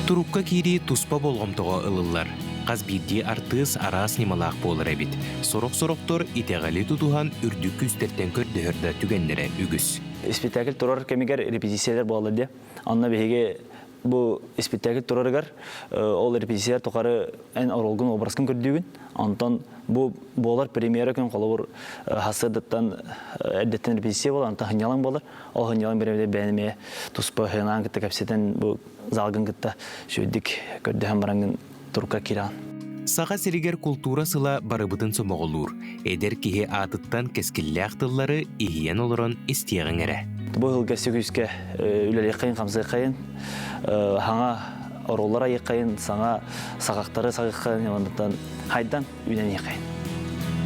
Турукка кири туспа болғымтыға ылылар. Қаз бірде артыз арас немалақ болыр әбит. Сорок-сороктор итеғали тутуған үрдік күстертен көрдіғырда түгенлері үгіз. Спектакль турар кемигер репетициялар болады де. Анна беге bu спектакль турарыгар ол репетициялар тоқары ән оролгын образкын көрдігін. Антон bu болар премьера күн қолы хасырдаттан әдеттен репетиция болар, антон хынялың болар. Ол хынялың беремеде бәнеме туспа хынан кітті кәпсетен бұл залғын кітті шөйдік көрдіған бараңын турка киран. Саға серигер культура сыла барыбытын сомоғылур. Эдер кихе атыттан кескілі ақтылары игиен олырын истиягын әрі. Бұл ғылға сөкүйіске үлелі қайын, қамсы қайын, хаңа ороллара еқайын, саңа сағақтары сағыққайын, хайдан үйнен еқайын.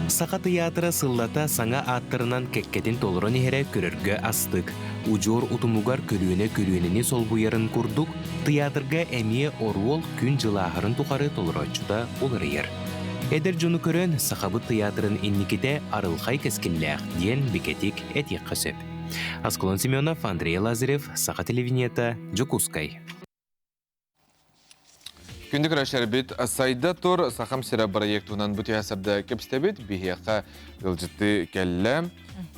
Сақа театры сыллата саңа аттырынан кеккетін толырын ехері көріргі астық. Ужор утумугар көлуіне сол бұйарын күрдік, театрға әмие оруол күн жылағырын тұқары толырачуда олыр ер. Эдер жоны көрін сақабыт театрын инникеде арылқай кескілләқ ден бекетик әтек қысып. Асколон Семенов, Андрей Лазарев, Сақа телевинета, Джокускай. Күндік рәшәрбет сайда тұр сақам сірі проектуынан бұте әсірді кепстебет бейеқа ғылжытты кәлі.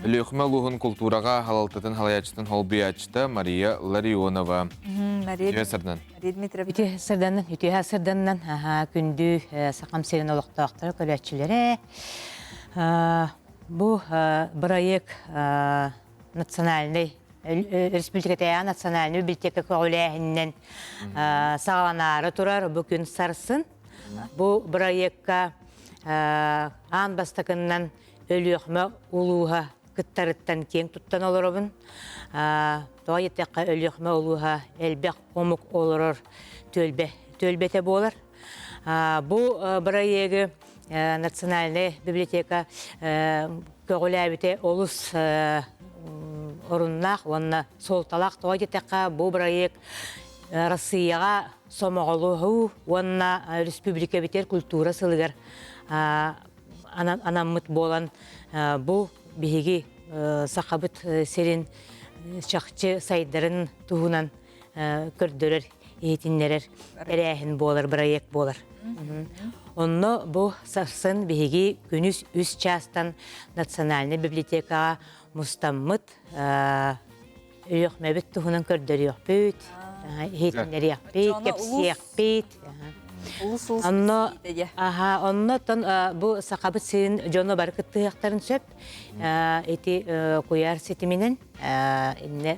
Лөқмә луғын культураға халалтатын халаячтың холбиячты Мария Ларионова. Мария Дмитриевна. Үте сырданнан күнді сақам сірін олықтақтары көләтшілері. Бұл проект национальный республикатая национальный библиотека көғіләхіннен сағаланары тұрар бүкін сарсын. Бұл проектқа анбастықыннан өліқмі ұлуға күттарыттан кең тұттан олырыбын. Тоға еттеққа өліқмі ұлуға әлбәқ қомық олырыр төлбеті болыр. Бұл проекті национальный библиотека көғіләбіте олыс орыннақ, онына солталақ тоға кетеққа бұл проект Россияға сомағылығы, онына республика бетер культура сылығыр анаммыт болан бұл бейгі сақабыт серін шақчы сайдарын туғынан көрдірір, етінлерер, әрәхін болар, проект болар. Онны бұл сарсын бейгі күніз үз частан национальный библиотекаға мұстаммыт үйіқмәбіт туғынан көрдірі өқпейт, етінлері өқпейт, кепсі өқпейт. Онны бұл сақабыт сирин жоны бар күттіғақтарын сөп, еті қойар сетіменен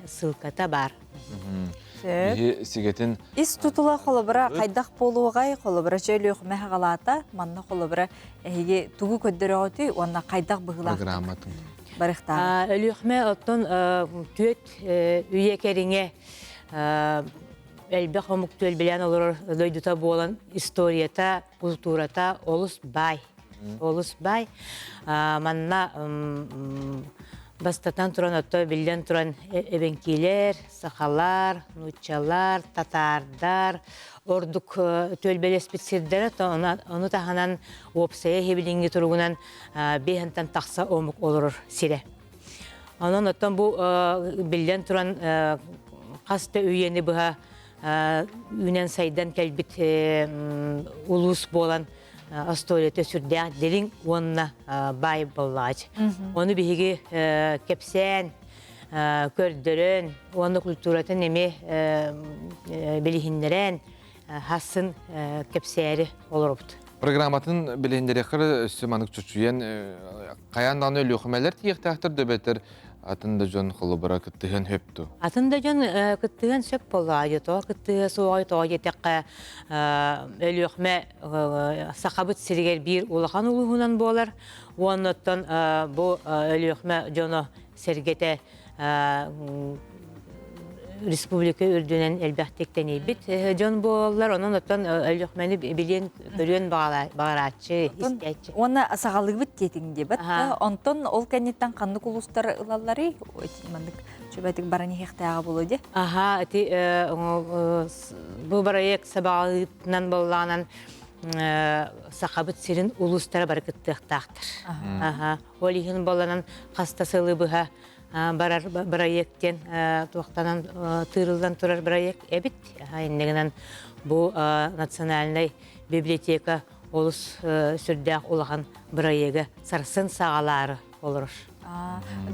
сылқата бар. Ис тұтыла қолыбыра қайдақ болуғай, қолыбыра жөйлі өқіме ғалата, манна қолыбыра әйге түгі көддері өті, онна қайдақ бұғылақтың барықтағы. Өлі өқіме ұттын төт үйе кәріңе әлбәқ омық төлбелен олар дойдыта болан историята, культурата олыс бай. Олыс бай. Манна бастатан тұран отто білден тұран әбенкейлер, сақалар, нучалар, татардар, ордук төлбелі специрдері, оны тағанан опсая хебілінгі тұрғынан бейхантан тақса омық олырыр сире. Онын оттан бұл білден тұран қасты үйені бұға үйнен сайдан кәлбіт улус болан Астолеті сүрдәң делін онына бай боллач. Оны бігі кепсен, көрдірін, оны культуратын еме білігіндерін, хасын кепсәрі olur бұд. Программатын білігіндері қыры үстіманық чүчуен қаяндағын өлі өқімәлер тиектәқтір дөбетір атында жон қылы бұра күттіген хөпту. Атында жон күттіген сөп боллайды, тоға күттіге соғай тоға жетеққа өлі өқіме сақабыт сірігер бір улақан ұлығынан болар. Оныттан бұл өлі өқіме жоны сергете республика үрдүнен элбәхтектен ибит жон боллар, onun оттан өлөкмәне билен көрүн багаратчы, истәче. Оны сагалык бит кетиңде бит. Онтон ол кенеттен канды кулустар ылаллары, мандык чөбәтик бараны хектага болоди. Ага, эти бу проект сабагытнан болланан сахабыт сирин улустара баркыттыктактыр. Ага, олихин болланан кастасылы быха барар проекттен тоқтанан тырылдан турар проект эбит. Иннегенен бу национальный библиотека олус сүрдәк улахан проекты сарсын сагалары олор.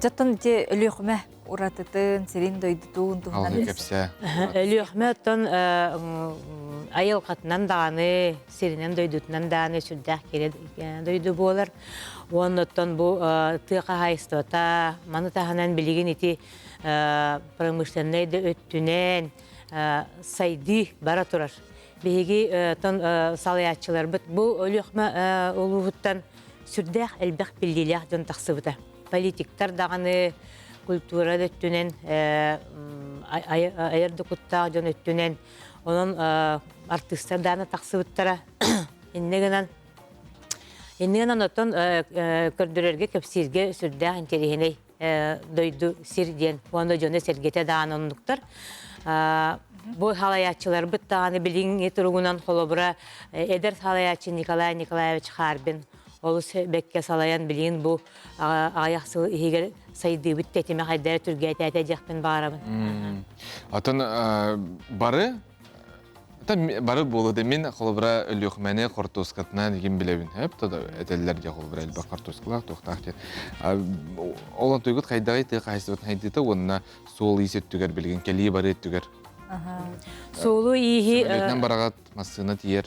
Жаттан те өлөкмө уратытын, сирин дойдутун тухнан. Өлөкмө тон айыл катынан даганы, сиринен дойдутунан даганы сүрдәк келе дойду болар. Оннотон бу тыга хайстата, маны таханан билигин ити промышленныйды өттүнен сайды бара турар. Биги тон салаятчылар бит бу өлөкмө улугуттан сүрдәк элбек билдилек дон таксыбыта. Политиктар даганы культура өттүнен айырды кутта дон өттүнен онун артисттар даганы таксыбыттара. Иннегенен оттон көрдүрөргө көпсирге сүрдәк интерехиней дойду сирден, онда жоны сергете даганы оннуктар. Бу халаятчылар бит даганы билиң туругунан холобура эдер халаятчы Николай Николаевич Харбин олус бекке салаян билиң бу аяқсыл егер сайды бит тетеме хайдар түргә тәтә жакпын барабын. Атын бары бары болуды мен холобра өлөкмәне кортускатна деген билебин. Хеп тода этеллерге холобра элбә кортускалак токтак. Олан туйгут кайдагы ты кайсыбын хайдыты онна сол исеттүгер билген кели бары еттүгер. Солу ихи Самолеттен барагат масына тиер.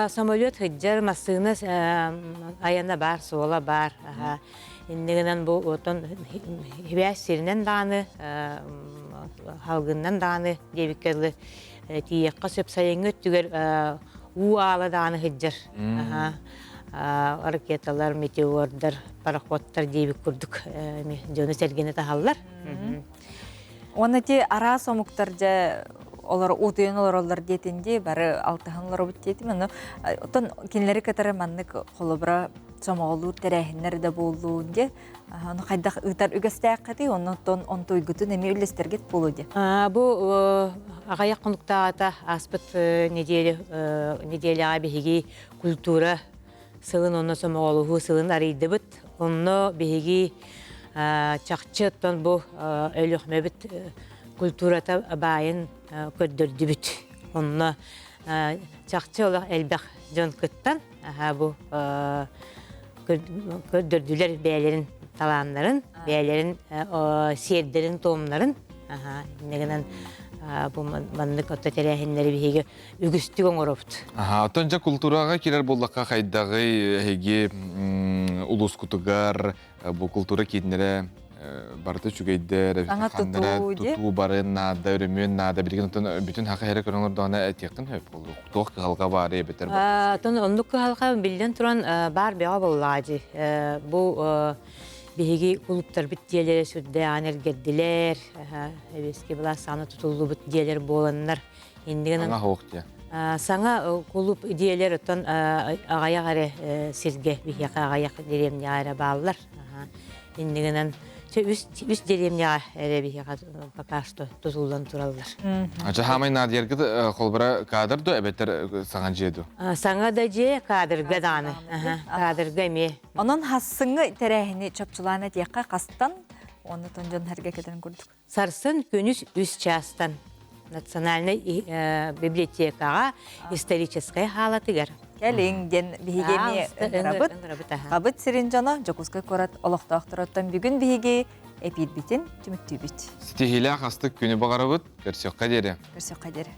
Самолет хыджар масына аяна бар, сола бар. Иннегенен бу отон хибәс сиринен даны, халгыннан даны дебиккерле тиекка сөп сайыңы түгер уалы даны хыджар. Ракеталар, метеордар, пароходтар дебик күрдүк. Жоны сергене тахаллар. Оны те ара сомуктарда олар утуен олар детинде бары алтыханлар бут детим. Отон кинлери катары маннык холобра сомолур терехинер да болуунде. Аны кайдак ытар үгөстәккати, онтон онтойгутун эми үлестергет болуди. Бу агаяк конуктаата аспыт неделя беги культура сылын онно сомолугу сылын арыйдыбыт. Онно беги чакчыттан бу өлөкмөбүт культурата байын көрдөрдүбүт. Онно чакчылык элбек жон кыттан бу көрдөрдүлөр бээлерин талаандарын, бээлерин сердерин тоомнарын. Негенен бу мандык отто терехиннери биге үгүстүк оңоробут. Отонжа культурага кирер боллакка кайдагы хеги улус кутугар бу культура кийинере барды чүгейдер, хандара туту барын нада, өрөмөн нада билген бүтүн хакы хере көрөңөр дана этекин хөп болду. Тох калга бар бетер бар. Тон ондук калга билден туран бар бега боллажы. Бу биги клубтар биттелер сүрдө анергердилер, эбески була саны тутулду биттелер боланнар. Индеген ана хокте. Саңа клуб идеялар тон агаягаре сирге бихяка агаяк деревня айра баллар. Индегенен үс деревня бихяка пока что тутулдан тураллар. Ача хамай надерге холбара кадрду эбетер саңа жеду. Саңа да же кадрга даны. Кадрга ме. Онон хассыңы терехини чапчулана тиякка кастан, оны тонжон херге кетен көрдүк. Сарсын күнүс үс частан. Национальный библиотекага историческая халатыгар. Келиңден бигеме кабыт сиринжана жокускай корат олоктоктороттон бүгүн биги эпид битин түмүттүбүт. Стихиля хастык күнү багарабыт, көрсөкка дере. Көрсөкка дере.